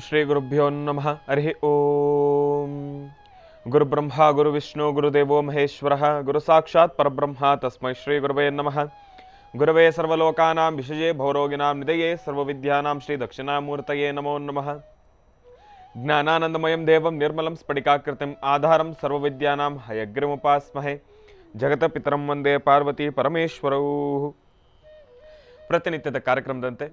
ಶ್ರೀ ಗುರುಭ್ಯೋ ನಮಃ. ಹರಿ ಓಂ. ಗುರುಬ್ರಹ್ಮ ಗುರುವಿಷ್ಣು ಗುರುದೇವೋ ಮಹೇಶ್ವರ ಗುರು ಸಾಕ್ಷಾತ್ ಪರಬ್ರಹ್ಮ ತಸ್ಮೈ ಶ್ರೀ ಗುರುವೇ ನಮಃ. ಗುರವೇ ಸರ್ವಲೋಕಾನಾಂ ವಿಷಯೇ ಭವರೋಗಿನಾಂ ನಿಧಯೇ ಸರ್ವವಿದ್ಯಾನಾಂ ಶ್ರೀ ದಕ್ಷಿಣಾಮೂರ್ತಯೇ ನಮೋ ನಮಃ. ಜ್ಞಾನಾನಂದಮಯಂ ದೇವಂ ನಿರ್ಮಲಂ ಸ್ಫಟಿಕಾಕೃತಿಂ ಆಧಾರಂ ಸರ್ವವಿದ್ಯಾನಾಂ ಹಯಗ್ರೀಮುಪಾಸ್ಮಹೇ. ಜಗತಪಿತರಂ ವಂದೇ ಪಾರ್ವತಿ ಪರಮೇಶ್ವರೌ. ಪ್ರತಿನಿತ್ಯದ ಕಾರ್ಯಕ್ರಮದಂತೆ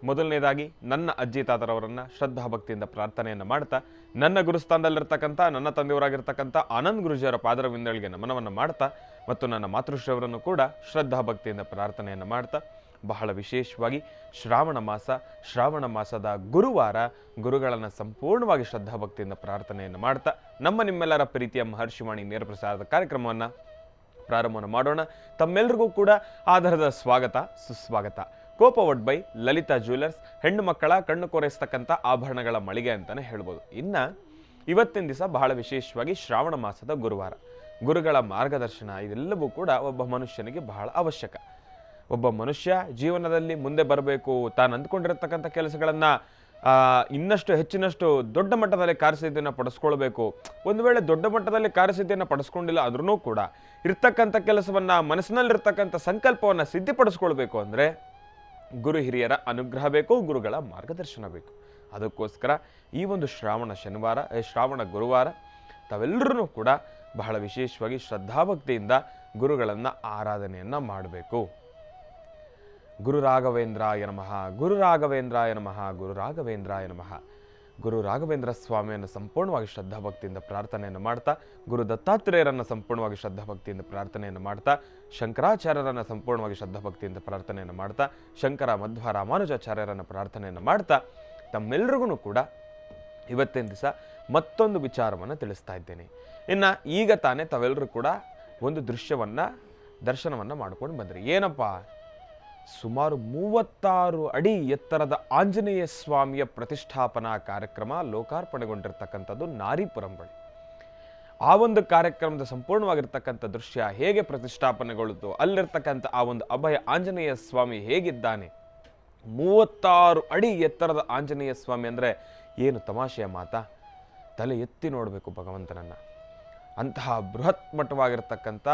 ಮೊದಲನೇದಾಗಿ ನನ್ನ ಅಜ್ಜಿ ತಾತರವರನ್ನು ಶ್ರದ್ಧಾ ಭಕ್ತಿಯಿಂದ ಪ್ರಾರ್ಥನೆಯನ್ನು ಮಾಡ್ತಾ, ನನ್ನ ಗುರುಸ್ಥಾನದಲ್ಲಿರ್ತಕ್ಕಂಥ ನನ್ನ ತಂದೆಯವರಾಗಿರ್ತಕ್ಕಂಥ ಆನಂದ್ ಗುರುಜಿಯವರ ಪಾದರವಿಂದಗಳಿಗೆ ನಮನವನ್ನು ಮಾಡ್ತಾ, ಮತ್ತು ನನ್ನ ಮಾತೃಶ್ರೀಯವರನ್ನು ಕೂಡ ಶ್ರದ್ಧಾ ಭಕ್ತಿಯಿಂದ ಪ್ರಾರ್ಥನೆಯನ್ನು ಮಾಡ್ತಾ, ಬಹಳ ವಿಶೇಷವಾಗಿ ಶ್ರಾವಣ ಮಾಸದ ಗುರುವಾರ ಗುರುಗಳನ್ನು ಸಂಪೂರ್ಣವಾಗಿ ಶ್ರದ್ಧಾ ಭಕ್ತಿಯಿಂದ ಪ್ರಾರ್ಥನೆಯನ್ನು ಮಾಡ್ತಾ ನಿಮ್ಮೆಲ್ಲರ ಪ್ರೀತಿಯ ಮಹರ್ಷಿವಾಣಿ ನೇರ ಪ್ರಸಾರದ ಕಾರ್ಯಕ್ರಮವನ್ನು ಪ್ರಾರಂಭವನ್ನು ಮಾಡೋಣ. ತಮ್ಮೆಲ್ಲರಿಗೂ ಕೂಡ ಆಧಾರದ ಸ್ವಾಗತ ಸುಸ್ವಾಗತ. ಕೋಪವಡ್ ಬೈ ಲಲಿತಾ ಜ್ಯುವೆಲರ್ಸ್, ಹೆಣ್ಣು ಮಕ್ಕಳ ಕಣ್ಣು ಕೊರೆಸ್ತಕ್ಕಂಥ ಆಭರಣಗಳ ಮಳಿಗೆ ಅಂತಾನೆ ಹೇಳ್ಬೋದು. ಇವತ್ತಿನ ದಿವಸ ಬಹಳ ವಿಶೇಷವಾಗಿ ಶ್ರಾವಣ ಮಾಸದ ಗುರುವಾರ, ಗುರುಗಳ ಮಾರ್ಗದರ್ಶನ ಇದೆಲ್ಲವೂ ಕೂಡ ಒಬ್ಬ ಮನುಷ್ಯನಿಗೆ ಬಹಳ ಅವಶ್ಯಕ. ಒಬ್ಬ ಮನುಷ್ಯ ಜೀವನದಲ್ಲಿ ಮುಂದೆ ಬರಬೇಕು, ತಾನು ಅಂದ್ಕೊಂಡಿರತಕ್ಕಂಥ ಕೆಲಸಗಳನ್ನು ಇನ್ನಷ್ಟು ಹೆಚ್ಚಿನಷ್ಟು ದೊಡ್ಡ ಮಟ್ಟದಲ್ಲಿ ಕಾರ್ಯಸಿದ್ಧಿಯನ್ನು ಪಡಿಸ್ಕೊಳ್ಬೇಕು. ಒಂದು ವೇಳೆ ದೊಡ್ಡ ಮಟ್ಟದಲ್ಲಿ ಕಾರ್ಯಸಿದ್ಧಿಯನ್ನು ಪಡಿಸ್ಕೊಂಡಿಲ್ಲ ಆದ್ರೂ ಕೂಡ ಇರ್ತಕ್ಕಂಥ ಕೆಲಸವನ್ನು, ಮನಸ್ಸಿನಲ್ಲಿರ್ತಕ್ಕಂಥ ಸಂಕಲ್ಪವನ್ನು ಸಿದ್ಧಿಪಡಿಸ್ಕೊಳ್ಬೇಕು ಅಂದರೆ ಗುರು ಹಿರಿಯರ ಅನುಗ್ರಹ ಬೇಕು, ಗುರುಗಳ ಮಾರ್ಗದರ್ಶನ ಬೇಕು. ಅದಕ್ಕೋಸ್ಕರ ಈ ಒಂದು ಶ್ರಾವಣ ಗುರುವಾರ ತಾವೆಲ್ಲರೂ ಕೂಡ ಬಹಳ ವಿಶೇಷವಾಗಿ ಶ್ರದ್ಧಾಭಕ್ತಿಯಿಂದ ಗುರುಗಳನ್ನು ಆರಾಧನೆಯನ್ನು ಮಾಡಬೇಕು. ಗುರು ರಾಘವೇಂದ್ರಾಯ ನಮಃ, ಗುರು ರಾಘವೇಂದ್ರಾಯ ನಮಃ, ಗುರು ರಾಘವೇಂದ್ರಾಯ ನಮಃ. ಗುರು ರಾಘವೇಂದ್ರ ಸ್ವಾಮಿಯನ್ನು ಸಂಪೂರ್ಣವಾಗಿ ಶ್ರದ್ಧಾಭಕ್ತಿಯಿಂದ ಪ್ರಾರ್ಥನೆಯನ್ನು ಮಾಡ್ತಾ, ಗುರು ದತ್ತಾತ್ರೇಯರನ್ನು ಸಂಪೂರ್ಣವಾಗಿ ಶ್ರದ್ಧಾಭಕ್ತಿಯಿಂದ ಪ್ರಾರ್ಥನೆಯನ್ನು ಮಾಡ್ತಾ, ಶಂಕರಾಚಾರ್ಯರನ್ನು ಸಂಪೂರ್ಣವಾಗಿ ಶ್ರದ್ಧಾಭಕ್ತಿಯಿಂದ ಪ್ರಾರ್ಥನೆಯನ್ನು ಮಾಡ್ತಾ, ಶಂಕರ ಮಧ್ವ ರಾಮಾನುಜಾಚಾರ್ಯರನ್ನು ಪ್ರಾರ್ಥನೆಯನ್ನು ಮಾಡ್ತಾ, ತಮ್ಮೆಲ್ಲರಿಗೂ ಕೂಡ ಇವತ್ತಿನ ದಿವಸ ಮತ್ತೊಂದು ವಿಚಾರವನ್ನು ತಿಳಿಸ್ತಾ ಇದ್ದೇನೆ. ಈಗ ತಾನೇ ತಾವೆಲ್ಲರೂ ಕೂಡ ಒಂದು ದರ್ಶನವನ್ನು ಮಾಡ್ಕೊಂಡು ಬಂದ್ರಿ. ಏನಪ್ಪ, ಸುಮಾರು 36 ಅಡಿ ಎತ್ತರದ ಆಂಜನೇಯ ಸ್ವಾಮಿಯ ಪ್ರತಿಷ್ಠಾಪನಾ ಕಾರ್ಯಕ್ರಮ ಲೋಕಾರ್ಪಣೆಗೊಂಡಿರ್ತಕ್ಕಂಥದ್ದು ನಾರೀಪುರಂ ಬಳಿ. ಆ ಒಂದು ಕಾರ್ಯಕ್ರಮದ ಸಂಪೂರ್ಣವಾಗಿರ್ತಕ್ಕಂಥ ದೃಶ್ಯ ಹೇಗೆ ಪ್ರತಿಷ್ಠಾಪನೆಗೊಳ್ಳುತ್ತೋ, ಅಲ್ಲಿರ್ತಕ್ಕಂಥ ಆ ಒಂದು ಅಭಯ ಆಂಜನೇಯ ಸ್ವಾಮಿ ಹೇಗಿದ್ದಾನೆ. 36 ಅಡಿ ಎತ್ತರದ ಆಂಜನೇಯ ಸ್ವಾಮಿ ಅಂದರೆ ಏನು ತಮಾಷೆಯ ಮಾತಾ? ತಲೆ ಎತ್ತಿ ನೋಡಬೇಕು ಭಗವಂತನನ್ನು. ಅಂತಹ ಬೃಹತ್ ಮಟ್ಟವಾಗಿರ್ತಕ್ಕಂಥ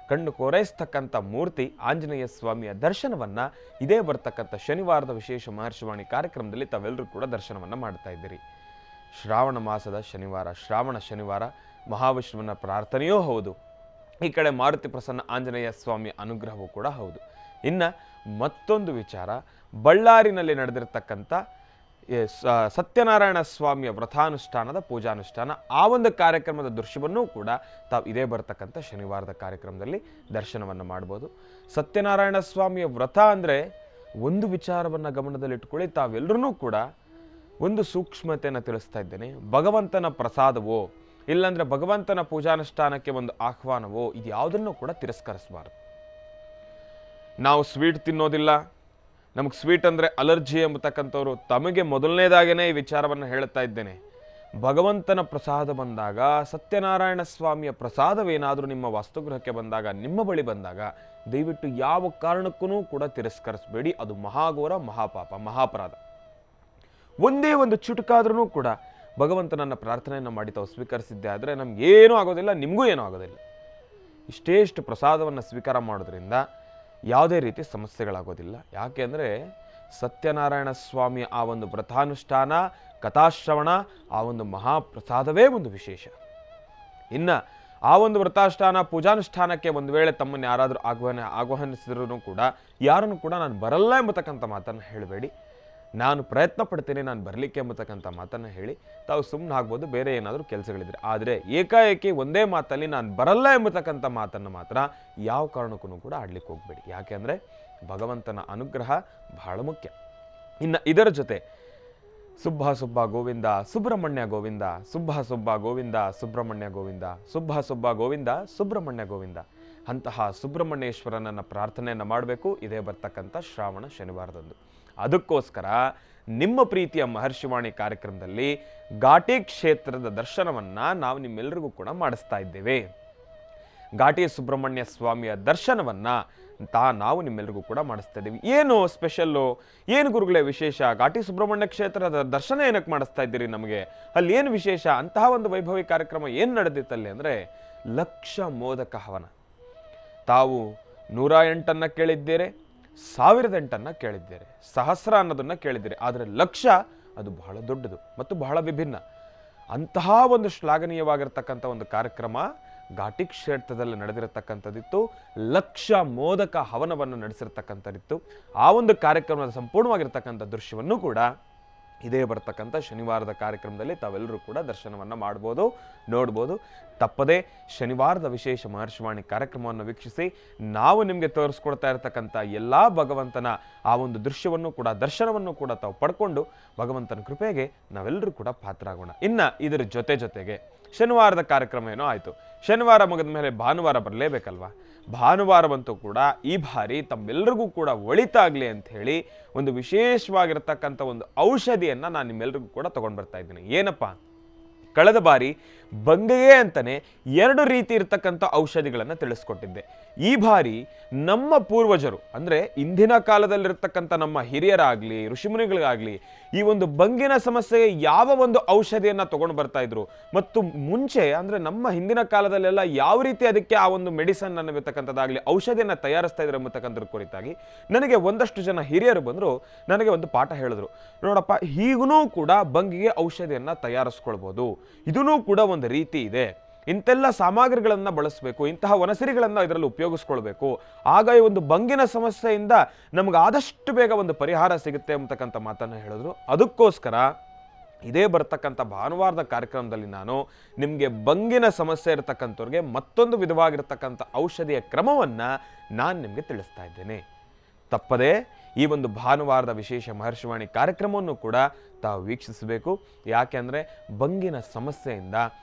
ಕಣ್ಣು ಕೋರೈಸ್ತಕ್ಕಂಥ ಮೂರ್ತಿ ಆಂಜನೇಯ ಸ್ವಾಮಿಯ ದರ್ಶನವನ್ನು ಇದೇ ಬರ್ತಕ್ಕಂಥ ಶನಿವಾರದ ವಿಶೇಷ ಮಹರ್ಷಿವಾಣಿ ಕಾರ್ಯಕ್ರಮದಲ್ಲಿ ತಾವೆಲ್ಲರೂ ಕೂಡ ದರ್ಶನವನ್ನು ಮಾಡ್ತಾ ಇದ್ದೀರಿ. ಶ್ರಾವಣ ಮಾಸದ ಶನಿವಾರ, ಶ್ರಾವಣ ಶನಿವಾರ, ಮಹಾವಿಷ್ಣುವಿನ ಪ್ರಾರ್ಥನೆಯೂ ಹೌದು, ಈ ಕಡೆ ಮಾರುತಿ ಪ್ರಸನ್ನ ಆಂಜನೇಯ ಸ್ವಾಮಿಯ ಅನುಗ್ರಹವೂ ಕೂಡ ಹೌದು. ಮತ್ತೊಂದು ವಿಚಾರ, ಬಳ್ಳಾರಿನಲ್ಲಿ ನಡೆದಿರ್ತಕ್ಕಂಥ ಸತ್ಯನಾರಾಯಣ ಸ್ವಾಮಿಯ ವ್ರತಾನುಷ್ಠಾನದ ಪೂಜಾನುಷ್ಠಾನ, ಆ ಒಂದು ಕಾರ್ಯಕ್ರಮದ ದೃಶ್ಯವನ್ನೂ ಕೂಡ ತಾವು ಇದೇ ಬರ್ತಕ್ಕಂಥ ಶನಿವಾರದ ಕಾರ್ಯಕ್ರಮದಲ್ಲಿ ದರ್ಶನವನ್ನು ಮಾಡ್ಬೋದು. ಸತ್ಯನಾರಾಯಣ ಸ್ವಾಮಿಯ ವ್ರತ ಅಂದರೆ ಒಂದು ವಿಚಾರವನ್ನು ಗಮನದಲ್ಲಿಟ್ಕೊಳ್ಳಿ, ತಾವೆಲ್ಲರೂ ಕೂಡ ಒಂದು ಸೂಕ್ಷ್ಮತೆಯನ್ನು ತಿಳಿಸ್ತಾ ಇದ್ದೇನೆ. ಭಗವಂತನ ಪ್ರಸಾದವೋ ಇಲ್ಲಾಂದ್ರೆ ಭಗವಂತನ ಪೂಜಾನುಷ್ಠಾನಕ್ಕೆ ಒಂದು ಆಹ್ವಾನವೋ ಇದು ಯಾವುದನ್ನು ಕೂಡ ತಿರಸ್ಕರಿಸಬಾರದು. ನಾವು ಸ್ವೀಟ್ ತಿನ್ನೋದಿಲ್ಲ, ನಮಗೆ ಸ್ವೀಟ್ ಅಂದರೆ ಅಲರ್ಜಿ ಎಂಬತಕ್ಕಂಥವ್ರು ತಮಗೆ ಮೊದಲನೇದಾಗೇ ಈ ವಿಚಾರವನ್ನು ಹೇಳ್ತಾ ಇದ್ದೇನೆ. ಭಗವಂತನ ಪ್ರಸಾದ ಬಂದಾಗ, ಸತ್ಯನಾರಾಯಣ ಸ್ವಾಮಿಯ ಪ್ರಸಾದವೇನಾದರೂ ನಿಮ್ಮ ವಾಸ್ತುಗೃಹಕ್ಕೆ ಬಂದಾಗ, ನಿಮ್ಮ ಬಳಿ ಬಂದಾಗ, ದಯವಿಟ್ಟು ಯಾವ ಕಾರಣಕ್ಕೂ ಕೂಡ ತಿರಸ್ಕರಿಸಬೇಡಿ. ಅದು ಮಹಾಘೋರ, ಮಹಾಪಾಪ, ಮಹಾಪರಾಧ. ಒಂದೇ ಒಂದು ಚುಟುಕಾದ್ರೂ ಕೂಡ ಭಗವಂತನನ್ನ ಪ್ರಾರ್ಥನೆಯನ್ನು ಮಾಡಿ ತಾವು ಸ್ವೀಕರಿಸಿದ್ದೆ ಆದರೆ ನಮಗೇನೂ ಆಗೋದಿಲ್ಲ, ನಿಮಗೂ ಏನೂ ಆಗೋದಿಲ್ಲ. ಇಷ್ಟೇಷ್ಟು ಪ್ರಸಾದವನ್ನು ಸ್ವೀಕಾರ ಮಾಡೋದ್ರಿಂದ ಯಾವುದೇ ರೀತಿ ಸಮಸ್ಯೆಗಳಾಗೋದಿಲ್ಲ. ಯಾಕೆ ಅಂದರೆ ಸತ್ಯನಾರಾಯಣ ಸ್ವಾಮಿಯ ಆ ಒಂದು ವ್ರತಾನುಷ್ಠಾನ, ಕಥಾಶ್ರವಣ, ಆ ಒಂದು ಮಹಾಪ್ರಸಾದವೇ ಒಂದು ವಿಶೇಷ. ಆ ಒಂದು ವ್ರತಾನುಷ್ಠಾನ ಪೂಜಾನುಷ್ಠಾನಕ್ಕೆ ಒಂದು ವೇಳೆ ತಮ್ಮನ್ನು ಯಾರಾದರೂ ಆಹ್ವಾನಿಸಿದ್ರೂ ಕೂಡ ಯಾರನ್ನು ಕೂಡ ನಾನು ಬರಲ್ಲ ಎಂಬತಕ್ಕಂಥ ಮಾತನ್ನು ಹೇಳಬೇಡಿ. ನಾನು ಪ್ರಯತ್ನ ಪಡ್ತೇನೆ, ನಾನು ಬರಲಿಕ್ಕೆ ಎಂಬತಕ್ಕಂಥ ಮಾತನ್ನು ಹೇಳಿ ತಾವು ಸುಮ್ಮನೆ ಆಗ್ಬೋದು, ಬೇರೆ ಏನಾದರೂ ಕೆಲಸಗಳಿದ್ರೆ. ಆದರೆ ಏಕಾಏಕಿ ಒಂದೇ ಮಾತಲ್ಲಿ ನಾನು ಬರಲ್ಲ ಎಂಬತಕ್ಕಂಥ ಮಾತನ್ನು ಮಾತ್ರ ಯಾವ ಕಾರಣಕ್ಕೂ ಕೂಡ ಆಡ್ಲಿಕ್ಕೆ ಹೋಗಬೇಡಿ. ಯಾಕೆ ಅಂದರೆ ಭಗವಂತನ ಅನುಗ್ರಹ ಬಹಳ ಮುಖ್ಯ. ಇದರ ಜೊತೆ ಸುಬ್ಬ ಗೋವಿಂದ ಸುಬ್ರಹ್ಮಣ್ಯ ಗೋವಿಂದ, ಸುಬ್ಬ ಗೋವಿಂದ ಸುಬ್ರಹ್ಮಣ್ಯ ಗೋವಿಂದ, ಸುಬ್ಬ ಗೋವಿಂದ ಸುಬ್ರಹ್ಮಣ್ಯ ಗೋವಿಂದ, ಅಂತಹ ಸುಬ್ರಹ್ಮಣ್ಯೇಶ್ವರನನ್ನು ಪ್ರಾರ್ಥನೆಯನ್ನು ಮಾಡಬೇಕು ಇದೇ ಬರ್ತಕ್ಕಂಥ ಶ್ರಾವಣ ಶನಿವಾರದಂದು. ಅದಕ್ಕೋಸ್ಕರ ನಿಮ್ಮ ಪ್ರೀತಿಯ ಮಹರ್ಷಿವಾಣಿ ಕಾರ್ಯಕ್ರಮದಲ್ಲಿ ಘಾಟಿ ಕ್ಷೇತ್ರದ ದರ್ಶನವನ್ನು ನಾವು ನಿಮ್ಮೆಲ್ಲರಿಗೂ ಕೂಡ ಮಾಡಿಸ್ತಾ ಇದ್ದೇವೆ. ಘಾಟಿ ಸುಬ್ರಹ್ಮಣ್ಯ ಸ್ವಾಮಿಯ ದರ್ಶನವನ್ನು ನಾವು ನಿಮ್ಮೆಲ್ಲರಿಗೂ ಕೂಡ ಮಾಡಿಸ್ತಾ ಇದ್ದೀವಿ. ಏನು ಸ್ಪೆಷಲ್ಲು, ಏನು ಗುರುಗಳೇ ವಿಶೇಷ? ಘಾಟಿ ಸುಬ್ರಹ್ಮಣ್ಯ ಕ್ಷೇತ್ರದ ದರ್ಶನ ಏನಕ್ಕೆ ಮಾಡಿಸ್ತಾ ಇದ್ದೀರಿ ನಮಗೆ? ಅಲ್ಲಿ ಏನು ವಿಶೇಷ? ಅಂತಹ ಒಂದು ವೈಭವಿ ಕಾರ್ಯಕ್ರಮ ಏನು ನಡೆದಿತ್ತಲ್ಲಿ ಅಂದರೆ ಲಕ್ಷ ಮೋದಕ ಹವನ. ತಾವು 108 ಕೇಳಿದ್ದೀರಿ, 1008 ಕೇಳಿದ್ದೀರಿ, ಸಹಸ್ರ ಅನ್ನೋದನ್ನು ಕೇಳಿದ್ದೀರಿ. ಆದರೆ ಲಕ್ಷ ಅದು ಬಹಳ ದೊಡ್ಡದು ಮತ್ತು ಬಹಳ ವಿಭಿನ್ನ. ಅಂತಹ ಒಂದು ಶ್ಲಾಘನೀಯವಾಗಿರ್ತಕ್ಕಂಥ ಒಂದು ಕಾರ್ಯಕ್ರಮ ಘಾಟಿ ಕ್ಷೇತ್ರದಲ್ಲಿ ನಡೆದಿರತಕ್ಕಂಥದ್ದಿತ್ತು. ಲಕ್ಷ ಮೋದಕ ಹವನವನ್ನು ನಡೆಸಿರ್ತಕ್ಕಂಥದ್ದಿತ್ತು. ಆ ಒಂದು ಕಾರ್ಯಕ್ರಮದ ಸಂಪೂರ್ಣವಾಗಿರ್ತಕ್ಕಂಥ ದೃಶ್ಯವನ್ನು ಕೂಡ ಇದೇ ಬರ್ತಕ್ಕಂಥ ಶನಿವಾರದ ಕಾರ್ಯಕ್ರಮದಲ್ಲಿ ತಾವೆಲ್ಲರೂ ಕೂಡ ದರ್ಶನವನ್ನು ಮಾಡ್ಬೋದು, ನೋಡ್ಬೋದು. ತಪ್ಪದೇ ಶನಿವಾರದ ವಿಶೇಷ ಮಹರ್ಷಿವಾಣಿ ಕಾರ್ಯಕ್ರಮವನ್ನು ವೀಕ್ಷಿಸಿ ನಾವು ನಿಮಗೆ ತೋರಿಸ್ಕೊಡ್ತಾ ಇರತಕ್ಕಂಥ ಎಲ್ಲ ಭಗವಂತನ ಆ ಒಂದು ದೃಶ್ಯವನ್ನು ಕೂಡ ದರ್ಶನವನ್ನು ಕೂಡ ತಾವು ಪಡ್ಕೊಂಡು ಭಗವಂತನ ಕೃಪೆಗೆ ನಾವೆಲ್ಲರೂ ಕೂಡ ಪಾತ್ರರಾಗೋಣ. ಇನ್ನು ಇದರ ಜೊತೆಗೆ ಶನಿವಾರದ ಕಾರ್ಯಕ್ರಮ ಏನೋ ಆಯಿತು, ಶನಿವಾರ ಮುಗಿದ ಮೇಲೆ ಭಾನುವಾರ ಬರಲೇಬೇಕಲ್ವಾ? ಭಾನುವಾರವಂತೂ ಕೂಡ ಈ ಬಾರಿ ತಮ್ಮೆಲ್ಲರಿಗೂ ಕೂಡ ಒಳಿತಾಗಲಿ ಅಂತ ಹೇಳಿ ಒಂದು ವಿಶೇಷವಾಗಿರ್ತಕ್ಕಂಥ ಒಂದು ಔಷಧಿಯನ್ನು ನಾನು ನಿಮ್ಮೆಲ್ಲರಿಗೂ ಕೂಡ ತೊಗೊಂಡು ಬರ್ತಾ ಇದ್ದೀನಿ. ಏನಪ್ಪ? ಕಳೆದ ಬಾರಿ ಬಂಗೆಯೇ ಅಂತಲೇ 2 ರೀತಿ ಇರ್ತಕ್ಕಂಥ ಔಷಧಿಗಳನ್ನು ತಿಳಿಸ್ಕೊಟ್ಟಿದ್ದೆ. ಈ ಬಾರಿ ನಮ್ಮ ಪೂರ್ವಜರು ಅಂದರೆ ಇಂದಿನ ಕಾಲದಲ್ಲಿರ್ತಕ್ಕಂಥ ನಮ್ಮ ಹಿರಿಯರಾಗಲಿ ಋಷಿಮುನಿಗಳಿಗಾಗಲಿ ಈ ಒಂದು ಬಂಗಿನ ಸಮಸ್ಯೆಗೆ ಯಾವ ಒಂದು ಔಷಧಿಯನ್ನು ತೊಗೊಂಡು ಬರ್ತಾ ಇದ್ರು ಮತ್ತು ಮುಂಚೆ ಅಂದರೆ ನಮ್ಮ ಹಿಂದಿನ ಕಾಲದಲ್ಲೆಲ್ಲ ಯಾವ ರೀತಿ ಅದಕ್ಕೆ ಆ ಒಂದು ಮೆಡಿಸನ್ ಅನ್ನತಕ್ಕಂಥದ್ದಾಗಲಿ ಔಷಧಿಯನ್ನು ತಯಾರಿಸ್ತಾ ಇದ್ರು ಎಂಬತಕ್ಕಂಥದ್ರ ಕುರಿತಾಗಿ ನನಗೆ ಒಂದಷ್ಟು ಜನ ಹಿರಿಯರು ಬಂದರು, ನನಗೆ ಒಂದು ಪಾಠ ಹೇಳಿದ್ರು. ನೋಡಪ್ಪ, ಹೀಗೂ ಕೂಡ ಬಂಗಿಗೆ ಔಷಧಿಯನ್ನು ತಯಾರಿಸ್ಕೊಳ್ಬೋದು, ಇದೂ ಕೂಡ ಒಂದು ರೀತಿ ಇದೆ. ಇಂತೆಲ್ಲ ಸಾಮಗ್ರಿಗಳನ್ನು ಬಳಸಬೇಕು, ಇಂತಹ ವನಸಿರಿಗಳನ್ನು ಇದರಲ್ಲಿ ಉಪಯೋಗಿಸ್ಕೊಳ್ಬೇಕು, ಆಗ ಈ ಒಂದು ಬಂಗಿನ ಸಮಸ್ಯೆಯಿಂದ ನಮ್ಗೆ ಆದಷ್ಟು ಬೇಗ ಒಂದು ಪರಿಹಾರ ಸಿಗುತ್ತೆ ಅಂತಕ್ಕಂಥ ಮಾತನ್ನು ಹೇಳಿದ್ರು. ಅದಕ್ಕೋಸ್ಕರ ಇದೇ ಬರ್ತಕ್ಕಂಥ ಭಾನುವಾರದ ಕಾರ್ಯಕ್ರಮದಲ್ಲಿ ನಾನು ನಿಮಗೆ ಬಂಗಿನ ಸಮಸ್ಯೆ ಇರತಕ್ಕಂಥವ್ರಿಗೆ ಮತ್ತೊಂದು ವಿಧವಾಗಿರ್ತಕ್ಕಂಥ ಔಷಧಿಯ ಕ್ರಮವನ್ನು ನಾನು ನಿಮಗೆ ತಿಳಿಸ್ತಾ ಇದ್ದೇನೆ. ತಪ್ಪದೇ ಈ ಒಂದು ಭಾನುವಾರದ ವಿಶೇಷ ಮಹರ್ಷಿವಾಣಿ ಕಾರ್ಯಕ್ರಮವನ್ನು ಕೂಡ ತಾವು ವೀಕ್ಷಿಸಬೇಕು. ಯಾಕೆ ಅಂದರೆ ಬಂಗಿನ ಸಮಸ್ಯೆಯಿಂದ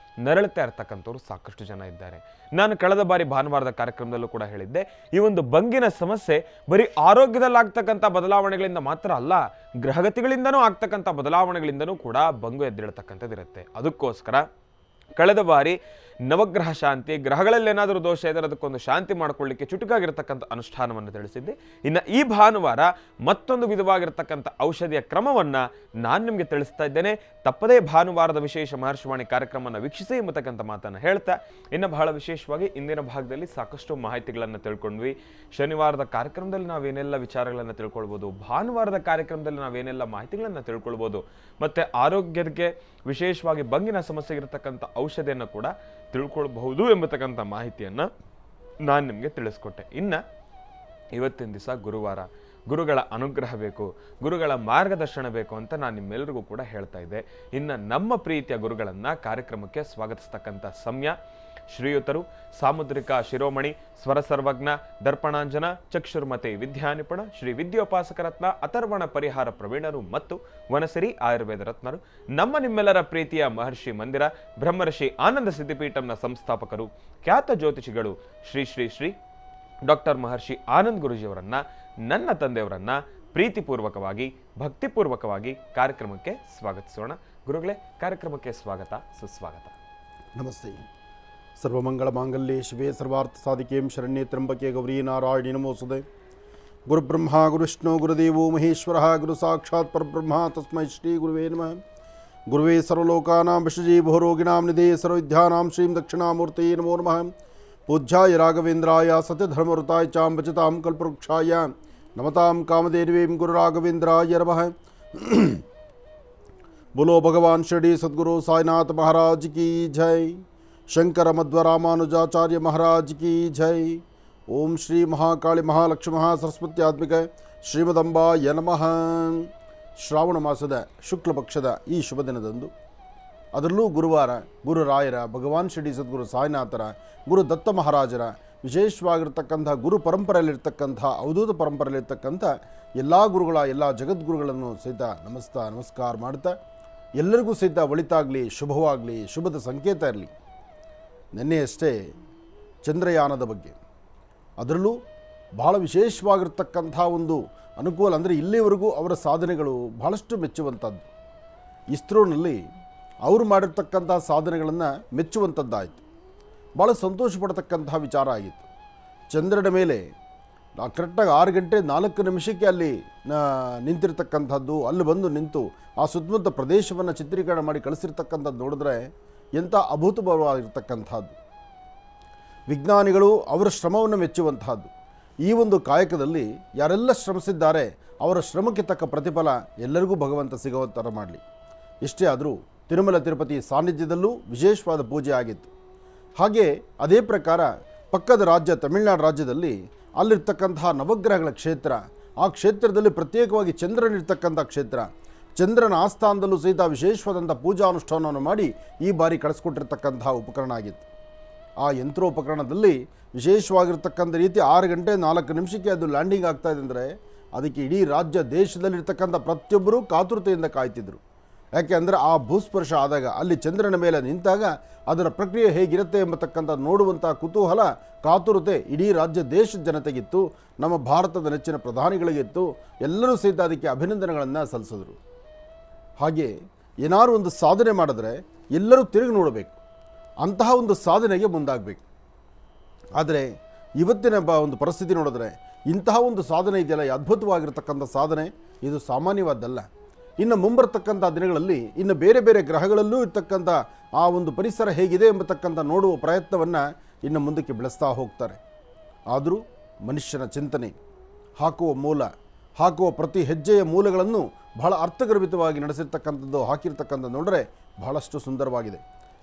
ನರಳುತ್ತಾ ಇರ್ತಕ್ಕಂಥವ್ರು ಸಾಕಷ್ಟು ಜನ ಇದ್ದಾರೆ. ನಾನು ಕಳೆದ ಬಾರಿ ಭಾನುವಾರದ ಕಾರ್ಯಕ್ರಮದಲ್ಲೂ ಕೂಡ ಹೇಳಿದ್ದೆ, ಈ ಒಂದು ಬಂಗಿನ ಸಮಸ್ಯೆ ಬರೀ ಆರೋಗ್ಯದಲ್ಲಾಗ್ತಕ್ಕಂಥ ಬದಲಾವಣೆಗಳಿಂದ ಮಾತ್ರ ಅಲ್ಲ, ಗ್ರಹಗತಿಗಳಿಂದನೂ ಆಗ್ತಕ್ಕಂಥ ಬದಲಾವಣೆಗಳಿಂದನೂ ಕೂಡ ಬಂಗು ಎದ್ದೇಳತಕ್ಕಂಥದ್ದಿರುತ್ತೆ. ಅದಕ್ಕೋಸ್ಕರ ಕಳೆದ ಬಾರಿ ನವಗ್ರಹ ಶಾಂತಿ, ಗ್ರಹಗಳಲ್ಲಿ ಏನಾದರೂ ದೋಷ ಇದ್ದರೆ ಅದಕ್ಕೊಂದು ಶಾಂತಿ ಮಾಡಿಕೊಳ್ಳಿಕ್ಕೆ ಚುಟುಕಾಗಿರ್ತಕ್ಕಂಥ ಅನುಷ್ಠಾನವನ್ನು ತಿಳಿಸಿದ್ದೆ. ಇನ್ನು ಈ ಭಾನುವಾರ ಮತ್ತೊಂದು ವಿಧವಾಗಿರ್ತಕ್ಕಂಥ ಔಷಧಿಯ ಕ್ರಮವನ್ನು ನಾನು ನಿಮಗೆ ತಿಳಿಸ್ತಾ ಇದ್ದೇನೆ. ತಪ್ಪದೇ ಭಾನುವಾರದ ವಿಶೇಷ ಮಹರ್ಷಿವಾಣಿ ಕಾರ್ಯಕ್ರಮವನ್ನು ವೀಕ್ಷಿಸಿ ಎಂಬತಕ್ಕಂಥ ಮಾತನ್ನು ಹೇಳ್ತಾ, ಇನ್ನು ಬಹಳ ವಿಶೇಷವಾಗಿ ಇಂದಿನ ಭಾಗದಲ್ಲಿ ಸಾಕಷ್ಟು ಮಾಹಿತಿಗಳನ್ನು ತಿಳ್ಕೊಂಡ್ವಿ. ಶನಿವಾರದ ಕಾರ್ಯಕ್ರಮದಲ್ಲಿ ನಾವೇನೆಲ್ಲ ವಿಚಾರಗಳನ್ನು ತಿಳ್ಕೊಳ್ಬೋದು, ಭಾನುವಾರದ ಕಾರ್ಯಕ್ರಮದಲ್ಲಿ ನಾವೇನೆಲ್ಲ ಮಾಹಿತಿಗಳನ್ನು ತಿಳ್ಕೊಳ್ಬೋದು, ಮತ್ತು ಆರೋಗ್ಯಕ್ಕೆ ವಿಶೇಷವಾಗಿ ಬಂಗಿನ ಸಮಸ್ಯೆ ಇರತಕ್ಕಂಥ ಔಷಧಿಯನ್ನು ಕೂಡ ತಿಳ್ಕೊಳ್ಬಹುದು ಎಂಬತಕ್ಕಂಥ ಮಾಹಿತಿಯನ್ನು ನಾನು ನಿಮಗೆ ತಿಳಿಸ್ಕೊಟ್ಟೆ. ಇನ್ನು ಇವತ್ತಿನ ದಿವಸ ಗುರುವಾರ, ಗುರುಗಳ ಅನುಗ್ರಹ ಬೇಕು, ಗುರುಗಳ ಮಾರ್ಗದರ್ಶನ ಬೇಕು ಅಂತ ನಾನು ನಿಮ್ಮೆಲ್ಲರಿಗೂ ಕೂಡ ಹೇಳ್ತಾ ಇದ್ದೆ. ಇನ್ನು ನಮ್ಮ ಪ್ರೀತಿಯ ಗುರುಗಳನ್ನು ಕಾರ್ಯಕ್ರಮಕ್ಕೆ ಸ್ವಾಗತಿಸ್ತಕ್ಕಂಥ ಸಮಯ ಶ್ರೀಯುತರು ಸಾಮುದ್ರಿಕ ಶಿರೋಮಣಿ ಸ್ವರ ಸರ್ವಜ್ಞ ದರ್ಪಣಾಂಜನ ಚಕ್ಷುರ್ಮತೆ ವಿದ್ಯಾನಿಪುಣ ಶ್ರೀ ವಿದ್ಯೋಪಾಸಕ ರತ್ನ ಅಥರ್ವಣ ಪರಿಹಾರ ಪ್ರವೀಣರು ಮತ್ತು ವನಸಿರಿ ಆಯುರ್ವೇದ ರತ್ನರು, ನಮ್ಮ ನಿಮ್ಮೆಲ್ಲರ ಪ್ರೀತಿಯ ಮಹರ್ಷಿ ಮಂದಿರ ಬ್ರಹ್ಮರ್ಷಿ ಆನಂದ ಸಿದ್ಧಿಪೀಠಂನ ಸಂಸ್ಥಾಪಕರು, ಖ್ಯಾತ ಜ್ಯೋತಿಷಿಗಳು ಶ್ರೀ ಶ್ರೀ ಶ್ರೀ ಡಾಕ್ಟರ್ ಮಹರ್ಷಿ ಆನಂದ್ ಗುರುಜಿಯವರನ್ನ, ನನ್ನ ತಂದೆಯವರನ್ನ ಪ್ರೀತಿಪೂರ್ವಕವಾಗಿ ಭಕ್ತಿಪೂರ್ವಕವಾಗಿ ಕಾರ್ಯಕ್ರಮಕ್ಕೆ ಸ್ವಾಗತಿಸೋಣ. ಗುರುಗಳೇ, ಕಾರ್ಯಕ್ರಮಕ್ಕೆ ಸ್ವಾಗತ, ಸುಸ್ವಾಗತ. ನಮಸ್ತೆ. ಸರ್ವಮಂಗಳ ಮಾಂಗಲ್ಯೆ ಶಿವೆ ಸರ್ವಾರ್ಥ ಸಾಧಿಕೆಂ ಶರಣ್ಯೆ ತ್ರ್ಯಂಬಕೆ ಗೌರಿ ನಾರಾಯಣಿ ನಮೋಸ್ತುತೆ. ಗುರುಬ್ರಹ್ಮ ಗುರುವಿಷ್ಣು ಗುರುದೇವೋ ಮಹೇಶ್ವರಃ ಗುರು ಸಾಕ್ಷಾತ್ ಪರಬ್ರಹ್ಮ ತಸ್ಮೈ ಶ್ರೀ ಗುರುವೇ ನಮಃ. ಗುರುವೇ ಸರ್ವಲೋಕಾನಾಂ ವಿಷಜೀ ಭವರೋಗಿಣಾಂ ನಿಧೇ ಸರ್ವವಿದ್ಯಾನಾಂ ಶ್ರೀಂ ದಕ್ಷಿಣಾಮೂರ್ತಯೇ ನಮೋ ನಮಃ. ಪೂಜ್ಯಾಯ ರಾಘವೇಂದ್ರಾಯ ಸತ್ಯಧರ್ಮವೃತಾಯ ಚಾಂ ಭಜತಾಂ ಕಲ್ಪವೃಕ್ಷಾಯ ನಮತಾಂ ಕಾಮಧೇನುವೇಂ ಗುರು ರಾಘವೇಂದ್ರಾಯ ನಮಃ. बोलो भगवान शिरडी सद्गुरु साईनाथ महाराज की जय. शंकर मध्व रामानुजाचार्य महाराज की जय. ओम श्री महाकाली महालक्ष्मी महासरस्वत्यात्मिक ಶ್ರೀಮದಂಬಾಯ ನಮಃ. ಶ್ರಾವಣ ಮಾಸದ ಶುಕ್ಲ ಪಕ್ಷದ ಈ ಶುಭ ದಿನದಂದು, ಅದರಲ್ಲೂ ಗುರುವಾರ, ಗುರುರಾಯರ, ಭಗವಾನ್ ಶಿರಡಿ ಸದ್ಗುರು ಸಾಯಿನಾಥರ, ಗುರು ದತ್ತ ಮಹಾರಾಜರ ವಿಶೇಷವಾಗಿರ್ತಕ್ಕಂಥ ಗುರು ಪರಂಪರೆಯಲ್ಲಿರ್ತಕ್ಕಂಥ ಅವಧೂತ ಪರಂಪರೆಯಲ್ಲಿರ್ತಕ್ಕಂಥ ಎಲ್ಲ ಗುರುಗಳ ಎಲ್ಲ ಜಗದ್ಗುರುಗಳನ್ನು ಸಹಿತ ನಮಸ್ಕಾರ ಮಾಡ್ತಾ, ಎಲ್ಲರಿಗೂ ಸಹಿತ ಒಳಿತಾಗಲಿ, ಶುಭವಾಗಲಿ, ಶುಭದ ಸಂಕೇತ ಇರಲಿ. ನಿನ್ನೆಯಷ್ಟೇ ಚಂದ್ರಯಾನದ ಬಗ್ಗೆ, ಅದರಲ್ಲೂ ಬಹಳ ವಿಶೇಷವಾಗಿರ್ತಕ್ಕಂಥ ಒಂದು ಅನುಕೂಲ ಅಂದರೆ ಇಲ್ಲಿವರೆಗೂ ಅವರ ಸಾಧನೆಗಳು ಬಹಳಷ್ಟು ಮೆಚ್ಚುವಂಥದ್ದು. ಇಸ್ರೋನಲ್ಲಿ ಅವರು ಮಾಡಿರ್ತಕ್ಕಂಥ ಸಾಧನೆಗಳನ್ನು ಮೆಚ್ಚುವಂಥದ್ದಾಯಿತು. ಭಾಳ ಸಂತೋಷ ಪಡ್ತಕ್ಕಂತಹ ವಿಚಾರ ಆಗಿತ್ತು. ಚಂದ್ರನ ಮೇಲೆ ಕರೆಕ್ಟಾಗಿ 6 ಗಂಟೆ 4 ನಿಮಿಷಕ್ಕೆ ಅಲ್ಲಿ ನಿಂತಿರ್ತಕ್ಕಂಥದ್ದು, ಅಲ್ಲಿ ಬಂದು ನಿಂತು ಆ ಸುತ್ತಮುತ್ತ ಪ್ರದೇಶವನ್ನು ಚಿತ್ರೀಕರಣ ಮಾಡಿ ಕಳಿಸಿರ್ತಕ್ಕಂಥದ್ದು ನೋಡಿದ್ರೆ ಎಂಥ ಅಭೂತಪೂರ್ವವಾಗಿರ್ತಕ್ಕಂಥದ್ದು. ವಿಜ್ಞಾನಿಗಳು ಅವರ ಶ್ರಮವನ್ನು ಮೆಚ್ಚುವಂತಹದ್ದು. ಈ ಒಂದು ಕಾಯಕದಲ್ಲಿ ಯಾರೆಲ್ಲ ಶ್ರಮಿಸಿದ್ದಾರೆ ಅವರ ಶ್ರಮಕ್ಕೆ ತಕ್ಕ ಪ್ರತಿಫಲ ಎಲ್ಲರಿಗೂ ಭಗವಂತ ಸಿಗುವ ಥರ ಮಾಡಲಿ. ಇಷ್ಟೇ ಆದರೂ ತಿರುಮಲ ತಿರುಪತಿ ಸಾನ್ನಿಧ್ಯದಲ್ಲೂ ವಿಶೇಷವಾದ ಪೂಜೆ ಆಗಿತ್ತು. ಹಾಗೆ ಅದೇ ಪ್ರಕಾರ ಪಕ್ಕದ ರಾಜ್ಯ ತಮಿಳುನಾಡು ರಾಜ್ಯದಲ್ಲಿ ಅಲ್ಲಿರ್ತಕ್ಕಂತಹ ನವಗ್ರಹಗಳ ಕ್ಷೇತ್ರ, ಆ ಕ್ಷೇತ್ರದಲ್ಲಿ ಪ್ರತ್ಯೇಕವಾಗಿ ಚಂದ್ರನಿರ್ತಕ್ಕಂಥ ಕ್ಷೇತ್ರ, ಚಂದ್ರನ ಆಸ್ಥಾನದಲ್ಲೂ ಸಹಿತ ವಿಶೇಷವಾದಂಥ ಪೂಜಾ ಅನುಷ್ಠಾನವನ್ನು ಮಾಡಿ ಈ ಬಾರಿ ಕಳಿಸ್ಕೊಟ್ಟಿರ್ತಕ್ಕಂತಹ ಉಪಕರಣ ಆಗಿತ್ತು. ಆ ಯಂತ್ರೋಪಕರಣದಲ್ಲಿ ವಿಶೇಷವಾಗಿರ್ತಕ್ಕಂಥ ರೀತಿ 6 ಗಂಟೆ 4 ನಿಮಿಷಕ್ಕೆ ಅದು ಲ್ಯಾಂಡಿಂಗ್ ಆಗ್ತಾಯಿದೆ ಅಂದರೆ ಅದಕ್ಕೆ ಇಡೀ ರಾಜ್ಯ ದೇಶದಲ್ಲಿರ್ತಕ್ಕಂಥ ಪ್ರತಿಯೊಬ್ಬರೂ ಕಾತುರತೆಯಿಂದ ಕಾಯ್ತಿದ್ರು. ಯಾಕೆ ಅಂದರೆ ಆ ಭೂಸ್ಪರ್ಶ ಆದಾಗ ಅಲ್ಲಿ ಚಂದ್ರನ ಮೇಲೆ ನಿಂತಾಗ ಅದರ ಪ್ರಕ್ರಿಯೆ ಹೇಗಿರುತ್ತೆ ಎಂಬತಕ್ಕಂಥ ನೋಡುವಂಥ ಕುತೂಹಲ, ಕಾತುರತೆ ಇಡೀ ರಾಜ್ಯ ದೇಶದ ಜನತೆಗಿತ್ತು, ನಮ್ಮ ಭಾರತದ ನೆಚ್ಚಿನ ಪ್ರಧಾನಿಗಳಿಗಿತ್ತು. ಎಲ್ಲರೂ ಸಹಿತ ಅದಕ್ಕೆ ಅಭಿನಂದನೆಗಳನ್ನು ಸಲ್ಲಿಸಿದ್ರು. ಹಾಗೆ ಏನಾದರೂ ಒಂದು ಸಾಧನೆ ಮಾಡಿದ್ರೆ ಎಲ್ಲರೂ ತಿರುಗಿ ನೋಡಬೇಕು, ಅಂತಹ ಒಂದು ಸಾಧನೆಗೆ ಮುಂದಾಗಬೇಕು. ಆದರೆ ಇವತ್ತಿನ ಒಂದು ಪರಿಸ್ಥಿತಿ ನೋಡಿದ್ರೆ ಇಂತಹ ಒಂದು ಸಾಧನೆ ಇದೆಯಲ್ಲ, ಈ ಅದ್ಭುತವಾಗಿರ್ತಕ್ಕಂಥ ಸಾಧನೆ, ಇದು ಸಾಮಾನ್ಯವಾದ್ದಲ್ಲ. ಇನ್ನು ಮುಂಬರ್ತಕ್ಕಂಥ ದಿನಗಳಲ್ಲಿ ಇನ್ನು ಬೇರೆ ಬೇರೆ ಗ್ರಹಗಳಲ್ಲೂ ಇರ್ತಕ್ಕಂಥ ಆ ಒಂದು ಪರಿಸರ ಹೇಗಿದೆ ಎಂಬತಕ್ಕಂಥ ನೋಡುವ ಪ್ರಯತ್ನವನ್ನು ಇನ್ನು ಮುಂದಕ್ಕೆ ಬೆಳೆಸ್ತಾ ಹೋಗ್ತಾರೆ. ಆದರೂ ಮನುಷ್ಯನ ಚಿಂತನೆ, ಹಾಕುವ ಪ್ರತಿ ಹೆಜ್ಜೆಯ ಮೂಲಗಳನ್ನು ಬಹಳ ಅರ್ಥಗರ್ಭಿತವಾಗಿ ನಡೆಸಿರ್ತಕ್ಕಂಥದ್ದು, ಹಾಕಿರ್ತಕ್ಕಂಥದ್ದು ನೋಡಿದ್ರೆ ಬಹಳಷ್ಟು ಸುಂದರವಾಗಿದೆ.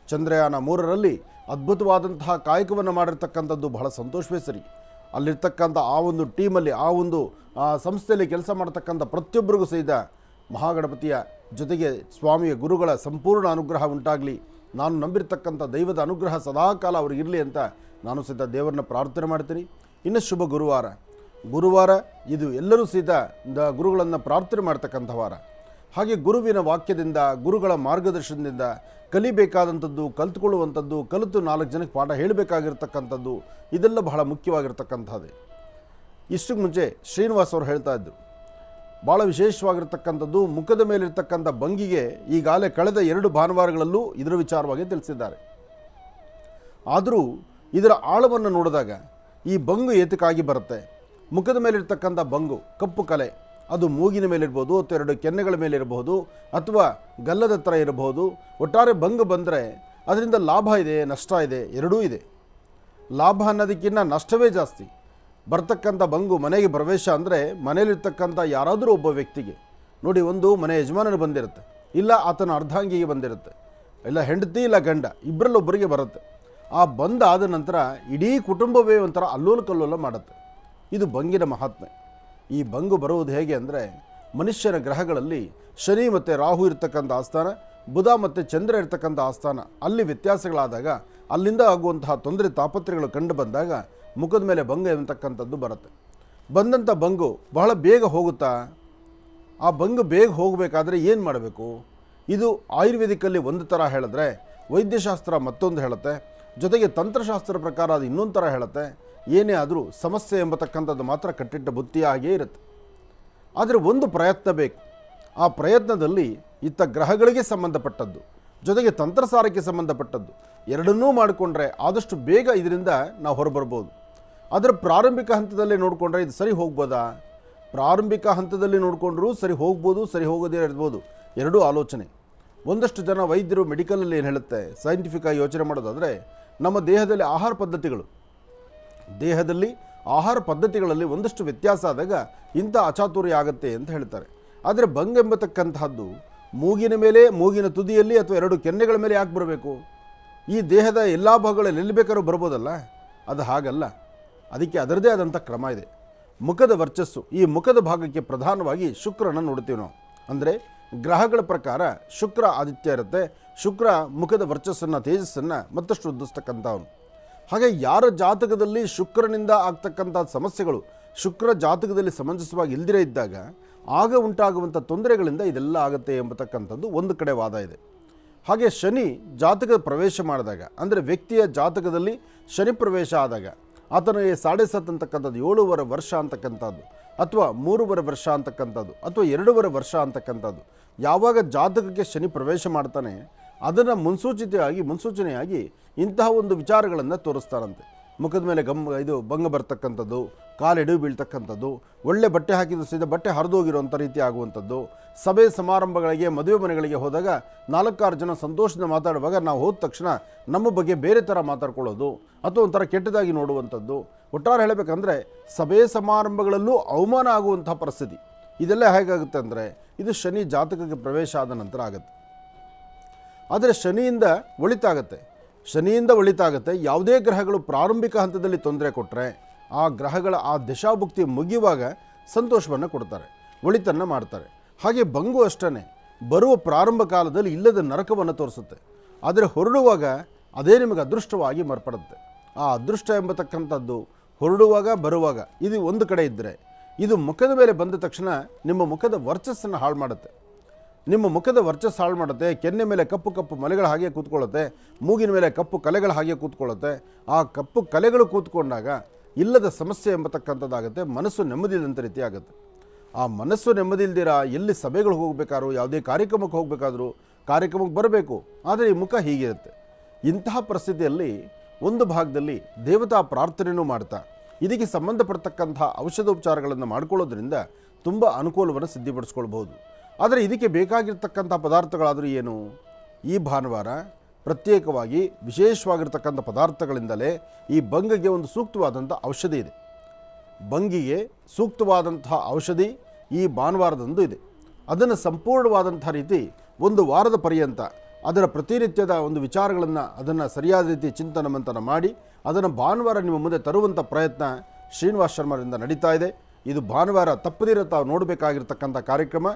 ಚಂದ್ರಯಾನ 3ರಲ್ಲಿ ಅದ್ಭುತವಾದಂತಹ ಕಾಯಕವನ್ನು ಮಾಡಿರ್ತಕ್ಕಂಥದ್ದು ಬಹಳ ಸಂತೋಷವೇ ಸರಿ. ಅಲ್ಲಿರ್ತಕ್ಕಂಥ ಆ ಒಂದು ಟೀಮಲ್ಲಿ, ಆ ಒಂದು ಸಂಸ್ಥೆಯಲ್ಲಿ ಕೆಲಸ ಮಾಡ್ತಕ್ಕಂಥ ಪ್ರತಿಯೊಬ್ಬರಿಗೂ ಸಹಿತ ಮಹಾಗಣಪತಿಯ ಜೊತೆಗೆ ಸ್ವಾಮಿಯ ಗುರುಗಳ ಸಂಪೂರ್ಣ ಅನುಗ್ರಹ ಉಂಟಾಗಲಿ, ನಾನು ನಂಬಿರ್ತಕ್ಕಂಥ ದೈವದ ಅನುಗ್ರಹ ಸದಾಕಾಲ ಅವ್ರಿಗಿರಲಿ ಅಂತ ನಾನು ಸಹಿತ ದೇವರನ್ನ ಪ್ರಾರ್ಥನೆ ಮಾಡ್ತೀನಿ. ಇನ್ನು ಶುಭ ಗುರುವಾರ ಇದು ಎಲ್ಲರೂ ಸಹಿತ ಗುರುಗಳನ್ನು ಪ್ರಾರ್ಥನೆ ಮಾಡ್ತಕ್ಕಂಥ ವಾರ. ಹಾಗೆ ಗುರುವಿನ ವಾಕ್ಯದಿಂದ, ಗುರುಗಳ ಮಾರ್ಗದರ್ಶನದಿಂದ ಕಲಿಬೇಕಾದಂಥದ್ದು, ಕಲಿತುಕೊಳ್ಳುವಂಥದ್ದು, ಕಲಿತು 4 ಜನಕ್ಕೆ ಪಾಠ ಹೇಳಬೇಕಾಗಿರ್ತಕ್ಕಂಥದ್ದು, ಇದೆಲ್ಲ ಬಹಳ ಮುಖ್ಯವಾಗಿರ್ತಕ್ಕಂಥದ್ದೇ. ಇಷ್ಟಕ್ಕೆ ಮುಂಚೆ ಶ್ರೀನಿವಾಸ್ ಅವರು ಹೇಳ್ತಾ ಇದ್ದರು, ಭಾಳ ವಿಶೇಷವಾಗಿರ್ತಕ್ಕಂಥದ್ದು ಮುಖದ ಮೇಲಿರ್ತಕ್ಕಂಥ ಭಂಗಿಗೆ ಈಗಾಗಲೇ ಕಳೆದ 2 ಭಾನುವಾರಗಳಲ್ಲೂ ಇದರ ವಿಚಾರವಾಗಿ ತಿಳಿಸಿದ್ದಾರೆ. ಆದರೂ ಇದರ ಆಳವನ್ನು ನೋಡಿದಾಗ ಈ ಬಂಗು ಏತಕ್ಕಾಗಿ ಬರುತ್ತೆ, ಮುಖದ ಮೇಲಿರ್ತಕ್ಕಂಥ ಬಂಗು ಕಪ್ಪು ಕಲೆ, ಅದು ಮೂಗಿನ ಮೇಲಿರ್ಬೋದು ಅಥವಾ 2 ಕೆನ್ನೆಗಳ ಮೇಲಿರಬಹುದು ಅಥವಾ ಗಲ್ಲದ ಹತ್ರ ಇರಬಹುದು. ಒಟ್ಟಾರೆ ಬಂಗು ಬಂದರೆ ಅದರಿಂದ ಲಾಭ ಇದೆ, ನಷ್ಟ ಇದೆ, ಎರಡೂ ಇದೆ. ಲಾಭ ಅನ್ನೋದಕ್ಕಿಂತ ನಷ್ಟವೇ ಜಾಸ್ತಿ. ಬರ್ತಕ್ಕಂಥ ಬಂಗು ಮನೆಗೆ ಪ್ರವೇಶ ಅಂದರೆ ಮನೆಯಲ್ಲಿರ್ತಕ್ಕಂಥ ಯಾರಾದರೂ ಒಬ್ಬ ವ್ಯಕ್ತಿಗೆ ನೋಡಿ, ಒಂದು ಮನೆ ಯಜಮಾನನು ಬಂದಿರುತ್ತೆ, ಇಲ್ಲ ಆತನ ಅರ್ಧಾಂಗಿಗೆ ಬಂದಿರುತ್ತೆ, ಇಲ್ಲ ಹೆಂಡತಿ ಇಲ್ಲ ಗಂಡ, ಇಬ್ಬರಲ್ಲೊಬ್ಬರಿಗೆ ಬರುತ್ತೆ. ಆ ಬಂದಾದ ನಂತರ ಇಡೀ ಕುಟುಂಬವೇ ಒಂಥರ ಅಲ್ಲೋಲ ಕಲ್ಲೋಲ ಮಾಡುತ್ತೆ. ಇದು ಬಂಗಿನ ಮಹಾತ್ಮೆ. ಈ ಬಂಗು ಬರುವುದು ಹೇಗೆ ಅಂದರೆ, ಮನುಷ್ಯನ ಗ್ರಹಗಳಲ್ಲಿ ಶನಿ ಮತ್ತು ರಾಹು ಇರ್ತಕ್ಕಂಥ ಆಸ್ಥಾನ, ಬುಧ ಮತ್ತು ಚಂದ್ರ ಇರ್ತಕ್ಕಂಥ ಆಸ್ಥಾನ, ಅಲ್ಲಿ ವ್ಯತ್ಯಾಸಗಳಾದಾಗ ಅಲ್ಲಿಂದ ಆಗುವಂತಹ ತೊಂದರೆ ತಾಪತ್ರೆಗಳು ಕಂಡು ಬಂದಾಗ ಮುಖದ ಮೇಲೆ ಭಂಗ ಎಂತಕ್ಕಂಥದ್ದು ಬರುತ್ತೆ. ಬಂದಂಥ ಬಂಗು ಬಹಳ ಬೇಗ ಹೋಗುತ್ತಾ? ಆ ಬಂಗು ಬೇಗ ಹೋಗಬೇಕಾದ್ರೆ ಏನು ಮಾಡಬೇಕು? ಇದು ಆಯುರ್ವೇದಿಕಲ್ಲಿ ಒಂದು ಥರ ಹೇಳಿದ್ರೆ, ವೈದ್ಯಶಾಸ್ತ್ರ ಮತ್ತೊಂದು ಹೇಳುತ್ತೆ, ಜೊತೆಗೆ ತಂತ್ರಶಾಸ್ತ್ರ ಪ್ರಕಾರ ಅದು ಇನ್ನೊಂದು ಥರ ಹೇಳುತ್ತೆ. ಏನೇ ಆದರೂ ಸಮಸ್ಯೆ ಎಂಬತಕ್ಕಂಥದ್ದು ಮಾತ್ರ ಕಟ್ಟಿಟ್ಟ ಬುತ್ತಿಯಾಗೇ ಇರುತ್ತೆ. ಆದರೆ ಒಂದು ಪ್ರಯತ್ನ ಬೇಕು. ಆ ಪ್ರಯತ್ನದಲ್ಲಿ ಇತ್ತ ಗ್ರಹಗಳಿಗೆ ಸಂಬಂಧಪಟ್ಟದ್ದು, ಜೊತೆಗೆ ತಂತ್ರಸಾರಕ್ಕೆ ಸಂಬಂಧಪಟ್ಟದ್ದು ಎರಡನ್ನೂ ಮಾಡಿಕೊಂಡ್ರೆ ಆದಷ್ಟು ಬೇಗ ಇದರಿಂದ ನಾವು ಹೊರಬರ್ಬೋದು. ಆದರೆ ಪ್ರಾರಂಭಿಕ ಹಂತದಲ್ಲಿ ನೋಡಿಕೊಂಡ್ರೆ ಇದು ಸರಿ ಹೋಗ್ಬೋದಾ? ಪ್ರಾರಂಭಿಕ ಹಂತದಲ್ಲಿ ನೋಡಿಕೊಂಡ್ರೂ ಸರಿ ಹೋಗ್ಬೋದು, ಸರಿ ಹೋಗೋದೇ ಇರ್ಬೋದು, ಎರಡೂ ಆಲೋಚನೆ. ಒಂದಷ್ಟು ಜನ ವೈದ್ಯರು ಮೆಡಿಕಲಲ್ಲಿ ಏನು ಹೇಳುತ್ತೆ, ಸೈಂಟಿಫಿಕ್ಕಾಗಿ ಯೋಚನೆ ಮಾಡೋದಾದರೆ, ನಮ್ಮ ದೇಹದಲ್ಲಿ ಆಹಾರ ಪದ್ಧತಿಗಳಲ್ಲಿ ಒಂದಷ್ಟು ವ್ಯತ್ಯಾಸ ಆದಾಗ ಇಂಥ ಅಚಾತುರ್ಯ ಆಗುತ್ತೆ ಅಂತ ಹೇಳ್ತಾರೆ. ಆದರೆ ಬಂಗ್ ಎಂಬತಕ್ಕಂತಹದ್ದು ಮೂಗಿನ ಮೇಲೆ, ಮೂಗಿನ ತುದಿಯಲ್ಲಿ ಅಥವಾ 2 ಕೆನ್ನೆಗಳ ಮೇಲೆ ಯಾಕೆ ಬರಬೇಕು? ಈ ದೇಹದ ಎಲ್ಲ ಭಾಗಗಳಲ್ಲಿ ಎಲ್ಲಿ ಬೇಕಾದ್ರೂ ಬರ್ಬೋದಲ್ಲ, ಅದು ಹಾಗಲ್ಲ. ಅದಕ್ಕೆ ಅದರದೇ ಆದಂಥ ಕ್ರಮ ಇದೆ. ಮುಖದ ವರ್ಚಸ್ಸು, ಈ ಮುಖದ ಭಾಗಕ್ಕೆ ಪ್ರಧಾನವಾಗಿ ಶುಕ್ರನ ನೋಡ್ತೀವಿ ನಾವು. ಅಂದರೆ ಗ್ರಹಗಳ ಪ್ರಕಾರ ಶುಕ್ರ ಆದಿತ್ಯ ಇರುತ್ತೆ. ಶುಕ್ರ ಮುಖದ ವರ್ಚಸ್ಸನ್ನು, ತೇಜಸ್ಸನ್ನು ಮತ್ತಷ್ಟು ವೃದ್ಧಿಸ್ತಕ್ಕಂಥವನು. ಹಾಗೆ ಯಾರ ಜಾತಕದಲ್ಲಿ ಶುಕ್ರನಿಂದ ಆಗ್ತಕ್ಕಂಥ ಸಮಸ್ಯೆಗಳು ಶುಕ್ರ ಜಾತಕದಲ್ಲಿ ಸಮಂಜಸವಾಗಿ ಇಲ್ದಿರೇ ಇದ್ದಾಗ ಆಗ ಉಂಟಾಗುವಂಥ ತೊಂದರೆಗಳಿಂದ ಇದೆಲ್ಲ ಆಗುತ್ತೆ ಎಂಬತಕ್ಕಂಥದ್ದು ಒಂದು ಕಡೆ ವಾದ ಇದೆ. ಹಾಗೆ ಶನಿ ಜಾತಕದ ಪ್ರವೇಶ ಮಾಡಿದಾಗ, ಅಂದರೆ ವ್ಯಕ್ತಿಯ ಜಾತಕದಲ್ಲಿ ಶನಿ ಪ್ರವೇಶ ಆದಾಗ ಆತನಿಗೆ 7.5 ಅಂತಕ್ಕಂಥದ್ದು 7.5 ವರ್ಷ ಅಂತಕ್ಕಂಥದ್ದು, ಅಥವಾ 3.5 ವರ್ಷ ಅಂತಕ್ಕಂಥದ್ದು, ಅಥವಾ 2.5 ವರ್ಷ ಅಂತಕ್ಕಂಥದ್ದು, ಯಾವಾಗ ಜಾತಕಕ್ಕೆ ಶನಿ ಪ್ರವೇಶ ಮಾಡ್ತಾನೆ ಅದನ್ನು ಮುನ್ಸೂಚನೆಯಾಗಿ ಇಂತಹ ಒಂದು ವಿಚಾರಗಳನ್ನು ತೋರಿಸ್ತಾರಂತೆ. ಮುಖದ ಮೇಲೆ ಭಂಗ ಬರ್ತಕ್ಕಂಥದ್ದು, ಕಾಲೆಡವಿ ಬೀಳ್ತಕ್ಕಂಥದ್ದು, ಒಳ್ಳೆ ಬಟ್ಟೆ ಹಾಕಿದ ಸಹಿತ ಬಟ್ಟೆ ಹರಿದೋಗಿರುವಂಥ ರೀತಿ ಆಗುವಂಥದ್ದು, ಸಭೆ ಸಮಾರಂಭಗಳಿಗೆ ಮದುವೆ ಮನೆಗಳಿಗೆ ಹೋದಾಗ 4-6 ಜನ ಸಂತೋಷದಿಂದ ಮಾತಾಡುವಾಗ ನಾವು ಹೋದ ತಕ್ಷಣ ನಮ್ಮ ಬಗ್ಗೆ ಬೇರೆ ಥರ ಮಾತಾಡ್ಕೊಳ್ಳೋದು ಅಥವಾ ಒಂಥರ ಕೆಟ್ಟದಾಗಿ ನೋಡುವಂಥದ್ದು. ಒಟ್ಟಾರೆ ಹೇಳಬೇಕಂದ್ರೆ ಸಭೆ ಸಮಾರಂಭಗಳಲ್ಲೂ ಅವಮಾನ ಆಗುವಂಥ ಪರಿಸ್ಥಿತಿ. ಇದೆಲ್ಲ ಹೇಗಾಗುತ್ತೆ ಅಂದರೆ ಇದು ಶನಿ ಜಾತಕಕ್ಕೆ ಪ್ರವೇಶ ಆದ ನಂತರ ಆಗುತ್ತೆ. ಆದರೆ ಶನಿಯಿಂದ ಒಳಿತಾಗುತ್ತೆ. ಯಾವುದೇ ಗ್ರಹಗಳು ಪ್ರಾರಂಭಿಕ ಹಂತದಲ್ಲಿ ತೊಂದರೆ ಕೊಟ್ಟರೆ ಆ ಗ್ರಹಗಳ ಆ ದಶಾಭುಕ್ತಿ ಮುಗಿಯುವಾಗ ಸಂತೋಷವನ್ನು ಕೊಡ್ತಾರೆ, ಒಳಿತನ್ನು ಮಾಡ್ತಾರೆ. ಹಾಗೆ ಬಂಗು ಅಷ್ಟೇ, ಬರುವ ಪ್ರಾರಂಭ ಕಾಲದಲ್ಲಿ ಇಲ್ಲದ ನರಕವನ್ನು ತೋರಿಸುತ್ತೆ. ಆದರೆ ಹೊರಡುವಾಗ ಅದೇ ನಿಮಗೆ ಅದೃಷ್ಟವಾಗಿ ಮಾರ್ಪಡುತ್ತೆ. ಆ ಅದೃಷ್ಟ ಎಂಬತಕ್ಕಂಥದ್ದು ಹೊರಡುವಾಗ ಬರುವಾಗ ಇದು ಒಂದು ಕಡೆ ಇದ್ದರೆ, ಇದು ಮುಖದ ಮೇಲೆ ಬಂದ ತಕ್ಷಣ ನಿಮ್ಮ ಮುಖದ ವರ್ಚಸ್ಸನ್ನು ಹಾಳು ಮಾಡುತ್ತೆ. ಕೆನ್ನೆ ಮೇಲೆ ಕಪ್ಪು ಕಪ್ಪು ಮಲೆಗಳ ಹಾಗೆ ಕೂತ್ಕೊಳ್ಳುತ್ತೆ, ಮೂಗಿನ ಮೇಲೆ ಕಪ್ಪು ಕಲೆಗಳ ಹಾಗೆ ಕೂತ್ಕೊಳ್ಳುತ್ತೆ. ಆ ಕಪ್ಪು ಕಲೆಗಳು ಕೂತ್ಕೊಂಡಾಗ ಇಲ್ಲದ ಸಮಸ್ಯೆ ಎಂಬತಕ್ಕಂಥದ್ದಾಗುತ್ತೆ. ಮನಸ್ಸು ನೆಮ್ಮದಿಲ್ಲದಂಥ ರೀತಿ ಆಗುತ್ತೆ. ಆ ಮನಸ್ಸು ನೆಮ್ಮದಿ ಇಲ್ದಿರ ಎಲ್ಲಿ ಸಭೆಗಳಿಗೆ ಹೋಗಬೇಕಾದ್ರೂ, ಯಾವುದೇ ಕಾರ್ಯಕ್ರಮಕ್ಕೆ ಹೋಗಬೇಕಾದ್ರೂ ಕಾರ್ಯಕ್ರಮಕ್ಕೆ ಬರಬೇಕು, ಆದರೆ ಈ ಮುಖ ಹೀಗಿರುತ್ತೆ. ಇಂತಹ ಪರಿಸ್ಥಿತಿಯಲ್ಲಿ ಒಂದು ಭಾಗದಲ್ಲಿ ದೇವತಾ ಪ್ರಾರ್ಥನೆಯೂ ಮಾಡ್ತಾ ಇದಕ್ಕೆ ಸಂಬಂಧಪಡ್ತಕ್ಕಂಥ ಔಷಧೋಪಚಾರಗಳನ್ನು ಮಾಡ್ಕೊಳ್ಳೋದ್ರಿಂದ ತುಂಬ ಅನುಕೂಲವನ್ನು ಸಿದ್ಧಿಪಡಿಸ್ಕೊಳ್ಬೋದು. ಆದರೆ ಇದಕ್ಕೆ ಬೇಕಾಗಿರ್ತಕ್ಕಂಥ ಪದಾರ್ಥಗಳಾದರೂ ಏನು? ಈ ಭಾನುವಾರ ಪ್ರತ್ಯೇಕವಾಗಿ ವಿಶೇಷವಾಗಿರ್ತಕ್ಕಂಥ ಪದಾರ್ಥಗಳಿಂದಲೇ ಈ ಬಂಗಿಗೆ ಒಂದು ಸೂಕ್ತವಾದಂಥ ಔಷಧಿ ಇದೆ. ಬಂಗಿಗೆ ಸೂಕ್ತವಾದಂತಹ ಔಷಧಿ ಈ ಭಾನುವಾರದಂದು ಇದೆ. ಅದನ್ನು ಸಂಪೂರ್ಣವಾದಂಥ ರೀತಿ ಒಂದು ವಾರದ ಪರ್ಯಂತ ಅದರ ಪ್ರತಿನಿತ್ಯದ ಒಂದು ವಿಚಾರಗಳನ್ನು ಅದನ್ನು ಸರಿಯಾದ ರೀತಿ ಚಿಂತನ ಮಂಥನ ಮಾಡಿ ಅದನ್ನು ಭಾನುವಾರ ನಿಮ್ಮ ಮುಂದೆ ತರುವಂಥ ಪ್ರಯತ್ನ ಶ್ರೀನಿವಾಸ್ ಶರ್ಮರಿಂದ ನಡೀತಾ ಇದೆ. ಇದು ಭಾನುವಾರ ತಪ್ಪದಿರ ತಾವು ನೋಡಬೇಕಾಗಿರ್ತಕ್ಕಂಥ ಕಾರ್ಯಕ್ರಮ.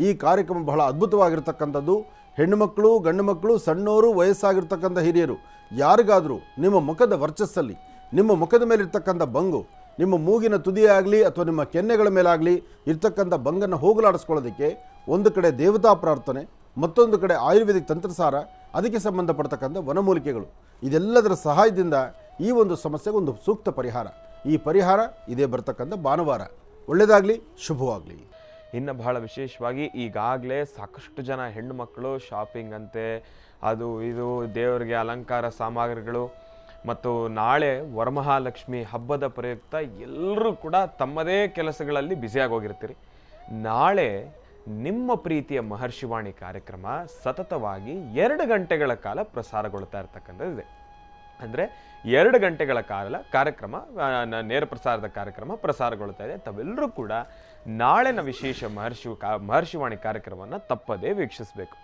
ಈ ಕಾರ್ಯಕ್ರಮ ಬಹಳ ಅದ್ಭುತವಾಗಿರ್ತಕ್ಕಂಥದ್ದು. ಹೆಣ್ಣುಮಕ್ಕಳು, ಗಂಡು ಮಕ್ಕಳು, ಸಣ್ಣವರು, ವಯಸ್ಸಾಗಿರ್ತಕ್ಕಂಥ ಹಿರಿಯರು ಯಾರಿಗಾದರೂ ನಿಮ್ಮ ಮುಖದ ವರ್ಚಸ್ಸಲ್ಲಿ, ನಿಮ್ಮ ಮುಖದ ಮೇಲಿರ್ತಕ್ಕಂಥ ಬಂಗು, ನಿಮ್ಮ ಮೂಗಿನ ತುದಿಯಾಗಲಿ ಅಥವಾ ನಿಮ್ಮ ಕೆನ್ನೆಗಳ ಮೇಲಾಗಲಿ ಇರ್ತಕ್ಕಂಥ ಬಂಗನ್ನು ಹೋಗಲಾಡಿಸ್ಕೊಳ್ಳೋದಕ್ಕೆ ಒಂದು ಕಡೆ ದೇವತಾ ಪ್ರಾರ್ಥನೆ, ಮತ್ತೊಂದು ಕಡೆ ಆಯುರ್ವೇದಿಕ್ ತಂತ್ರಸಾರ, ಅದಕ್ಕೆ ಸಂಬಂಧಪಡ್ತಕ್ಕಂಥ ವನಮೂಲಿಕೆಗಳು, ಇದೆಲ್ಲದರ ಸಹಾಯದಿಂದ ಈ ಒಂದು ಸಮಸ್ಯೆಗೆ ಒಂದು ಸೂಕ್ತ ಪರಿಹಾರ. ಈ ಪರಿಹಾರ ಇದೇ ಬರ್ತಕ್ಕಂಥ ಭಾನುವಾರ. ಒಳ್ಳೆಯದಾಗಲಿ, ಶುಭವಾಗಲಿ. ಇನ್ನು ಬಹಳ ವಿಶೇಷವಾಗಿ ಈಗಾಗಲೇ ಸಾಕಷ್ಟು ಜನ ಹೆಣ್ಣು ಮಕ್ಕಳು ಶಾಪಿಂಗ್ ಅಂತೆ, ಅದು ಇದು ದೇವರಿಗೆ ಅಲಂಕಾರ ಸಾಮಗ್ರಿಗಳು ಮತ್ತು ನಾಳೆ ವರಮಹಾಲಕ್ಷ್ಮಿ ಹಬ್ಬದ ಪ್ರಯುಕ್ತ ಎಲ್ಲರೂ ಕೂಡ ತಮ್ಮದೇ ಕೆಲಸಗಳಲ್ಲಿ ಬ್ಯುಸಿಯಾಗಿ ಹೋಗಿರ್ತೀರಿ. ನಾಳೆ ನಿಮ್ಮ ಪ್ರೀತಿಯ ಮಹರ್ಷಿವಾಣಿ ಕಾರ್ಯಕ್ರಮ ಸತತವಾಗಿ 2 ಗಂಟೆಗಳ ಕಾಲ ಪ್ರಸಾರಗೊಳ್ತಾ ಇರ್ತಕ್ಕಂಥದ್ದಿದೆ. ಅಂದರೆ 2 ಗಂಟೆಗಳ ಕಾಲ ಕಾರ್ಯಕ್ರಮ, ನೇರ ಪ್ರಸಾರದ ಕಾರ್ಯಕ್ರಮ ಪ್ರಸಾರಗೊಳ್ತಾ ಇದೆ. ತಾವೆಲ್ಲರೂ ಕೂಡ ನಾಳಿನ ವಿಶೇಷ ಮಹರ್ಷಿವಾಣಿ ಕಾರ್ಯಕ್ರಮವನ್ನು ತಪ್ಪದೇ ವೀಕ್ಷಿಸಬೇಕು.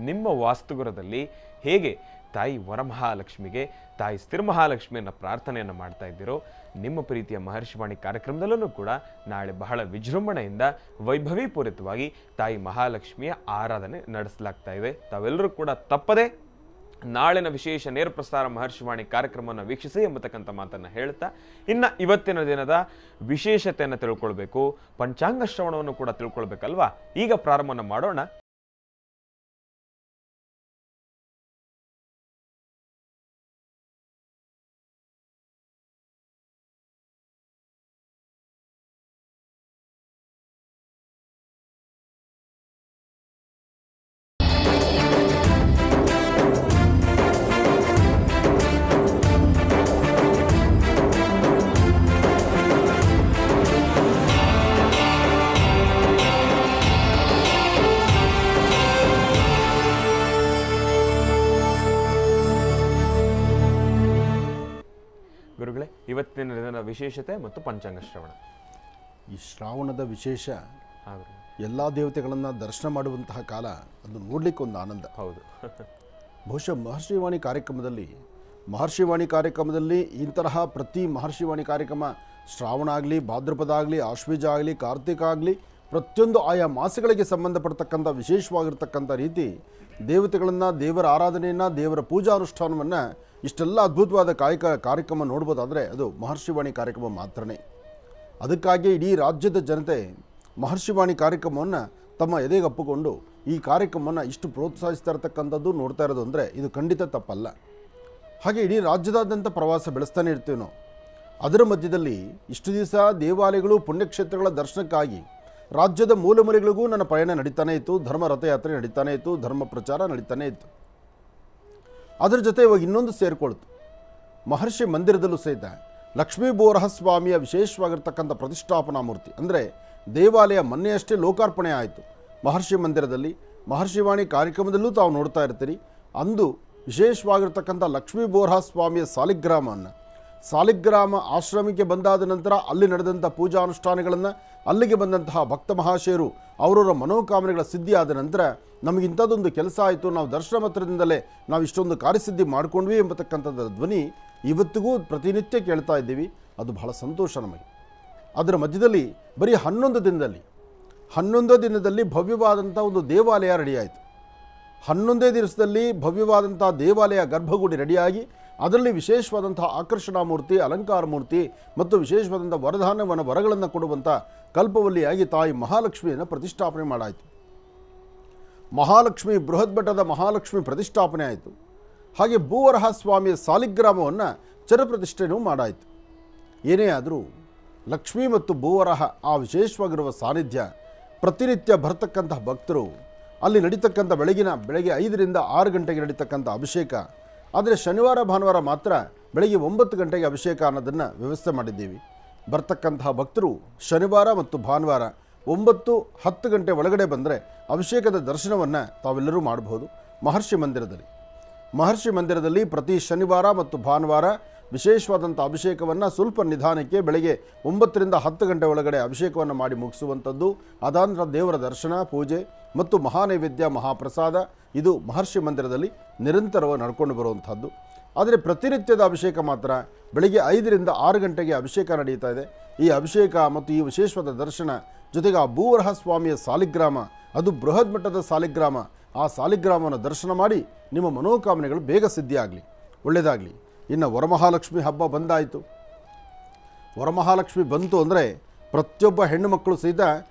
ನಿಮ್ಮ ವಾಸ್ತುಗುರದಲ್ಲಿ ಹೇಗೆ ತಾಯಿ ವರಮಹಾಲಕ್ಷ್ಮಿಗೆ, ತಾಯಿ ಸ್ಥಿರಮಹಾಲಕ್ಷ್ಮಿಯನ್ನು ಪ್ರಾರ್ಥನೆಯನ್ನು ಮಾಡ್ತಾ ಇದ್ದೀರೋ, ನಿಮ್ಮ ಪ್ರೀತಿಯ ಮಹರ್ಷಿವಾಣಿ ಕಾರ್ಯಕ್ರಮದಲ್ಲೂ ಕೂಡ ನಾಳೆ ಬಹಳ ವಿಜೃಂಭಣೆಯಿಂದ ವೈಭವೀಪೂರಿತವಾಗಿ ತಾಯಿ ಮಹಾಲಕ್ಷ್ಮಿಯ ಆರಾಧನೆ ನಡೆಸಲಾಗ್ತಾ ಇದೆ. ತಾವೆಲ್ಲರೂ ಕೂಡ ತಪ್ಪದೆ ನಾಳಿನ ವಿಶೇಷ ನೇರ ಪ್ರಸಾರ ಮಹರ್ಷಿವಾಣಿ ಕಾರ್ಯಕ್ರಮವನ್ನು ವೀಕ್ಷಿಸಿ ಎಂಬತಕ್ಕಂಥ ಮಾತನ್ನು ಹೇಳ್ತಾ, ಇನ್ನು ಇವತ್ತಿನ ದಿನದ ವಿಶೇಷತೆಯನ್ನು ತಿಳ್ಕೊಳ್ಬೇಕು, ಪಂಚಾಂಗ ಶ್ರವಣವನ್ನು ಕೂಡ ತಿಳ್ಕೊಳ್ಬೇಕಲ್ವಾ? ಈಗ ಪ್ರಾರಂಭವನ್ನು ಮಾಡೋಣ. ಗುರುಗಳೇ, ಇವತ್ತಿನ ದಿನದ ವಿಶೇಷತೆ ಮತ್ತು ಪಂಚಾಂಗ ಶ್ರವಣ. ಈ ಶ್ರಾವಣದ ವಿಶೇಷ ಎಲ್ಲ ದೇವತೆಗಳನ್ನು ದರ್ಶನ ಮಾಡುವಂತಹ ಕಾಲ, ಅದು ನೋಡಲಿಕ್ಕೆ ಒಂದು ಆನಂದ. ಹೌದು. ಬಹುಶಃ ಮಹರ್ಷಿವಾಣಿ ಕಾರ್ಯಕ್ರಮದಲ್ಲಿ ಇಂತಹ ಪ್ರತಿ ಮಹರ್ಷಿವಾಣಿ ಕಾರ್ಯಕ್ರಮ ಶ್ರಾವಣ ಆಗಲಿ, ಭಾದ್ರಪದ ಆಗಲಿ, ಆಶ್ವೀಜ ಆಗಲಿ, ಕಾರ್ತಿಕ ಆಗಲಿ, ಪ್ರತಿಯೊಂದು ಆಯಾ ಮಾಸಗಳಿಗೆ ಸಂಬಂಧಪಡ್ತಕ್ಕಂಥ ವಿಶೇಷವಾಗಿರ್ತಕ್ಕಂಥ ರೀತಿ ದೇವತೆಗಳನ್ನು, ದೇವರ ಆರಾಧನೆಯನ್ನು, ದೇವರ ಪೂಜಾ ಅನುಷ್ಠಾನವನ್ನು ಇಷ್ಟೆಲ್ಲ ಅದ್ಭುತವಾದ ಕಾರ್ಯಕ್ರಮ ನೋಡ್ಬೋದಾದರೆ ಅದು ಮಹರ್ಷಿವಾಣಿ ಕಾರ್ಯಕ್ರಮ ಮಾತ್ರನೇ. ಅದಕ್ಕಾಗಿ ಇಡೀ ರಾಜ್ಯದ ಜನತೆ ಮಹರ್ಷಿವಾಣಿ ಕಾರ್ಯಕ್ರಮವನ್ನು ತಮ್ಮ ಎದೆಗೆ ಅಪ್ಪಿಕೊಂಡು ಈ ಕಾರ್ಯಕ್ರಮವನ್ನು ಇಷ್ಟು ಪ್ರೋತ್ಸಾಹಿಸ್ತಾ ಇರತಕ್ಕಂಥದ್ದು ನೋಡ್ತಾ ಇರೋದು ಅಂದರೆ ಇದು ಖಂಡಿತ ತಪ್ಪಲ್ಲ. ಹಾಗೆ ಇಡೀ ರಾಜ್ಯದಾದ್ಯಂತ ಪ್ರವಾಸ ಬೆಳೆಸ್ತಾನೆ ಇರ್ತೀವಿ ನಾವು. ಅದರ ಮಧ್ಯದಲ್ಲಿ ಇಷ್ಟು ದಿವಸ ದೇವಾಲಯಗಳು, ಪುಣ್ಯಕ್ಷೇತ್ರಗಳ ದರ್ಶನಕ್ಕಾಗಿ ರಾಜ್ಯದ ಮೂಲೆ ಮೂಲೆಗಳಿಗೂ ನನ್ನ ಪಯಣ ನಡೀತಾನೆ ಇತ್ತು. ಧರ್ಮ ರಥಯಾತ್ರೆ ನಡೀತಾನೆ ಇತ್ತು, ಧರ್ಮ ಪ್ರಚಾರ ನಡೀತಾನೆ ಇತ್ತು. ಅದರ ಜೊತೆ ಇವಾಗ ಇನ್ನೊಂದು ಸೇರಿಕೊಳ್ತು. ಮಹರ್ಷಿ ಮಂದಿರದಲ್ಲೂ ಸಹಿತ ಲಕ್ಷ್ಮೀ ಬೋರಹ ಸ್ವಾಮಿಯ ವಿಶೇಷವಾಗಿರ್ತಕ್ಕಂಥ ಪ್ರತಿಷ್ಠಾಪನಾ ಮೂರ್ತಿ, ಅಂದರೆ ದೇವಾಲಯ ಮೊನ್ನೆಯಷ್ಟೇ ಲೋಕಾರ್ಪಣೆ ಆಯಿತು. ಮಹರ್ಷಿ ಮಂದಿರದಲ್ಲಿ ಮಹರ್ಷಿವಾಣಿ ಕಾರ್ಯಕ್ರಮದಲ್ಲೂ ತಾವು ನೋಡ್ತಾ ಇರ್ತೀರಿ. ಅಂದು ವಿಶೇಷವಾಗಿರ್ತಕ್ಕಂಥ ಲಕ್ಷ್ಮೀ ಬೋರಹ ಸ್ವಾಮಿಯ ಸಾಲಿಗ್ರಾಮ ಆಶ್ರಮಕ್ಕೆ ಬಂದಾದ ನಂತರ ಅಲ್ಲಿ ನಡೆದಂಥ ಪೂಜಾನುಷ್ಠಾನಗಳನ್ನು, ಅಲ್ಲಿಗೆ ಬಂದಂತಹ ಭಕ್ತ ಮಹಾಶಯರು ಅವರವರ ಮನೋಕಾಮನೆಗಳ ಸಿದ್ಧಿ ಆದ ನಂತರ ನಮಗಿಂಥದ್ದೊಂದು ಕೆಲಸ ಆಯಿತು, ನಾವು ದರ್ಶನ ಮಾತ್ರದಿಂದಲೇ ನಾವು ಇಷ್ಟೊಂದು ಕಾರ್ಯಸಿದ್ಧಿ ಮಾಡಿಕೊಂಡ್ವಿ ಎಂಬತಕ್ಕಂಥದ್ದು ಧ್ವನಿ ಇವತ್ತಿಗೂ ಪ್ರತಿನಿತ್ಯ ಕೇಳ್ತಾ ಇದ್ದೀವಿ. ಅದು ಬಹಳ ಸಂತೋಷ ನಮಗೆ. ಅದರ ಮಧ್ಯದಲ್ಲಿ ಬರೀ 11 ದಿನದಲ್ಲಿ ಭವ್ಯವಾದಂಥ ಒಂದು ದೇವಾಲಯ ರೆಡಿಯಾಯಿತು. 11 ದಿವಸದಲ್ಲಿ ಭವ್ಯವಾದಂಥ ದೇವಾಲಯ ಗರ್ಭಗುಡಿ ರೆಡಿಯಾಗಿ ಅದರಲ್ಲಿ ವಿಶೇಷವಾದಂಥ ಆಕರ್ಷಣಾ ಮೂರ್ತಿ, ಅಲಂಕಾರ ಮೂರ್ತಿ ಮತ್ತು ವಿಶೇಷವಾದಂಥ ವರಗಳನ್ನು ಕೊಡುವಂಥ ಕಲ್ಪವಲ್ಲಿಯಾಗಿ ತಾಯಿ ಮಹಾಲಕ್ಷ್ಮಿಯನ್ನು ಪ್ರತಿಷ್ಠಾಪನೆ ಮಾಡಾಯಿತು. ಮಹಾಲಕ್ಷ್ಮಿ ಬೃಹತ್ ಬೆಟ್ಟದ ಮಹಾಲಕ್ಷ್ಮಿ ಪ್ರತಿಷ್ಠಾಪನೆ ಆಯಿತು. ಹಾಗೆ ಭೂವರಹ ಸ್ವಾಮಿಯ ಸಾಲಿಗ್ರಾಮವನ್ನು ಚರಪ್ರತಿಷ್ಠೆಯೂ ಮಾಡಾಯಿತು. ಏನೇ ಆದರೂ ಲಕ್ಷ್ಮಿ ಮತ್ತು ಭೂವರಹ ಆ ವಿಶೇಷವಾಗಿರುವ ಸಾನ್ನಿಧ್ಯ ಪ್ರತಿನಿತ್ಯ ಬರ್ತಕ್ಕಂತಹ ಭಕ್ತರು ಅಲ್ಲಿ ನಡೀತಕ್ಕಂಥ ಬೆಳಗ್ಗೆ 5ರಿಂದ 6 ಗಂಟೆಗೆ ನಡೀತಕ್ಕಂಥ ಅಭಿಷೇಕ. ಆದರೆ ಶನಿವಾರ ಭಾನುವಾರ ಮಾತ್ರ ಬೆಳಗ್ಗೆ 9 ಗಂಟೆಗೆ ಅಭಿಷೇಕ ಅನ್ನೋದನ್ನು ವ್ಯವಸ್ಥೆ ಮಾಡಿದ್ದೀವಿ. ಬರ್ತಕ್ಕಂತಹ ಭಕ್ತರು ಶನಿವಾರ ಮತ್ತು ಭಾನುವಾರ 9-10 ಗಂಟೆ ಒಳಗಡೆ ಬಂದರೆ ಅಭಿಷೇಕದ ದರ್ಶನವನ್ನು ತಾವೆಲ್ಲರೂ ಮಾಡಬಹುದು. ಮಹರ್ಷಿ ಮಂದಿರದಲ್ಲಿ ಪ್ರತಿ ಶನಿವಾರ ಮತ್ತು ಭಾನುವಾರ ವಿಶೇಷವಾದಂಥ ಅಭಿಷೇಕವನ್ನು ಸ್ವಲ್ಪ ನಿಧಾನಕ್ಕೆ ಬೆಳಗ್ಗೆ 9ರಿಂದ 10 ಗಂಟೆ ಒಳಗಡೆ ಅಭಿಷೇಕವನ್ನು ಮಾಡಿ ಮುಗಿಸುವಂಥದ್ದು. ಅದಾನಂತರ ದೇವರ ದರ್ಶನ, ಪೂಜೆ ಮತ್ತು ಮಹಾನೈವೇದ್ಯ, ಮಹಾಪ್ರಸಾದ ಇದು ಮಹರ್ಷಿ ಮಂದಿರದಲ್ಲಿ ನಿರಂತರವಾಗಿ ನಡ್ಕೊಂಡು ಬರುವಂಥದ್ದು. ಆದರೆ ಪ್ರತಿನಿತ್ಯದ ಅಭಿಷೇಕ ಮಾತ್ರ ಬೆಳಗ್ಗೆ 5ರಿಂದ 6 ಗಂಟೆಗೆ ಅಭಿಷೇಕ ನಡೀತಾ ಇದೆ. ಈ ಅಭಿಷೇಕ ಮತ್ತು ಈ ವಿಶೇಷವಾದ ದರ್ಶನ ಜೊತೆಗೆ ಆ ಭೂವರಹ ಸ್ವಾಮಿಯ ಸಾಲಿಗ್ರಾಮ, ಅದು ಬೃಹತ್ ಮಟ್ಟದ ಸಾಲಿಗ್ರಾಮ, ಆ ಸಾಲಿಗ್ರಾಮವನ್ನು ದರ್ಶನ ಮಾಡಿ ನಿಮ್ಮ ಮನೋಕಾಮನೆಗಳು ಬೇಗ ಸಿದ್ಧಿಯಾಗಲಿ, ಒಳ್ಳೆಯದಾಗಲಿ. ಇನ್ನು ವರಮಹಾಲಕ್ಷ್ಮಿ ಹಬ್ಬ ಬಂದಾಯಿತು. ವರಮಹಾಲಕ್ಷ್ಮಿ ಬಂತು ಅಂದರೆ ಪ್ರತಿಯೊಬ್ಬ ಹೆಣ್ಣು ಮಕ್ಕಳು ಸಹಿತ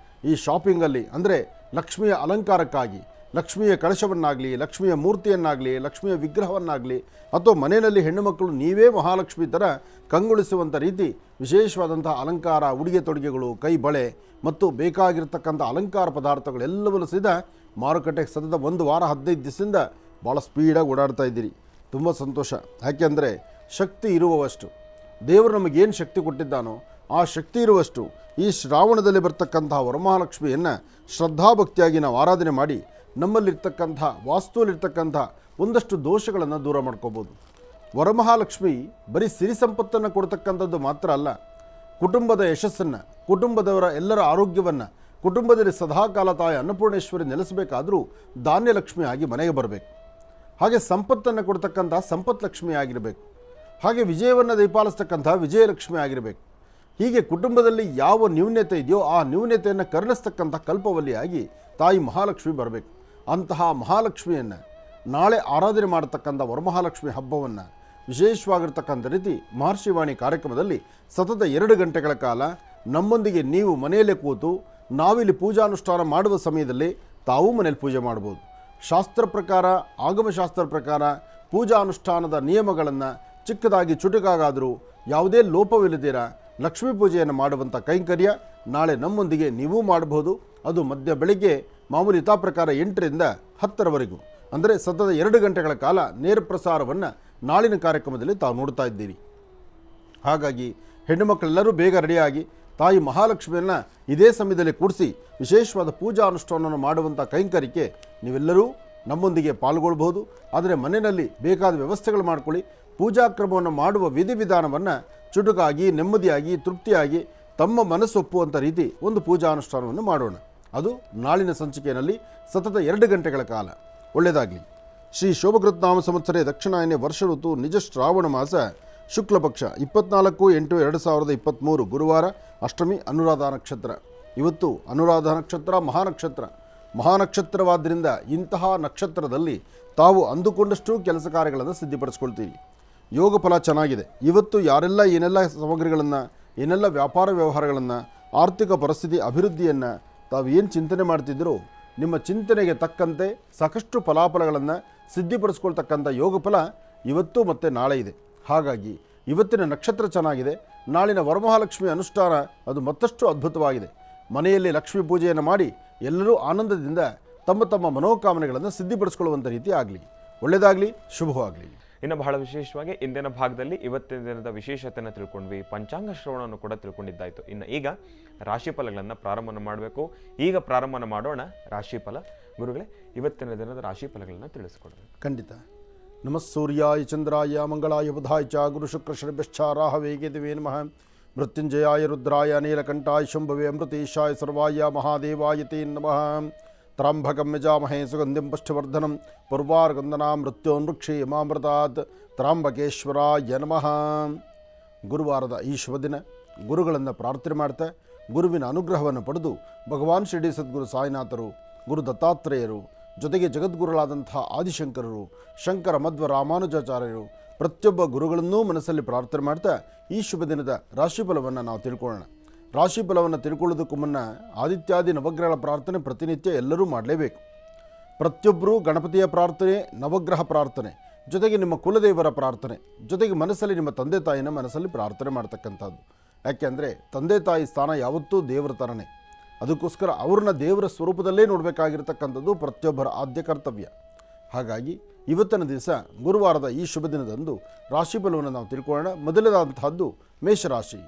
ಈ ಶಾಪಿಂಗಲ್ಲಿ, ಅಂದರೆ ಲಕ್ಷ್ಮಿಯ ಅಲಂಕಾರಕ್ಕಾಗಿ ಲಕ್ಷ್ಮಿಯ ಕಳಶವನ್ನಾಗಲಿ, ಲಕ್ಷ್ಮಿಯ ಮೂರ್ತಿಯನ್ನಾಗಲಿ, ಲಕ್ಷ್ಮಿಯ ವಿಗ್ರಹವನ್ನಾಗಲಿ ಅಥವಾ ಮನೆಯಲ್ಲಿ ಹೆಣ್ಣು ಮಕ್ಕಳು ನೀವೇ ಮಹಾಲಕ್ಷ್ಮಿ ಥರ ಕಂಗೊಳಿಸುವಂಥ ರೀತಿ ವಿಶೇಷವಾದಂಥ ಅಲಂಕಾರ, ಉಡುಗೆ ತೊಡುಗೆಗಳು, ಕೈ ಬಳೆ ಮತ್ತು ಬೇಕಾಗಿರ್ತಕ್ಕಂಥ ಅಲಂಕಾರ ಪದಾರ್ಥಗಳೆಲ್ಲವನ್ನೂ ಸಹಿತ ಮಾರುಕಟ್ಟೆಗೆ ಸತತ 1 ವಾರ 15 ದಿವಸದಿಂದ ಭಾಳ ಸ್ಪೀಡಾಗಿ ಓಡಾಡ್ತಾ ಇದ್ದೀರಿ. ತುಂಬ ಸಂತೋಷ. ಯಾಕೆಂದರೆ ಶಕ್ತಿ ಇರುವಷ್ಟು, ದೇವರು ನಮಗೇನು ಶಕ್ತಿ ಕೊಟ್ಟಿದ್ದಾನೋ ಆ ಶಕ್ತಿ ಇರುವಷ್ಟು ಈ ಶ್ರಾವಣದಲ್ಲಿ ಬರ್ತಕ್ಕಂತಹ ವರಮಹಾಲಕ್ಷ್ಮಿಯನ್ನು ಶ್ರದ್ಧಾಭಕ್ತಿಯಾಗಿ ನಾವು ಆರಾಧನೆ ಮಾಡಿ ನಮ್ಮಲ್ಲಿರ್ತಕ್ಕಂಥ ವಾಸ್ತುವಲ್ಲಿರ್ತಕ್ಕಂಥ ಒಂದಷ್ಟು ದೋಷಗಳನ್ನು ದೂರ ಮಾಡ್ಕೋಬೋದು. ವರಮಹಾಲಕ್ಷ್ಮಿ ಬರೀ ಸಿರಿ ಸಂಪತ್ತನ್ನು ಕೊಡ್ತಕ್ಕಂಥದ್ದು ಮಾತ್ರ ಅಲ್ಲ, ಕುಟುಂಬದ ಯಶಸ್ಸನ್ನು, ಕುಟುಂಬದವರ ಎಲ್ಲರ ಆರೋಗ್ಯವನ್ನು, ಕುಟುಂಬದಲ್ಲಿ ಸದಾಕಾಲ ತಾಯಿ ಅನ್ನಪೂರ್ಣೇಶ್ವರಿ ನೆಲೆಸಬೇಕಾದರೂ ಧಾನ್ಯಲಕ್ಷ್ಮಿ ಆಗಿ ಮನೆಗೆ ಬರಬೇಕು. ಹಾಗೆ ಸಂಪತ್ತನ್ನು ಕೊಡ್ತಕ್ಕಂಥ ಸಂಪತ್ ಲಕ್ಷ್ಮಿ ಆಗಿರಬೇಕು. ಹಾಗೆ ವಿಜಯವನ್ನು ದಯಪಾಲಿಸ್ತಕ್ಕಂಥ ವಿಜಯಲಕ್ಷ್ಮಿ ಆಗಿರಬೇಕು. ಹೀಗೆ ಕುಟುಂಬದಲ್ಲಿ ಯಾವ ನ್ಯೂನ್ಯತೆ ಇದೆಯೋ ಆ ನ್ಯೂನ್ಯತೆಯನ್ನು ಕರುಣಿಸ್ತಕ್ಕಂಥ ಕಲ್ಪವಲ್ಲಿಯಾಗಿ ತಾಯಿ ಮಹಾಲಕ್ಷ್ಮಿ ಬರಬೇಕು. ಅಂತಹ ಮಹಾಲಕ್ಷ್ಮಿಯನ್ನು ನಾಳೆ ಆರಾಧನೆ ಮಾಡತಕ್ಕಂಥ ವರಮಹಾಲಕ್ಷ್ಮಿ ಹಬ್ಬವನ್ನು ವಿಶೇಷವಾಗಿರ್ತಕ್ಕಂಥ ರೀತಿ ಮಹರ್ಷಿವಾಣಿ ಕಾರ್ಯಕ್ರಮದಲ್ಲಿ ಸತತ 2 ಗಂಟೆಗಳ ಕಾಲ ನಮ್ಮೊಂದಿಗೆ ನೀವು ಮನೆಯಲ್ಲೇ ಕೂತು ನಾವಿಲ್ಲಿ ಪೂಜಾನುಷ್ಠಾನ ಮಾಡುವ ಸಮಯದಲ್ಲಿ ತಾವು ಮನೇಲಿ ಪೂಜೆ ಮಾಡ್ಬೋದು. ಶಾಸ್ತ್ರ ಪ್ರಕಾರ, ಆಗಮಶಾಸ್ತ್ರ ಪ್ರಕಾರ ಪೂಜಾನುಷ್ಠಾನದ ನಿಯಮಗಳನ್ನು ಚಿಕ್ಕದಾಗಿ ಚುಟುಕಾಗಾದರೂ ಯಾವುದೇ ಲೋಪವಿಲ್ಲದಿರ ಲಕ್ಷ್ಮೀ ಪೂಜೆಯನ್ನು ಮಾಡುವಂಥ ಕೈಂಕರ್ಯ ನಾಳೆ ನಮ್ಮೊಂದಿಗೆ ನೀವೂ ಮಾಡಬಹುದು. ಅದು ಬೆಳಗ್ಗೆ ಮಾಮೂಲಿ ಯಥಾ ಪ್ರಕಾರ 8ರಿಂದ 10ರವರೆಗೂ, ಅಂದರೆ ಸತತ 2 ಗಂಟೆಗಳ ಕಾಲ ನೇರ ಪ್ರಸಾರವನ್ನು ನಾಳಿನ ಕಾರ್ಯಕ್ರಮದಲ್ಲಿ ತಾವು ನೋಡ್ತಾ ಇದ್ದೀರಿ. ಹಾಗಾಗಿ ಹೆಣ್ಣು ಮಕ್ಕಳೆಲ್ಲರೂ ಬೇಗ ರೆಡಿಯಾಗಿ ತಾಯಿ ಮಹಾಲಕ್ಷ್ಮಿಯನ್ನು ಇದೇ ಸಮಯದಲ್ಲಿ ಕೂಡಿಸಿ ವಿಶೇಷವಾದ ಪೂಜಾ ಅನುಷ್ಠಾನವನ್ನು ಮಾಡುವಂಥ ಕೈಂಕರ್ಯಕ್ಕೆ ನೀವೆಲ್ಲರೂ ನಮ್ಮೊಂದಿಗೆ ಪಾಲ್ಗೊಳ್ಬಹುದು. ಆದರೆ ಮನೆಯಲ್ಲಿ ಬೇಕಾದ ವ್ಯವಸ್ಥೆಗಳು ಮಾಡಿಕೊಳ್ಳಿ. ಪೂಜಾ ಕ್ರಮವನ್ನು ಮಾಡುವ ವಿಧಿವಿಧಾನವನ್ನು ಚುಟುಕಾಗಿ, ನೆಮ್ಮದಿಯಾಗಿ, ತೃಪ್ತಿಯಾಗಿ ತಮ್ಮ ಮನಸ್ಸೊಪ್ಪುವಂಥ ರೀತಿ ಒಂದು ಪೂಜಾ ಅನುಷ್ಠಾನವನ್ನು ಮಾಡೋಣ. ಅದು ನಾಳಿನ ಸಂಚಿಕೆಯಲ್ಲಿ ಸತತ 2 ಗಂಟೆಗಳ ಕಾಲ. ಒಳ್ಳೆಯದಾಗಲಿ. ಶ್ರೀ ಶೋಭಕೃತ್ ನಾಮ ಸಂವತ್ಸರೆ ದಕ್ಷಿಣಾಯನೆ ವರ್ಷ ಋತು ನಿಜ ಶ್ರಾವಣ ಮಾಸ ಶುಕ್ಲ ಪಕ್ಷ 24/8/2023 ಗುರುವಾರ, ಅಷ್ಟಮಿ, ಅನುರಾಧ ನಕ್ಷತ್ರ. ಇವತ್ತು ಅನುರಾಧ ನಕ್ಷತ್ರ ಮಹಾನಕ್ಷತ್ರವಾದ್ದರಿಂದ ಇಂತಹ ನಕ್ಷತ್ರದಲ್ಲಿ ತಾವು ಅಂದುಕೊಂಡಷ್ಟು ಕೆಲಸ ಕಾರ್ಯಗಳನ್ನು ಸಿದ್ಧಪಡಿಸ್ಕೊಳ್ತೀವಿ. ಯೋಗ ಫಲ ಚೆನ್ನಾಗಿದೆ. ಇವತ್ತು ಯಾರೆಲ್ಲ ಏನೆಲ್ಲ ಸಾಮಗ್ರಿಗಳನ್ನು, ಏನೆಲ್ಲ ವ್ಯಾಪಾರ ವ್ಯವಹಾರಗಳನ್ನು, ಆರ್ಥಿಕ ಪರಿಸ್ಥಿತಿ ಅಭಿವೃದ್ಧಿಯನ್ನು ತಾವು ಏನು ಚಿಂತನೆ ಮಾಡ್ತಿದ್ದರೂ ನಿಮ್ಮ ಚಿಂತನೆಗೆ ತಕ್ಕಂತೆ ಸಾಕಷ್ಟು ಫಲಾಫಲಗಳನ್ನು ಸಿದ್ಧಿಪಡಿಸ್ಕೊಳ್ತಕ್ಕಂಥ ಯೋಗ ಫಲ ಇವತ್ತು ಮತ್ತು ನಾಳೆ ಇದೆ. ಹಾಗಾಗಿ ಇವತ್ತಿನ ನಕ್ಷತ್ರ ಚೆನ್ನಾಗಿದೆ. ನಾಳಿನ ವರಮಹಾಲಕ್ಷ್ಮಿ ಅನುಷ್ಠಾನ ಅದು ಮತ್ತಷ್ಟು ಅದ್ಭುತವಾಗಿದೆ. ಮನೆಯಲ್ಲಿ ಲಕ್ಷ್ಮೀ ಪೂಜೆಯನ್ನು ಮಾಡಿ ಎಲ್ಲರೂ ಆನಂದದಿಂದ ತಮ್ಮ ತಮ್ಮ ಮನೋಕಾಮನೆಗಳನ್ನು ಸಿದ್ಧಿಪಡಿಸ್ಕೊಳ್ಳುವಂಥ ರೀತಿ ಆಗಲಿ. ಒಳ್ಳೆಯದಾಗಲಿ, ಶುಭವಾಗಲಿ. ಇನ್ನು ಬಹಳ ವಿಶೇಷವಾಗಿ ಇಂದಿನ ಭಾಗದಲ್ಲಿ ಇವತ್ತಿನ ದಿನದ ವಿಶೇಷತೆಯನ್ನು ತಿಳ್ಕೊಂಡ್ವಿ, ಪಂಚಾಂಗ ಶ್ರವಣವನ್ನು ಕೂಡ ತಿಳ್ಕೊಂಡಿದ್ದಾಯಿತು. ಇನ್ನು ಈಗ ರಾಶಿಫಲಗಳನ್ನು ಪ್ರಾರಂಭ ಮಾಡಬೇಕು. ಈಗ ಪ್ರಾರಂಭ ಮಾಡೋಣ ರಾಶಿಫಲ. ಗುರುಗಳೇ, ಇವತ್ತಿನ ದಿನದ ರಾಶಿಫಲಗಳನ್ನು ತಿಳಿಸ್ಕೊಡ್ಬೇಕು. ಖಂಡಿತ. ನಮಃ ಸೂರ್ಯಾಯ ಚಂದ್ರಾಯ ಮಂಗಳಾಯ ಬುಧಾಯ ಚ ಗುರು ಶುಕ್ರ ಶನಿಭ್ಯಶ್ಚ ರಾಹವೇ ಕೇತವೇ ನಮಃ. ಮೃತ್ಯುಂಜಯಾಯ ರುದ್ರಾಯ ನೀಲಕಂಠಾಯ ಶಂಭವೇ ಅಮೃತೇಶಾಯ ಸರ್ವಾಯ ಮಹಾದೇವಾಯ ತೇ ನಮಃ. ತ್ರಾಂಬಕಂ ಯಜಾಮಹೇ ಸುಗಂಧಿಂ ಪುಷ್ಟಿವರ್ಧನಂ ಪೂರ್ವಾರ್ಗಂಧನಾ ಮೃತ್ಯೋನ್ಮೃಕ್ಷೇ ಯಮಾಮೃತಾತ್. ತ್ರಾಂಬಕೇಶ್ವರಾಯ ನಮಃ. ಗುರುವಾರದ ಈ ಶುಭ ದಿನ ಗುರುಗಳನ್ನು ಪ್ರಾರ್ಥನೆ ಮಾಡ್ತಾ ಗುರುವಿನ ಅನುಗ್ರಹವನ್ನು ಪಡೆದು ಭಗವಾನ್ ಶಿರಡಿ ಸದ್ಗುರು ಸಾಯಿನಾಥರು, ಗುರು ದತ್ತಾತ್ರೇಯರು, ಜೊತೆಗೆ ಜಗದ್ಗುರುಗಳಾದಂಥ ಆದಿಶಂಕರರು, ಶಂಕರ ಮಧ್ವ ರಾಮಾನುಜಾಚಾರ್ಯರು, ಪ್ರತಿಯೊಬ್ಬ ಗುರುಗಳನ್ನೂ ಮನಸ್ಸಲ್ಲಿ ಪ್ರಾರ್ಥನೆ ಮಾಡ್ತಾ ಈ ಶುಭ ದಿನದ ರಾಶಿಫಲವನ್ನು ನಾವು ತಿಳ್ಕೊಳ್ಳೋಣ. ರಾಶಿಫಲವನ್ನು ತಿಳ್ಕೊಳ್ಳೋದಕ್ಕೂ ಮುನ್ನ ಆದಿತ್ಯಾದಿ ನವಗ್ರಹಗಳ ಪ್ರಾರ್ಥನೆ ಪ್ರತಿನಿತ್ಯ ಎಲ್ಲರೂ ಮಾಡಲೇಬೇಕು. ಪ್ರತಿಯೊಬ್ಬರೂ ಗಣಪತಿಯ ಪ್ರಾರ್ಥನೆ, ನವಗ್ರಹ ಪ್ರಾರ್ಥನೆ, ಜೊತೆಗೆ ನಿಮ್ಮ ಕುಲದೇವರ ಪ್ರಾರ್ಥನೆ, ಜೊತೆಗೆ ಮನಸ್ಸಲ್ಲಿ ನಿಮ್ಮ ತಂದೆ ತಾಯಿನ ಮನಸ್ಸಲ್ಲಿ ಪ್ರಾರ್ಥನೆ ಮಾಡ್ತಕ್ಕಂಥದ್ದು. ಯಾಕೆಂದರೆ ತಂದೆ ತಾಯಿ ಸ್ಥಾನ ಯಾವತ್ತೂ ದೇವರ ಥರನೇ. ಅದಕ್ಕೋಸ್ಕರ ಅವ್ರನ್ನ ದೇವರ ಸ್ವರೂಪದಲ್ಲೇ ನೋಡಬೇಕಾಗಿರ್ತಕ್ಕಂಥದ್ದು ಪ್ರತಿಯೊಬ್ಬರ ಆದ್ಯ ಕರ್ತವ್ಯ. ಹಾಗಾಗಿ ಇವತ್ತಿನ ದಿವಸ ಗುರುವಾರದ ಈ ಶುಭ ದಿನದಂದು ರಾಶಿಫಲವನ್ನು ನಾವು ತಿಳ್ಕೊಳ್ಳೋಣ. ಮೊದಲನೇದಾದಂತಹದ್ದು ಮೇಷರಾಶಿ.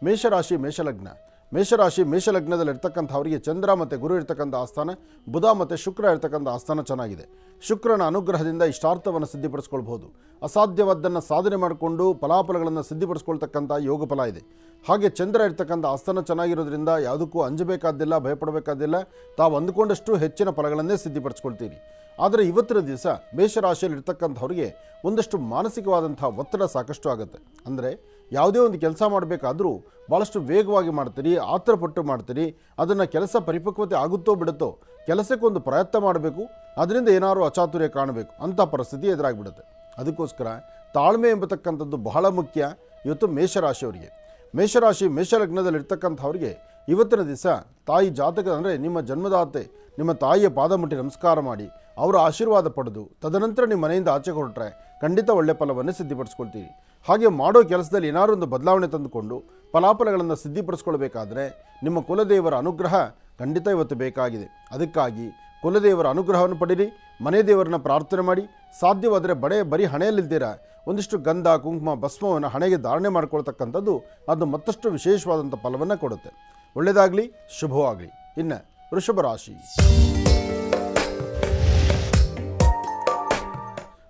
ಮೇಷರಾಶಿ ಮೇಷಲಗ್ನ. ಮೇಷರಾಶಿ ಮೇಷಲಗ್ನದಲ್ಲಿ ಇರ್ತಕ್ಕಂಥವರಿಗೆ ಚಂದ್ರ ಮತ್ತು ಗುರು ಇರ್ತಕ್ಕಂಥ ಆಸ್ಥಾನ, ಬುಧ ಮತ್ತು ಶುಕ್ರ ಇರ್ತಕ್ಕಂಥ ಆಸ್ಥಾನ ಚೆನ್ನಾಗಿದೆ. ಶುಕ್ರನ ಅನುಗ್ರಹದಿಂದ ಇಷ್ಟಾರ್ಥವನ್ನು ಸಿದ್ಧಿಪಡಿಸ್ಕೊಳ್ಬೋದು. ಅಸಾಧ್ಯವಾದ್ದನ್ನು ಸಾಧನೆ ಮಾಡಿಕೊಂಡು ಫಲಾಫಲಗಳನ್ನು ಸಿದ್ಧಿಪಡಿಸ್ಕೊಳ್ತಕ್ಕಂಥ ಯೋಗ ಫಲ ಇದೆ. ಹಾಗೆ ಚಂದ್ರ ಇರ್ತಕ್ಕಂಥ ಆಸ್ಥಾನ ಚೆನ್ನಾಗಿರೋದ್ರಿಂದ ಯಾವುದಕ್ಕೂ ಅಂಜಬೇಕಾದ್ದಿಲ್ಲ, ಭಯಪಡಬೇಕಾದ್ದಿಲ್ಲ. ತಾವು ಅಂದುಕೊಂಡಷ್ಟು ಹೆಚ್ಚಿನ ಫಲಗಳನ್ನೇ ಸಿದ್ಧಿಪಡಿಸ್ಕೊಳ್ತೀರಿ. ಆದರೆ ಇವತ್ತಿನ ದಿವಸ ಮೇಷರಾಶಿಯಲ್ಲಿ ಇರ್ತಕ್ಕಂಥವ್ರಿಗೆ ಒಂದಷ್ಟು ಮಾನಸಿಕವಾದಂಥ ಒತ್ತಡ ಸಾಕಷ್ಟು ಆಗುತ್ತೆ. ಅಂದರೆ ಯಾವುದೇ ಒಂದು ಕೆಲಸ ಮಾಡಬೇಕಾದ್ರೂ ಭಾಳಷ್ಟು ವೇಗವಾಗಿ ಮಾಡ್ತೀರಿ, ಆತರಪಟ್ಟು ಮಾಡ್ತೀರಿ. ಅದನ್ನು ಕೆಲಸ ಪರಿಪಕ್ವತೆ ಆಗುತ್ತೋ ಬಿಡುತ್ತೋ, ಕೆಲಸಕ್ಕೊಂದು ಪ್ರಯತ್ನ ಮಾಡಬೇಕು, ಅದರಿಂದ ಏನಾದರೂ ಅಚಾತುರ್ಯ ಕಾಣಬೇಕು ಅಂಥ ಪರಿಸ್ಥಿತಿ ಎದುರಾಗಿಬಿಡುತ್ತೆ. ಅದಕ್ಕೋಸ್ಕರ ತಾಳ್ಮೆ ಎಂಬತಕ್ಕಂಥದ್ದು ಬಹಳ ಮುಖ್ಯ ಇವತ್ತು ಮೇಷರಾಶಿಯವರಿಗೆ. ಮೇಷರಾಶಿ ಮೇಷಲಗ್ನದಲ್ಲಿರ್ತಕ್ಕಂಥವ್ರಿಗೆ ಇವತ್ತಿನ ದಿವಸ ತಾಯಿ ಜಾತಕ ಅಂದರೆ ನಿಮ್ಮ ಜನ್ಮದಾತೆ ನಿಮ್ಮ ತಾಯಿಯ ಪಾದ ಮುಟ್ಟಿ ನಮಸ್ಕಾರ ಮಾಡಿ ಅವರ ಆಶೀರ್ವಾದ ಪಡೆದು ತದನಂತರ ನಿಮ್ಮ ಮನೆಯಿಂದ ಆಚೆ ಹೊರಟ್ರೆ ಖಂಡಿತ ಒಳ್ಳೆ ಫಲವನ್ನು ಸಿದ್ಧಿಪಡಿಸ್ಕೊಳ್ತೀರಿ. ಹಾಗೆ ಮಾಡೋ ಕೆಲಸದಲ್ಲಿ ಏನಾದರೂ ಒಂದು ಬದಲಾವಣೆ ತಂದುಕೊಂಡು ಫಲಾಫಲಗಳನ್ನು ಸಿದ್ಧಿಪಡಿಸ್ಕೊಳ್ಬೇಕಾದ್ರೆ ನಿಮ್ಮ ಕುಲದೇವರ ಅನುಗ್ರಹ ಖಂಡಿತ ಇವತ್ತು ಬೇಕಾಗಿದೆ. ಅದಕ್ಕಾಗಿ ಕುಲದೇವರ ಅನುಗ್ರಹವನ್ನು ಪಡೀರಿ, ಮನೆ ದೇವರನ್ನ ಪ್ರಾರ್ಥನೆ ಮಾಡಿ, ಸಾಧ್ಯವಾದರೆ ಬರೀ ಹಣೆಯಲ್ಲಿದ್ದೀರ ಒಂದಿಷ್ಟು ಗಂಧ ಕುಂಕುಮ ಭಸ್ಮವನ್ನು ಹಣೆಗೆ ಧಾರಣೆ ಮಾಡ್ಕೊಳ್ತಕ್ಕಂಥದ್ದು ಅದು ಮತ್ತಷ್ಟು ವಿಶೇಷವಾದಂಥ ಫಲವನ್ನು ಕೊಡುತ್ತೆ. ಒಳ್ಳೆಯದಾಗಲಿ, ಶುಭವಾಗಲಿ. ಇನ್ನು ವೃಷಭ ರಾಶಿ.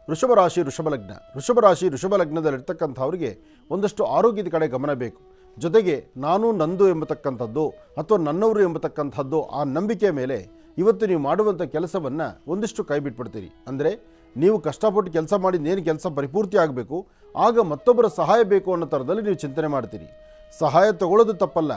ವೃಷಭ ರಾಶಿ ವೃಷಭ ಲಗ್ನ. ವೃಷಭ ರಾಶಿ ವೃಷಭ ಲಗ್ನದಲ್ಲಿರ್ತಕ್ಕಂಥವ್ರಿಗೆ ಒಂದಷ್ಟು ಆರೋಗ್ಯದ ಕಡೆ ಗಮನ ಬೇಕು. ಜೊತೆಗೆ ನಾನು ನಂದು ಎಂಬತಕ್ಕಂಥದ್ದು ಅಥವಾ ನನ್ನವರು ಎಂಬತಕ್ಕಂಥದ್ದು ಆ ನಂಬಿಕೆಯ ಮೇಲೆ ಇವತ್ತು ನೀವು ಮಾಡುವಂಥ ಕೆಲಸವನ್ನು ಒಂದಿಷ್ಟು ಕೈ ಬಿಟ್ಬಿಡ್ತೀರಿ. ಅಂದರೆ ನೀವು ಕಷ್ಟಪಟ್ಟು ಕೆಲಸ ಮಾಡಿದ್ದೇನು ಕೆಲಸ ಪರಿಪೂರ್ತಿ ಆಗಬೇಕು, ಆಗ ಮತ್ತೊಬ್ಬರ ಸಹಾಯ ಬೇಕು ಅನ್ನೋ ಥರದಲ್ಲಿ ನೀವು ಚಿಂತನೆ ಮಾಡ್ತೀರಿ. ಸಹಾಯ ತಗೊಳ್ಳೋದು ತಪ್ಪಲ್ಲ,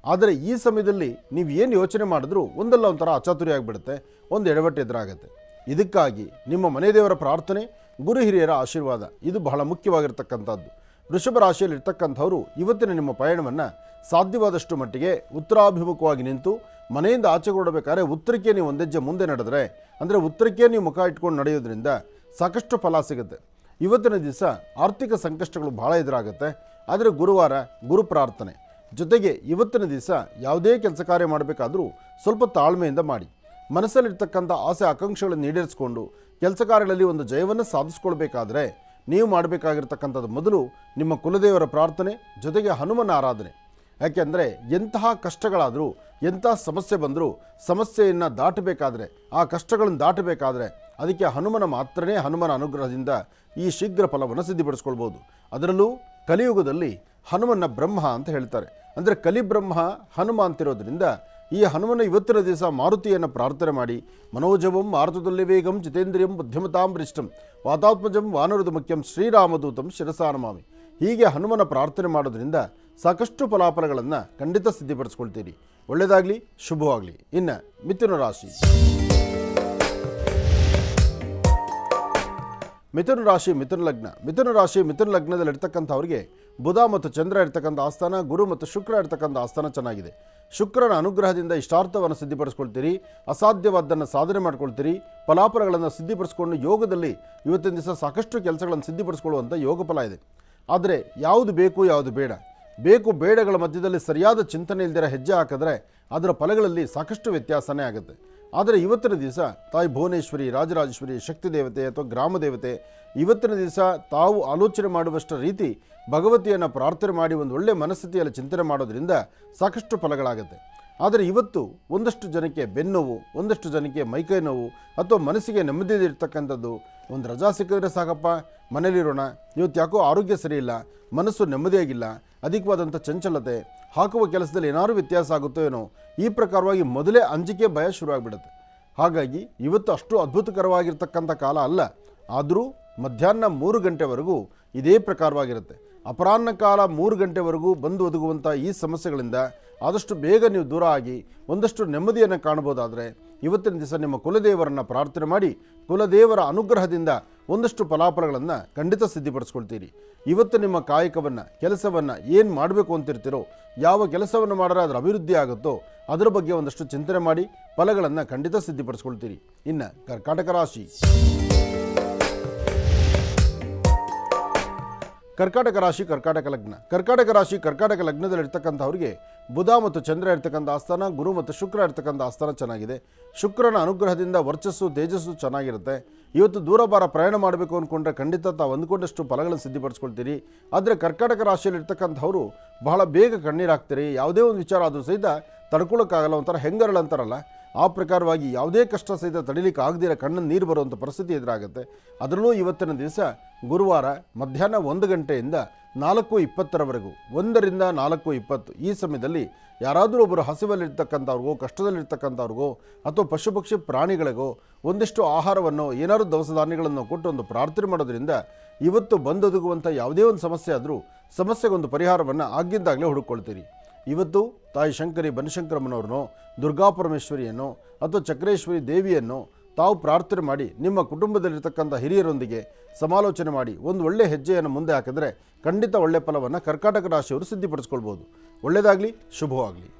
ಆದರೆ ಈ ಸಮಯದಲ್ಲಿ ನೀವು ಏನು ಯೋಚನೆ ಮಾಡಿದ್ರೂ ಒಂದಲ್ಲ ಒಂಥರ ಅಚಾತುರ್ಯ ಆಗಿಬಿಡುತ್ತೆ, ಒಂದು ಎಡವಟ್ಟು ಎದುರಾಗುತ್ತೆ. ಇದಕ್ಕಾಗಿ ನಿಮ್ಮ ಮನೆ ದೇವರ ಪ್ರಾರ್ಥನೆ, ಗುರು ಹಿರಿಯರ ಆಶೀರ್ವಾದ ಇದು ಬಹಳ ಮುಖ್ಯವಾಗಿರ್ತಕ್ಕಂಥದ್ದು. ವೃಷಭ ರಾಶಿಯಲ್ಲಿ ಇರ್ತಕ್ಕಂಥವರು ಇವತ್ತಿನ ನಿಮ್ಮ ಪಯಣವನ್ನು ಸಾಧ್ಯವಾದಷ್ಟು ಮಟ್ಟಿಗೆ ಉತ್ತರಾಭಿಮುಖವಾಗಿ ನಿಂತು ಮನೆಯಿಂದ ಆಚೆ ಹೊರಡಬೇಕಾದ್ರೆ ಉತ್ತರಕ್ಕೆ ನೀವು ಒಂದೆಜ್ಜೆ ಮುಂದೆ ನಡೆದರೆ, ಅಂದರೆ ಉತ್ತರಕ್ಕೆ ನೀವು ಮುಖ ಇಟ್ಕೊಂಡು ನಡೆಯೋದ್ರಿಂದ ಸಾಕಷ್ಟು ಫಲ ಸಿಗುತ್ತೆ. ಇವತ್ತಿನ ದಿವಸ ಆರ್ಥಿಕ ಸಂಕಷ್ಟಗಳು ಬಹಳ ಎದುರಾಗುತ್ತೆ. ಆದರೆ ಗುರುವಾರ ಗುರು ಪ್ರಾರ್ಥನೆ ಜೊತೆಗೆ ಇವತ್ತಿನ ದಿವಸ ಯಾವುದೇ ಕೆಲಸ ಕಾರ್ಯ ಮಾಡಬೇಕಾದ್ರೂ ಸ್ವಲ್ಪ ತಾಳ್ಮೆಯಿಂದ ಮಾಡಿ. ಮನಸ್ಸಲ್ಲಿರ್ತಕ್ಕಂಥ ಆಸೆ ಆಕಾಂಕ್ಷೆಗಳನ್ನು ಈಡೇರಿಸಿಕೊಂಡು ಕೆಲಸ ಕಾರ್ಯಗಳಲ್ಲಿ ಒಂದು ಜಯವನ್ನು ಸಾಧಿಸ್ಕೊಳ್ಬೇಕಾದ್ರೆ ನೀವು ಮಾಡಬೇಕಾಗಿರ್ತಕ್ಕಂಥದ್ದು ಮೊದಲು ನಿಮ್ಮ ಕುಲದೇವರ ಪ್ರಾರ್ಥನೆ ಜೊತೆಗೆ ಹನುಮನ ಆರಾಧನೆ. ಯಾಕೆಂದರೆ ಎಂತಹ ಕಷ್ಟಗಳಾದರೂ ಎಂಥ ಸಮಸ್ಯೆ ಬಂದರೂ ಸಮಸ್ಯೆಯನ್ನು ದಾಟಬೇಕಾದ್ರೆ, ಆ ಕಷ್ಟಗಳನ್ನು ದಾಟಬೇಕಾದ್ರೆ ಅದಕ್ಕೆ ಹನುಮನ ಮಾತ್ರನೇ, ಹನುಮನ ಅನುಗ್ರಹದಿಂದ ಈ ಶೀಘ್ರ ಫಲವನ್ನು ಸಿದ್ಧಿಪಡಿಸ್ಕೊಳ್ಬೋದು. ಅದರಲ್ಲೂ ಕಲಿಯುಗದಲ್ಲಿ ಹನುಮನ ಬ್ರಹ್ಮ ಅಂತ ಹೇಳ್ತಾರೆ. ಅಂದರೆ ಕಲಿಬ್ರಹ್ಮ ಹನುಮ ಅಂತಿರೋದ್ರಿಂದ ಈ ಹನುಮನ ಇವತ್ತಿನ ದಿವಸ ಮಾರುತಿಯನ್ನು ಪ್ರಾರ್ಥನೆ ಮಾಡಿ, ಮನೋಜವಂ ಮಾರುತದಲ್ಲಿ ವೇಗಂ ಜಿತೇಂದ್ರಿಯಂ ಬುದ್ಧಿಮತಾಂ ವರಿಷ್ಠಂ ವಾತಾತ್ಮಜಂ ವಾನರುದ ಮುಖ್ಯಂ ಶ್ರೀರಾಮದೂತಂ ಶಿರಸಾನಮಾಮಿ. ಹೀಗೆ ಹನುಮನ ಪ್ರಾರ್ಥನೆ ಮಾಡೋದ್ರಿಂದ ಸಾಕಷ್ಟು ಫಲಾಫಲಗಳನ್ನು ಖಂಡಿತ ಸಿದ್ಧಿಪಡಿಸ್ಕೊಳ್ತೀರಿ. ಒಳ್ಳೆಯದಾಗಲಿ, ಶುಭವಾಗಲಿ. ಇನ್ನು ಮಿಥುನ ರಾಶಿ. ಮಿಥುನ ರಾಶಿ ಮಿಥುನ ಲಗ್ನ. ಮಿಥುನ ರಾಶಿ ಮಿಥುನ ಲಗ್ನದಲ್ಲಿರ್ತಕ್ಕಂಥವ್ರಿಗೆ ಬುಧ ಮತ್ತು ಚಂದ್ರ ಇರ್ತಕ್ಕಂಥ ಆಸ್ಥಾನ, ಗುರು ಮತ್ತು ಶುಕ್ರ ಇರ್ತಕ್ಕಂಥ ಆಸ್ಥಾನ ಚೆನ್ನಾಗಿದೆ. ಶುಕ್ರನ ಅನುಗ್ರಹದಿಂದ ಇಷ್ಟಾರ್ಥವನ್ನು ಸಿದ್ಧಿಪಡಿಸ್ಕೊಳ್ತೀರಿ, ಅಸಾಧ್ಯವಾದ್ದನ್ನು ಸಾಧನೆ ಮಾಡ್ಕೊಳ್ತೀರಿ, ಫಲಾಫಲಗಳನ್ನು ಸಿದ್ಧಿಪಡಿಸ್ಕೊಂಡು ಯೋಗದಲ್ಲಿ ಇವತ್ತಿನ ದಿವಸ ಸಾಕಷ್ಟು ಕೆಲಸಗಳನ್ನು ಸಿದ್ಧಿಪಡಿಸ್ಕೊಳ್ಳುವಂಥ ಯೋಗ ಫಲ ಇದೆ. ಆದರೆ ಯಾವುದು ಬೇಕು ಯಾವುದು ಬೇಡ, ಬೇಕು ಬೇಡಗಳ ಮಧ್ಯದಲ್ಲಿ ಸರಿಯಾದ ಚಿಂತನೆ ಇಲ್ದಿರ ಹೆಜ್ಜೆ ಹಾಕಿದ್ರೆ ಅದರ ಫಲಗಳಲ್ಲಿ ಸಾಕಷ್ಟು ವ್ಯತ್ಯಾಸನೇ ಆಗುತ್ತೆ. ಆದರೆ ಇವತ್ತಿನ ದಿವಸ ತಾಯಿ ಭುವನೇಶ್ವರಿ, ರಾಜರಾಜೇಶ್ವರಿ, ಶಕ್ತಿ ದೇವತೆ ಅಥವಾ ಗ್ರಾಮ ದೇವತೆ ಇವತ್ತಿನ ದಿವಸ ತಾವು ಆಲೋಚನೆ ಮಾಡುವಷ್ಟರ ರೀತಿ ಭಗವತಿಯನ್ನು ಪ್ರಾರ್ಥನೆ ಮಾಡಿ ಒಂದು ಒಳ್ಳೆಯ ಮನಸ್ಥಿತಿಯಲ್ಲಿ ಚಿಂತನೆ ಮಾಡೋದ್ರಿಂದ ಸಾಕಷ್ಟು ಫಲಗಳಾಗುತ್ತೆ. ಆದರೆ ಇವತ್ತು ಒಂದಷ್ಟು ಜನಕ್ಕೆ ಬೆನ್ನೋವು, ಒಂದಷ್ಟು ಜನಕ್ಕೆ ಮೈಕೈ ನೋವು ಅಥವಾ ಮನಸ್ಸಿಗೆ ನೆಮ್ಮದಿ ಇರ್ತಕ್ಕಂಥದ್ದು, ಒಂದು ರಜಾ ಸಿಕ್ಕಿದ್ರೆ ಸಾಕಪ್ಪ ಮನೇಲಿರೋಣ, ಇವತ್ತು ಯಾಕೋ ಆರೋಗ್ಯ ಸರಿಯಿಲ್ಲ, ಮನಸ್ಸು ನೆಮ್ಮದಿಯಾಗಿಲ್ಲ, ಅಧಿಕವಾದಂಥ ಚಂಚಲತೆ, ಹಾಕುವ ಕೆಲಸದಲ್ಲಿ ಏನಾದರೂ ವ್ಯತ್ಯಾಸ ಆಗುತ್ತೋ ಏನೋ, ಈ ಪ್ರಕಾರವಾಗಿ ಮೊದಲೇ ಅಂಜಿಕೆ ಭಯ ಶುರುವಾಗ್ಬಿಡುತ್ತೆ. ಹಾಗಾಗಿ ಇವತ್ತು ಅಷ್ಟು ಅದ್ಭುತಕರವಾಗಿರ್ತಕ್ಕಂಥ ಕಾಲ ಅಲ್ಲ. ಆದರೂ ಮಧ್ಯಾಹ್ನ 3 ಗಂಟೆವರೆಗೂ ಇದೇ ಪ್ರಕಾರವಾಗಿರುತ್ತೆ. ಅಪರಾಹ್ನ ಕಾಲ 3 ಗಂಟೆವರೆಗೂ ಬಂದು ಒದಗುವಂಥ ಈ ಸಮಸ್ಯೆಗಳಿಂದ ಆದಷ್ಟು ಬೇಗ ನೀವು ದೂರ ಆಗಿ ಒಂದಷ್ಟು ನೆಮ್ಮದಿಯನ್ನು ಕಾಣ್ಬೋದಾದರೆ ಇವತ್ತಿನ ದಿವಸ ನಿಮ್ಮ ಕುಲದೇವರನ್ನು ಪ್ರಾರ್ಥನೆ ಮಾಡಿ ಕುಲದೇವರ ಅನುಗ್ರಹದಿಂದ ಒಂದಷ್ಟು ಫಲಾಫಲಗಳನ್ನು ಖಂಡಿತ ಸಿದ್ಧಿಪಡಿಸ್ಕೊಳ್ತೀರಿ. ಇವತ್ತು ನಿಮ್ಮ ಕಾಯಕವನ್ನು, ಕೆಲಸವನ್ನು ಏನು ಮಾಡಬೇಕು ಅಂತಿರ್ತೀರೋ, ಯಾವ ಕೆಲಸವನ್ನು ಮಾಡಿದ್ರೆ ಅದರ ಅಭಿವೃದ್ಧಿ ಆಗುತ್ತೋ ಅದರ ಬಗ್ಗೆ ಒಂದಷ್ಟು ಚಿಂತನೆ ಮಾಡಿ ಫಲಗಳನ್ನು ಖಂಡಿತ ಸಿದ್ಧಿಪಡಿಸ್ಕೊಳ್ತೀರಿ. ಇನ್ನು ಕರ್ಕಾಟಕ ರಾಶಿ. ಕರ್ಕಾಟಕ ರಾಶಿ, ಕರ್ಕಾಟಕ ಲಗ್ನ. ಕರ್ಕಾಟಕ ರಾಶಿ, ಕರ್ಕಾಟಕ ಲಗ್ನದಲ್ಲಿರ್ತಕ್ಕಂಥವ್ರಿಗೆ ಬುಧ ಮತ್ತು ಚಂದ್ರ ಇರ್ತಕ್ಕಂಥ ಆಸ್ಥಾನ, ಗುರು ಮತ್ತು ಶುಕ್ರ ಇರ್ತಕ್ಕಂಥ ಆಸ್ಥಾನ ಚೆನ್ನಾಗಿದೆ. ಶುಕ್ರನ ಅನುಗ್ರಹದಿಂದ ವರ್ಚಸ್ಸು, ತೇಜಸ್ಸು ಚೆನ್ನಾಗಿರುತ್ತೆ. ಇವತ್ತು ದೂರಭಾರ ಪ್ರಯಾಣ ಮಾಡಬೇಕು ಅಂದ್ಕೊಂಡ್ರೆ ಖಂಡಿತ ತಾವು ಅಂದ್ಕೊಂಡಷ್ಟು ಫಲಗಳನ್ನು ಸಿದ್ಧಿಪಡಿಸ್ಕೊಳ್ತೀರಿ. ಆದರೆ ಕರ್ಕಾಟಕ ರಾಶಿಯಲ್ಲಿರ್ತಕ್ಕಂಥವರು ಬಹಳ ಬೇಗ ಕಣ್ಣೀರಾಗ್ತೀರಿ. ಯಾವುದೇ ಒಂದು ವಿಚಾರ ಆದರೂ ಸಹಿತ ತಡ್ಕೊಳ್ಳೋಕ್ಕಾಗಲ್ಲ, ಒಂಥರ ಹೆಂಗರಳು ಅಂತಾರಲ್ಲ ಆ ಪ್ರಕಾರವಾಗಿ ಯಾವುದೇ ಕಷ್ಟ ಸಹಿತ ತಡಿಲಿಕ್ಕೆ ಆಗದಿರ ಕಣ್ಣನ್ನು ನೀರು ಬರುವಂಥ ಪರಿಸ್ಥಿತಿ ಎದುರಾಗುತ್ತೆ. ಅದರಲ್ಲೂ ಇವತ್ತಿನ ದಿವಸ ಗುರುವಾರ ಮಧ್ಯಾಹ್ನ 1 ಗಂಟೆಯಿಂದ 4:20 1 ರಿಂದ 4:20 ಈ ಸಮಯದಲ್ಲಿ ಯಾರಾದರೂ ಒಬ್ಬರು ಹಸಿವಲ್ಲಿರ್ತಕ್ಕಂಥವ್ರಿಗೋ, ಕಷ್ಟದಲ್ಲಿರ್ತಕ್ಕಂಥವ್ರಿಗೋ ಅಥವಾ ಪಶು ಪಕ್ಷಿ ಪ್ರಾಣಿಗಳಿಗೋ ಒಂದಿಷ್ಟು ಆಹಾರವನ್ನು, ಏನಾದರೂ ದವಸ ಧಾನ್ಯಗಳನ್ನು ಕೊಟ್ಟು ಒಂದು ಪ್ರಾರ್ಥನೆ ಮಾಡೋದ್ರಿಂದ ಇವತ್ತು ಬಂದೊದಗುವಂಥ ಯಾವುದೇ ಒಂದು ಸಮಸ್ಯೆ ಆದರೂ ಸಮಸ್ಯೆಗೊಂದು ಪರಿಹಾರವನ್ನು ಆಗಿದ್ದಾಗಲೇ ಹುಡುಕೊಳ್ತೀರಿ. ಇವತ್ತು ತಾಯಿ ಶಂಕರಿ ಬನಶಂಕರಮ್ಮನವ್ರನ್ನೋ, ದುರ್ಗಾಪರಮೇಶ್ವರಿಯನ್ನು ಅಥವಾ ಚಕ್ರೇಶ್ವರಿ ದೇವಿಯನ್ನು ತಾವು ಪ್ರಾರ್ಥನೆ ಮಾಡಿ ನಿಮ್ಮ ಕುಟುಂಬದಲ್ಲಿರ್ತಕ್ಕಂಥ ಹಿರಿಯರೊಂದಿಗೆ ಸಮಾಲೋಚನೆ ಮಾಡಿ ಒಂದು ಒಳ್ಳೆಯ ಹೆಜ್ಜೆಯನ್ನು ಮುಂದೆ ಹಾಕಿದರೆ ಖಂಡಿತ ಒಳ್ಳೆಯ ಫಲವನ್ನು ಕರ್ಕಾಟಕ ರಾಶಿಯವರು ಸಿದ್ಧಿಪಡಿಸ್ಕೊಳ್ಬೋದು. ಒಳ್ಳೆಯದಾಗಲಿ, ಶುಭವಾಗಲಿ.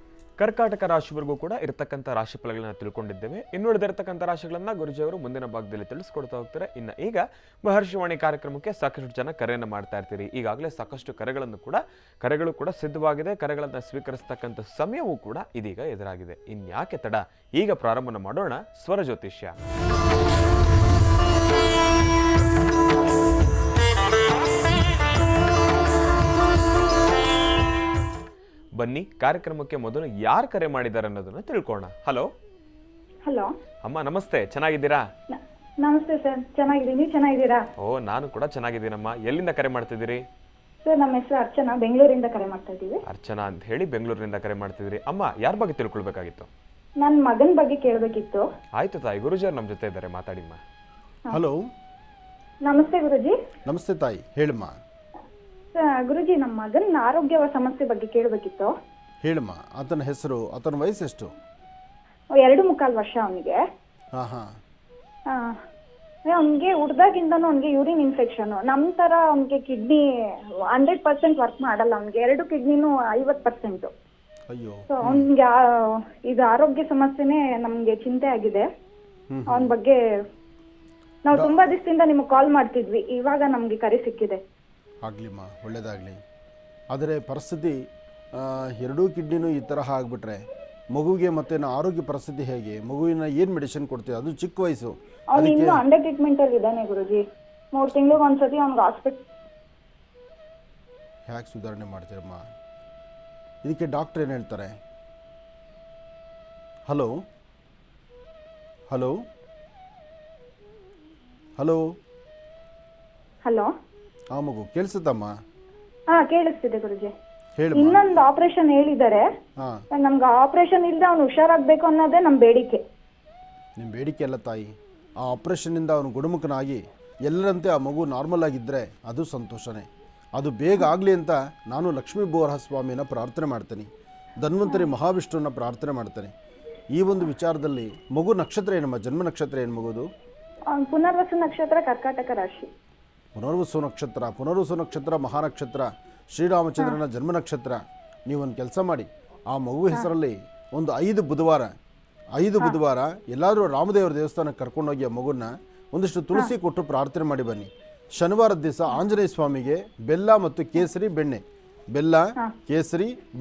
ಕರ್ಕಾಟಕ ರಾಶಿವರೆಗೂ ಕೂಡ ಇರತಕ್ಕಂಥ ರಾಶಿ ಫಲಗಳನ್ನ ತಿಳ್ಕೊಂಡಿದ್ದೇವೆ. ಇನ್ನುಳಿದಿರತಕ್ಕಂಥ ರಾಶಿಗಳನ್ನ ಗುರುಜಿಯವರು ಮುಂದಿನ ಭಾಗದಲ್ಲಿ ತಿಳಿಸ್ಕೊಡ್ತಾ ಹೋಗ್ತಾರೆ. ಇನ್ನು ಈಗ ಮಹರ್ಷಿವಾಣಿ ಕಾರ್ಯಕ್ರಮಕ್ಕೆ ಸಾಕಷ್ಟು ಜನ ಕರೆಯನ್ನು ಮಾಡ್ತಾ ಇರ್ತೀರಿ. ಈಗಾಗಲೇ ಸಾಕಷ್ಟು ಕರೆಗಳು ಕೂಡ ಸಿದ್ಧವಾಗಿದೆ. ಕರೆಗಳನ್ನು ಸ್ವೀಕರಿಸ್ತಕ್ಕಂಥ ಸಮಯವೂ ಕೂಡ ಇದೀಗ ಎದುರಾಗಿದೆ. ಇನ್ಯಾಕೆ ತಡ, ಈಗ ಪ್ರಾರಂಭನ ಮಾಡೋಣ ಸ್ವರ ಜ್ಯೋತಿಷ್ಯ. ಬನ್ನಿ ಕಾರ್ಯಕ್ರಮಕ್ಕೆ ಮೊದಲು ಯಾರು ಕರೆ ಮಾಡಿದ್ದಾರೆ ಅನ್ನೋದನ್ನ ತಿಳ್ಕೊಳ್ಳೋಣ. ಹಲೋ ಹಲೋ ಅಮ್ಮ, ನಮಸ್ತೆ. ಚೆನ್ನಾಗಿದ್ದೀರಾ? ನಮಸ್ತೆ ಸರ್, ಚೆನ್ನಾಗಿದ್ದೀನಿ. ನೀವು ಚೆನ್ನಾಗಿದ್ದೀರಾ? ಓ, ನಾನು ಕೂಡ ಚೆನ್ನಾಗಿದ್ದೀನಮ್ಮ. ಎಲ್ಲಿಂದ ಕರೆ ಮಾಡ್ತಿದ್ದೀರಿ? ಸರ್, ನಮ್ಮ ಹೆಸರು ಅರ್ಚನಾ, ಬೆಂಗಳೂರಿಂದ ಕರೆ ಮಾಡ್ತಾ ಇದ್ದೀವಿ. ಅರ್ಚನಾ ಅಂತ ಹೇಳಿ ಬೆಂಗಳೂರಿನಿಂದ ಕರೆ ಮಾಡ್ತಿದ್ದೀರಿ. ಅಮ್ಮ, ಯಾರ ಬಗ್ಗೆ ತಿಳ್ಕೊಳ್ಬೇಕಾಗಿತ್ತು? ನನ್ನ ಮಗನ ಬಗ್ಗೆ ಕೇಳಬೇಕಿತ್ತು. ಆಯ್ತು ತಾಯಿ, ಗುರುಜಿಯವ್ರು ನಮ್ಮ ಜೊತೆ ಇದ್ದಾರೆ, ಮಾತಾಡಿಮ್ಮ. ಹಲೋ, ನಮಸ್ತೆ ಗುರುಜಿ. ನಮಸ್ತೆ ತಾಯಿ, ಹೇಳಮ್ಮ. ಗುರುಜಿ, ನಮ್ಮ ಮಗನ ಆರೋಗ್ಯ ಸಮಸ್ಯೆ ಬಗ್ಗೆ ಕೇಳಬೇಕಿತ್ತು. ಹೇಳಮ್ಮ. ಆತನ ಹೆಸರು, ಆತನ ವಯಸ್ಸೆಷ್ಟು? 2.25 ವರ್ಷ ಅವನಿಗೆ. ಅವನಿಗೆ ಹುಡ್ದಾಗಿಂದನೂ ಅವನಿಗೆ ಯೂರಿನ್ ಇನ್ಫೆಕ್ಷನ್. ನಮ್ಮ ಥರ ಅವನಿಗೆ ಕಿಡ್ನಿ 100% ವರ್ಕ್ ಮಾಡಲ್ಲ. ಅವನಿಗೆ 2 ಕಿಡ್ನಿನೂ 50%. ಅಯ್ಯೋ. ಸೊ ಅವನಿಗೆ ಇದು ಆರೋಗ್ಯ ಸಮಸ್ಯೆನೇ ನಮಗೆ ಚಿಂತೆ ಆಗಿದೆ. ಅವನ ಬಗ್ಗೆ ನಾವು ತುಂಬಾ ದಿವಸದಿಂದ ನಿಮಗೆ ಕಾಲ್ ಮಾಡ್ತಿದ್ವಿ, ಇವಾಗ ನಮಗೆ ಕರೆ ಸಿಕ್ಕಿದೆ. ಆಗಲಿಮ್ಮ, ಒಳ್ಳೆಯದಾಗಲಿ. ಆದರೆ ಪರಿಸ್ಥಿತಿ 2 ಕಿಡ್ನಿನೂ ಈ ತರಹ ಆಗಿಬಿಟ್ರೆ ಮಗುವಿಗೆ ಮತ್ತೆ ಆರೋಗ್ಯ ಪರಿಸ್ಥಿತಿ ಹೇಗೆ? ಮಗುವಿನ ಏನು ಮೆಡಿಸಿನ್ ಕೊಡ್ತೀವಿ? ಅದು ಚಿಕ್ಕ ವಯಸ್ಸು. ಅವ್ನು ಇನ್ನೂ ಅಂಡರ್ ಟ್ರೀಟ್ಮೆಂಟ್ ಅಲ್ಲಿ ಇದ್ದಾನೆ ಗುರುಜಿ. 3 ತಿಂಗಳಿಗೆ ಒಂದ್ಸತಿ ಅವ್ನಿಗೆ ಹಾಸ್ಪಿಟಲ್. ಹೇಗೆ ಸುಧಾರಣೆ ಮಾಡ್ತೀರಮ್ಮ? ಇದಕ್ಕೆ ಡಾಕ್ಟರ್ ಏನು ಹೇಳ್ತಾರೆ? Hello hello hello hello. ಆ ಮಗು ಕೇಳಿಸುತ್ತಮ್ಮ? ಹಾ, ಕೇಳಿಸ್ತಿದೆ ಗುರುಜಿ. ಹೇಳಿ. ಇನ್ನೊಂದು ಆಪರೇಷನ್ ಹೇಳಿದ್ದಾರೆ. ನಮ್ಗೆ ಆಪರೇಷನ್ ಇಲ್ಲದೆ ಅವ್ನು ಹುಷಾರಾಗಬೇಕು ಅನ್ನೋದೇ ನಮ್ಮ ಬೇಡಿಕೆ. ನಿಮ್ಮ ಬೇಡಿಕೆ ಅಲ್ಲ ತಾಯಿ, ಆ ಆಪರೇಷನ್ನಿಂದ ಅವನು ಗುಣಮುಖನಾಗಿ ಎಲ್ಲರಂತೆ ಆ ಮಗು ನಾರ್ಮಲ್ ಆಗಿದ್ದರೆ ಅದು ಸಂತೋಷನೇ. ಅದು ಬೇಗ ಆಗಲಿ ಅಂತ ನಾನು ಲಕ್ಷ್ಮೀ ಬೋರಹ ಸ್ವಾಮಿನ ಪ್ರಾರ್ಥನೆ ಮಾಡ್ತೇನೆ, ಧನ್ವಂತರಿ ಮಹಾವಿಷ್ಣುವನ್ನ ಪ್ರಾರ್ಥನೆ ಮಾಡ್ತೇನೆ. ಈ ಒಂದು ವಿಚಾರದಲ್ಲಿ ಮಗು ನಕ್ಷತ್ರ ಏನಮ್ಮ? ಜನ್ಮ ನಕ್ಷತ್ರ ಏನು ಮಗುದು? ಪುನರ್ವಸು ನಕ್ಷತ್ರ, ಕರ್ಕಾಟಕ ರಾಶಿ. ಪುನರ್ವಸು ನಕ್ಷತ್ರ ಮಹಾನಕ್ಷತ್ರ, ಶ್ರೀರಾಮಚಂದ್ರನ ಜನ್ಮ ನಕ್ಷತ್ರ. ನೀವೊಂದು ಕೆಲಸ ಮಾಡಿ, ಆ ಮಗು ಹೆಸರಲ್ಲಿ ಒಂದು 5 ಬುಧವಾರ ಎಲ್ಲಾದರೂ ರಾಮದೇವರ ದೇವಸ್ಥಾನಕ್ಕೆ ಕರ್ಕೊಂಡೋಗಿ ಆ ಮಗುನ ಒಂದಿಷ್ಟು ತುಳಸಿ ಕೊಟ್ಟು ಪ್ರಾರ್ಥನೆ ಮಾಡಿ ಬನ್ನಿ. ಶನಿವಾರದ ದಿವಸ ಆಂಜನೇಯ ಸ್ವಾಮಿಗೆ ಬೆಲ್ಲ ಮತ್ತು ಕೇಸರಿ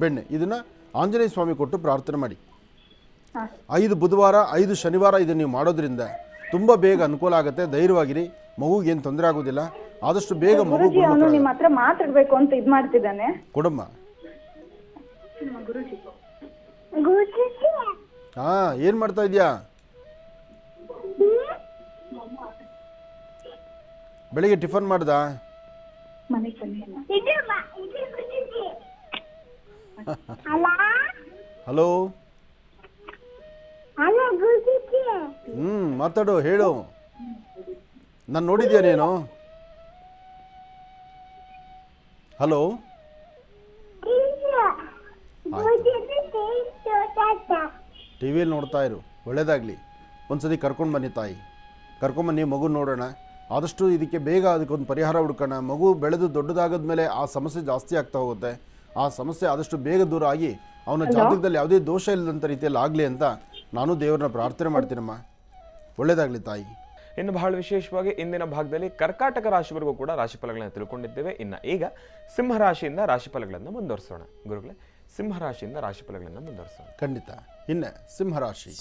ಬೆಣ್ಣೆ ಇದನ್ನು ಆಂಜನೇಯ ಸ್ವಾಮಿ ಕೊಟ್ಟು ಪ್ರಾರ್ಥನೆ ಮಾಡಿ. 5 ಬುಧವಾರ 5 ಶನಿವಾರ ಇದನ್ನು ನೀವು ಮಾಡೋದ್ರಿಂದ ತುಂಬ ಬೇಗ ಅನುಕೂಲ ಆಗುತ್ತೆ. ಧೈರ್ಯವಾಗಿರಿ, ಮಗುಗೆ ಏನು ತೊಂದರೆ ಆಗೋದಿಲ್ಲ. ಆದಷ್ಟು ಬೇಗ ಮಗು ಗುರುಜಿ ಅವನು ನಿಮ್ಮ ಹತ್ರ ಮಾತಾಡ್ಬೇಕು ಅಂತ ಇದು ಮಾಡ್ತಿದ್ದಾನೆ. ಕೊಡಮ್ಮ. ಗುರುಜಿ ಹಾಂ, ಏನು ಮಾಡ್ತಾ ಇದೆಯಾ? ಬೆಳಿಗ್ಗೆ ಟಿಫನ್ ಮಾಡ್ದಾ? ಹಲೋ, ಮಾತಾಡು, ಹೇಳು. ನಾನು ನೋಡಿದ್ಯಾ ನೀನು? ಹಲೋ, ಟಿ ವಿಯಲ್ಲಿ ನೋಡ್ತಾ ಇರು. ಒಳ್ಳೇದಾಗಲಿ. ಒಂದ್ಸತಿ ಕರ್ಕೊಂಡು ಬನ್ನಿ ತಾಯಿ, ಕರ್ಕೊಂಬನ್ನಿ, ಮಗು ನೋಡೋಣ. ಆದಷ್ಟು ಇದಕ್ಕೆ ಬೇಗ ಅದಕ್ಕೊಂದು ಪರಿಹಾರ ಹುಡ್ಕೋಣ. ಮಗು ಬೆಳೆದು ದೊಡ್ಡದಾಗದ ಮೇಲೆ ಆ ಸಮಸ್ಯೆ ಜಾಸ್ತಿ ಆಗ್ತಾ ಹೋಗುತ್ತೆ. ಆ ಸಮಸ್ಯೆ ಆದಷ್ಟು ಬೇಗ ದೂರ ಆಗಿ ಅವನ ಜಾತಕದಲ್ಲಿ ಯಾವುದೇ ದೋಷ ಇಲ್ಲದಂಥ ರೀತಿಯಲ್ಲಿ ಆಗಲಿ ಅಂತ ನಾನು ದೇವರನ್ನ ಪ್ರಾರ್ಥನೆ ಮಾಡ್ತೀನಮ್ಮ. ಒಳ್ಳೇದಾಗಲಿ ತಾಯಿ. ಇನ್ನು ಬಹಳ ವಿಶೇಷವಾಗಿ ಇಂದಿನ ಭಾಗದಲ್ಲಿ ಕರ್ಕಾಟಕ ರಾಶಿವರೆಗೂ ಕೂಡ ರಾಶಿಫಲಗಳನ್ನು ತಿಳ್ಕೊಂಡಿದ್ದೇವೆ. ಇನ್ನು ಈಗ ಸಿಂಹರಾಶಿಯಿಂದ ರಾಶಿಫಲಗಳನ್ನು ಮುಂದುವರಿಸೋಣ. ಗುರುಗಳೇ, ಸಿಂಹರಾಶಿಯಿಂದ ರಾಶಿಫಲಗಳನ್ನು ಮುಂದುವರಿಸೋಣ. ಖಂಡಿತ. ಇನ್ನು ಸಿಂಹರಾಶಿ.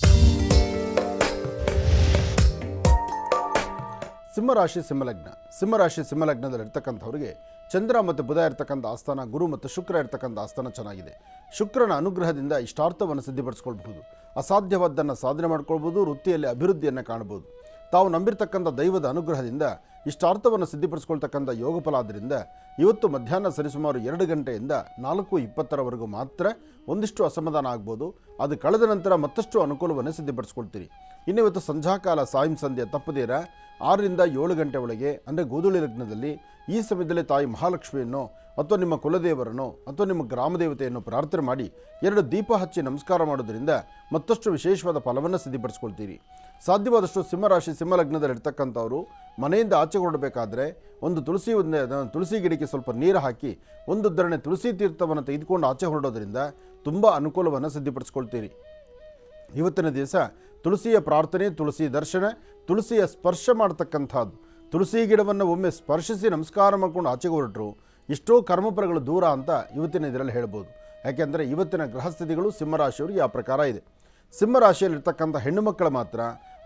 ಸಿಂಹರಾಶಿ ಸಿಂಹಲಗ್ನ. ಸಿಂಹರಾಶಿ ಸಿಂಹಲಗ್ನದಲ್ಲಿ ಇರ್ತಕ್ಕಂಥವ್ರಿಗೆ ಚಂದ್ರ ಮತ್ತು ಬುಧ ಇರ್ತಕ್ಕಂಥ ಆಸ್ಥಾನ, ಗುರು ಮತ್ತು ಶುಕ್ರ ಇರ್ತಕ್ಕಂಥ ಆಸ್ಥಾನ ಚೆನ್ನಾಗಿದೆ. ಶುಕ್ರನ ಅನುಗ್ರಹದಿಂದ ಇಷ್ಟಾರ್ಥವನ್ನು ಸಿದ್ಧಿಪಡಿಸ್ಕೊಳ್ಬಹುದು. ಅಸಾಧ್ಯವಾದ್ದನ್ನು ಸಾಧನೆ ಮಾಡ್ಕೊಳ್ಬೋದು. ವೃತ್ತಿಯಲ್ಲಿ ಅಭಿವೃದ್ಧಿಯನ್ನು ಕಾಣ್ಬೋದು. ತಾವು ನಂಬಿರ್ತಕ್ಕಂಥ ದೈವದ ಅನುಗ್ರಹದಿಂದ ಇಷ್ಟಾರ್ಥವನ್ನು ಸಿದ್ಧಿಪಡಿಸ್ಕೊಳ್ತಕ್ಕಂಥ ಯೋಗ ಫಲ ಆದ್ದರಿಂದ ಇವತ್ತು ಮಧ್ಯಾಹ್ನ ಸರಿಸುಮಾರು 2 ಗಂಟೆಯಿಂದ 4:20 ಮಾತ್ರ ಒಂದಿಷ್ಟು ಅಸಮಾಧಾನ ಆಗ್ಬೋದು. ಅದು ಕಳೆದ ನಂತರ ಮತ್ತಷ್ಟು ಅನುಕೂಲವನ್ನು ಸಿದ್ಧಪಡಿಸ್ಕೊಳ್ತೀರಿ. ಇನ್ನು ಇವತ್ತು ಸಂಧ್ಯಾಕಾಲ ಸಾಯಂ ಸಂಧ್ಯೆ ತಪ್ಪದೇರ 6 ರಿಂದ 7 ಗಂಟೆ ಒಳಗೆ, ಅಂದರೆ ಗೋಧೂಳಿ ಲಗ್ನದಲ್ಲಿ, ಈ ಸಮಯದಲ್ಲಿ ತಾಯಿ ಮಹಾಲಕ್ಷ್ಮಿಯನ್ನು ಅಥವಾ ನಿಮ್ಮ ಕುಲದೇವರನ್ನು ಅಥವಾ ನಿಮ್ಮ ಗ್ರಾಮದೇವತೆಯನ್ನು ಪ್ರಾರ್ಥನೆ ಮಾಡಿ 2 ದೀಪ ಹಚ್ಚಿ ನಮಸ್ಕಾರ ಮಾಡೋದ್ರಿಂದ ಮತ್ತಷ್ಟು ವಿಶೇಷವಾದ ಫಲವನ್ನು ಸಿದ್ಧಪಡಿಸ್ಕೊಳ್ತೀರಿ. ಸಾಧ್ಯವಾದಷ್ಟು ಸಿಂಹರಾಶಿ ಸಿಂಹಲಗ್ನದಲ್ಲಿರ್ತಕ್ಕಂಥವರು ಮನೆಯಿಂದ ಆಚೆ ಹೊರಡಬೇಕಾದ್ರೆ ಒಂದು ತುಳಸಿ ಗಿಡಕ್ಕೆ ಸ್ವಲ್ಪ ನೀರು ಹಾಕಿ ಒಂದು ಧರಣೆ ತುಳಸಿ ತೀರ್ಥವನ್ನು ತೆಗೆದುಕೊಂಡು ಆಚೆ ಹೊರಡೋದ್ರಿಂದ ತುಂಬ ಅನುಕೂಲವನ್ನು ಸಿದ್ಧಪಡಿಸ್ಕೊಳ್ತೀರಿ. ಇವತ್ತಿನ ದಿವಸ ತುಳಸಿಯ ಪ್ರಾರ್ಥನೆ, ತುಳಸಿ ದರ್ಶನ, ತುಳಸಿಯ ಸ್ಪರ್ಶ ಮಾಡ್ತಕ್ಕಂಥದ್ದು. ತುಳಸಿ ಗಿಡವನ್ನು ಒಮ್ಮೆ ಸ್ಪರ್ಶಿಸಿ ನಮಸ್ಕಾರ ಮಾಡ್ಕೊಂಡು ಆಚೆಗೆ ಹೊರಟರು ಎಷ್ಟೋ ಕರ್ಮಫಲಗಳು ದೂರ ಅಂತ ಇವತ್ತಿನ ಇದರಲ್ಲಿ ಹೇಳ್ಬೋದು. ಯಾಕೆಂದರೆ ಇವತ್ತಿನ ಗ್ರಹಸ್ಥಿತಿಗಳು ಸಿಂಹರಾಶಿಯವರಿಗೆ ಆ ಪ್ರಕಾರ ಇದೆ. ಸಿಂಹರಾಶಿಯಲ್ಲಿರ್ತಕ್ಕಂಥ ಹೆಣ್ಣು ಮಕ್ಕಳು ಮಾತ್ರ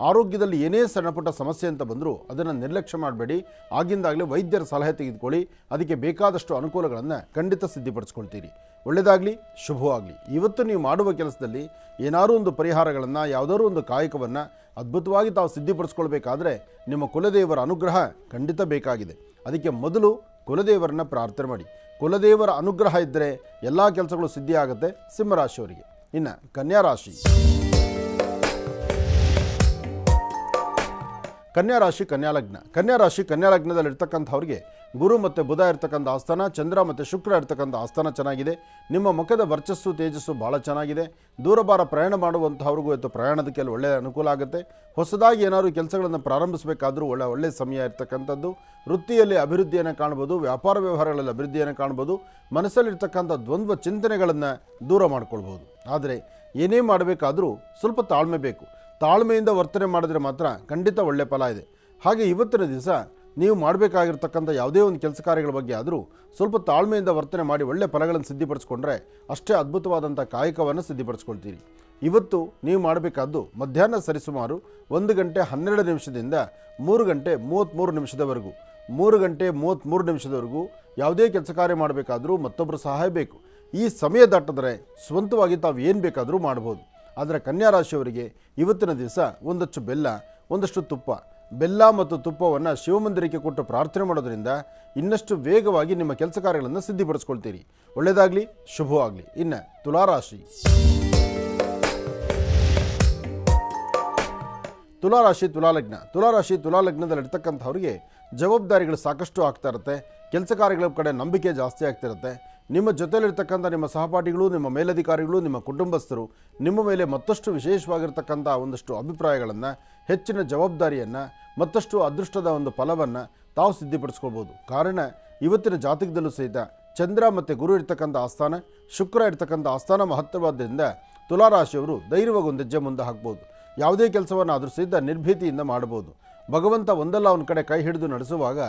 ಆರೋಗ್ಯದಲ್ಲಿ ಏನೇ ಸಣ್ಣಪುಟ್ಟ ಸಮಸ್ಯೆ ಅಂತ ಬಂದರೂ ಅದನ್ನು ನಿರ್ಲಕ್ಷ್ಯ ಮಾಡಬೇಡಿ. ಆಗಿಂದಾಗಲೇ ವೈದ್ಯರ ಸಲಹೆ ತೆಗೆದುಕೊಳ್ಳಿ. ಅದಕ್ಕೆ ಬೇಕಾದಷ್ಟು ಅನುಕೂಲಗಳನ್ನು ಖಂಡಿತ ಸಿದ್ಧಪಡಿಸ್ಕೊಳ್ತೀರಿ. ಒಳ್ಳೆಯದಾಗಲಿ, ಶುಭವಾಗಲಿ. ಇವತ್ತು ನೀವು ಮಾಡುವ ಕೆಲಸದಲ್ಲಿ ಏನಾದರೂ ಒಂದು ಪರಿಹಾರಗಳನ್ನು, ಯಾವುದಾದ್ರೂ ಒಂದು ಕಾಯಕವನ್ನು ಅದ್ಭುತವಾಗಿ ತಾವು ಸಿದ್ಧಪಡಿಸ್ಕೊಳ್ಬೇಕಾದ್ರೆ ನಿಮ್ಮ ಕುಲದೇವರ ಅನುಗ್ರಹ ಖಂಡಿತ ಬೇಕಾಗಿದೆ. ಅದಕ್ಕೆ ಮೊದಲು ಕುಲದೇವರನ್ನ ಪ್ರಾರ್ಥನೆ ಮಾಡಿ. ಕುಲದೇವರ ಅನುಗ್ರಹ ಇದ್ದರೆ ಎಲ್ಲ ಕೆಲಸಗಳು ಸಿದ್ಧಿ ಆಗುತ್ತೆ ಸಿಂಹರಾಶಿಯವರಿಗೆ. ಇನ್ನು ಕನ್ಯಾರಾಶಿ. ಕನ್ಯಾರಾಶಿ ಕನ್ಯಾಲಗ್ನ. ಕನ್ಯಾರಾಶಿ ಕನ್ಯಾಲಗ್ನದಲ್ಲಿರ್ತಕ್ಕಂಥವ್ರಿಗೆ ಗುರು ಮತ್ತು ಬುಧ ಇರ್ತಕ್ಕಂಥ ಆಸ್ಥಾನ, ಚಂದ್ರ ಮತ್ತು ಶುಕ್ರ ಇರ್ತಕ್ಕಂಥ ಆಸ್ಥಾನ ಚೆನ್ನಾಗಿದೆ. ನಿಮ್ಮ ಮುಖದ ವರ್ಚಸ್ಸು ತೇಜಸ್ಸು ಭಾಳ ಚೆನ್ನಾಗಿದೆ. ದೂರಭಾರ ಪ್ರಯಾಣ ಮಾಡುವಂಥವ್ರಿಗೂ ಇವತ್ತು ಪ್ರಯಾಣದ ಒಳ್ಳೆಯ ಅನುಕೂಲ ಆಗುತ್ತೆ. ಹೊಸದಾಗಿ ಏನಾದರೂ ಕೆಲಸಗಳನ್ನು ಪ್ರಾರಂಭಿಸಬೇಕಾದ್ರೂ ಒಳ್ಳೆಯ ಸಮಯ ಇರ್ತಕ್ಕಂಥದ್ದು. ವೃತ್ತಿಯಲ್ಲಿ ಅಭಿವೃದ್ಧಿಯನ್ನು ಕಾಣ್ಬೋದು. ವ್ಯಾಪಾರ ವ್ಯವಹಾರಗಳಲ್ಲಿ ಅಭಿವೃದ್ಧಿಯನ್ನು ಕಾಣ್ಬೋದು. ಮನಸ್ಸಲ್ಲಿರ್ತಕ್ಕಂಥ ದ್ವಂದ್ವ ಚಿಂತನೆಗಳನ್ನು ದೂರ ಮಾಡ್ಕೊಳ್ಬೋದು. ಆದರೆ ಏನೇ ಮಾಡಬೇಕಾದರೂ ಸ್ವಲ್ಪ ತಾಳ್ಮೆ ಬೇಕು. ತಾಳ್ಮೆಯಿಂದ ವರ್ತನೆ ಮಾಡಿದ್ರೆ ಮಾತ್ರ ಖಂಡಿತ ಒಳ್ಳೆಯ ಫಲ ಇದೆ. ಹಾಗೆ ಇವತ್ತಿನ ದಿವಸ ನೀವು ಮಾಡಬೇಕಾಗಿರ್ತಕ್ಕಂಥ ಯಾವುದೇ ಒಂದು ಕೆಲಸ ಕಾರ್ಯಗಳ ಬಗ್ಗೆ ಆದರೂ ಸ್ವಲ್ಪ ತಾಳ್ಮೆಯಿಂದ ವರ್ತನೆ ಮಾಡಿ ಒಳ್ಳೆಯ ಫಲಗಳನ್ನು ಸಿದ್ಧಪಡಿಸ್ಕೊಂಡ್ರೆ ಅಷ್ಟೇ ಅದ್ಭುತವಾದಂಥ ಕಾಯಕವನ್ನು ಸಿದ್ಧಪಡಿಸ್ಕೊಳ್ತೀರಿ. ಇವತ್ತು ನೀವು ಮಾಡಬೇಕಾದ್ದು ಮಧ್ಯಾಹ್ನ ಸರಿಸುಮಾರು 1 ಗಂಟೆ 12 ನಿಮಿಷದಿಂದ 3 ಗಂಟೆ 33 ನಿಮಿಷದವರೆಗೂ 3 ಗಂಟೆ 33 ನಿಮಿಷದವರೆಗೂ ಯಾವುದೇ ಕೆಲಸ ಕಾರ್ಯ ಮಾಡಬೇಕಾದ್ರೂ ಮತ್ತೊಬ್ಬರು ಸಹಾಯ ಬೇಕು. ಈ ಸಮಯ ದಾಟಿದ್ರೆ ಸ್ವಂತವಾಗಿ ತಾವು ಏನು ಬೇಕಾದರೂ ಮಾಡ್ಬೋದು. ಆದರೆ ಕನ್ಯಾರಾಶಿಯವರಿಗೆ ಇವತ್ತಿನ ದಿವಸ ಒಂದಷ್ಟು ಬೆಲ್ಲ, ಒಂದಷ್ಟು ತುಪ್ಪ, ಬೆಲ್ಲ ಮತ್ತು ತುಪ್ಪವನ್ನು ಶಿವಮಂದಿರಕ್ಕೆ ಕೊಟ್ಟು ಪ್ರಾರ್ಥನೆ ಮಾಡೋದ್ರಿಂದ ಇನ್ನಷ್ಟು ವೇಗವಾಗಿ ನಿಮ್ಮ ಕೆಲಸ ಕಾರ್ಯಗಳನ್ನು ಸಿದ್ಧಪಡಿಸ್ಕೊಳ್ತೀರಿ. ಒಳ್ಳೆಯದಾಗಲಿ, ಶುಭವಾಗಲಿ. ಇನ್ನು ತುಲಾರಾಶಿ. ತುಲಾರಾಶಿ ತುಲಾಲಗ್ನ. ತುಲಾಲಗ್ನದಲ್ಲಿರ್ತಕ್ಕಂಥವ್ರಿಗೆ ಜವಾಬ್ದಾರಿಗಳು ಸಾಕಷ್ಟು ಆಗ್ತಾ ಇರುತ್ತೆ. ಕೆಲಸ ಕಾರ್ಯಗಳ ಕಡೆ ನಂಬಿಕೆ ಜಾಸ್ತಿ ಆಗ್ತಿರುತ್ತೆ. ನಿಮ್ಮ ಜೊತೆಯಲ್ಲಿರ್ತಕ್ಕಂಥ ನಿಮ್ಮ ಸಹಪಾಠಿಗಳು, ನಿಮ್ಮ ಮೇಲಧಿಕಾರಿಗಳು, ನಿಮ್ಮ ಕುಟುಂಬಸ್ಥರು ನಿಮ್ಮ ಮೇಲೆ ಮತ್ತಷ್ಟು ವಿಶೇಷವಾಗಿರ್ತಕ್ಕಂಥ ಒಂದಷ್ಟು ಅಭಿಪ್ರಾಯಗಳನ್ನು, ಹೆಚ್ಚಿನ ಜವಾಬ್ದಾರಿಯನ್ನು, ಮತ್ತಷ್ಟು ಅದೃಷ್ಟದ ಒಂದು ಫಲವನ್ನು ತಾವು ಸಿದ್ಧಪಡಿಸ್ಕೊಳ್ಬೋದು. ಕಾರಣ ಇವತ್ತಿನ ಜಾತಕದಲ್ಲೂ ಸಹಿತ ಚಂದ್ರ ಮತ್ತು ಗುರು ಇರ್ತಕ್ಕಂಥ ಆಸ್ಥಾನ, ಶುಕ್ರ ಇರ್ತಕ್ಕಂಥ ಆಸ್ಥಾನ ಮಹತ್ವವಾದ್ದರಿಂದ ತುಲಾರಾಶಿಯವರು ಧೈರ್ಯವಾಗಿ ಒಂದು ಹೆಜ್ಜೆ ಮುಂದೆ ಹಾಕ್ಬೋದು. ಯಾವುದೇ ಕೆಲಸವನ್ನು ಆದರೂ ಸಹಿತ ನಿರ್ಭೀತಿಯಿಂದ ಮಾಡ್ಬೋದು. ಭಗವಂತ ಒಂದಲ್ಲ ಒಂದು ಕಡೆ ಕೈ ಹಿಡಿದು ನಡೆಸುವಾಗ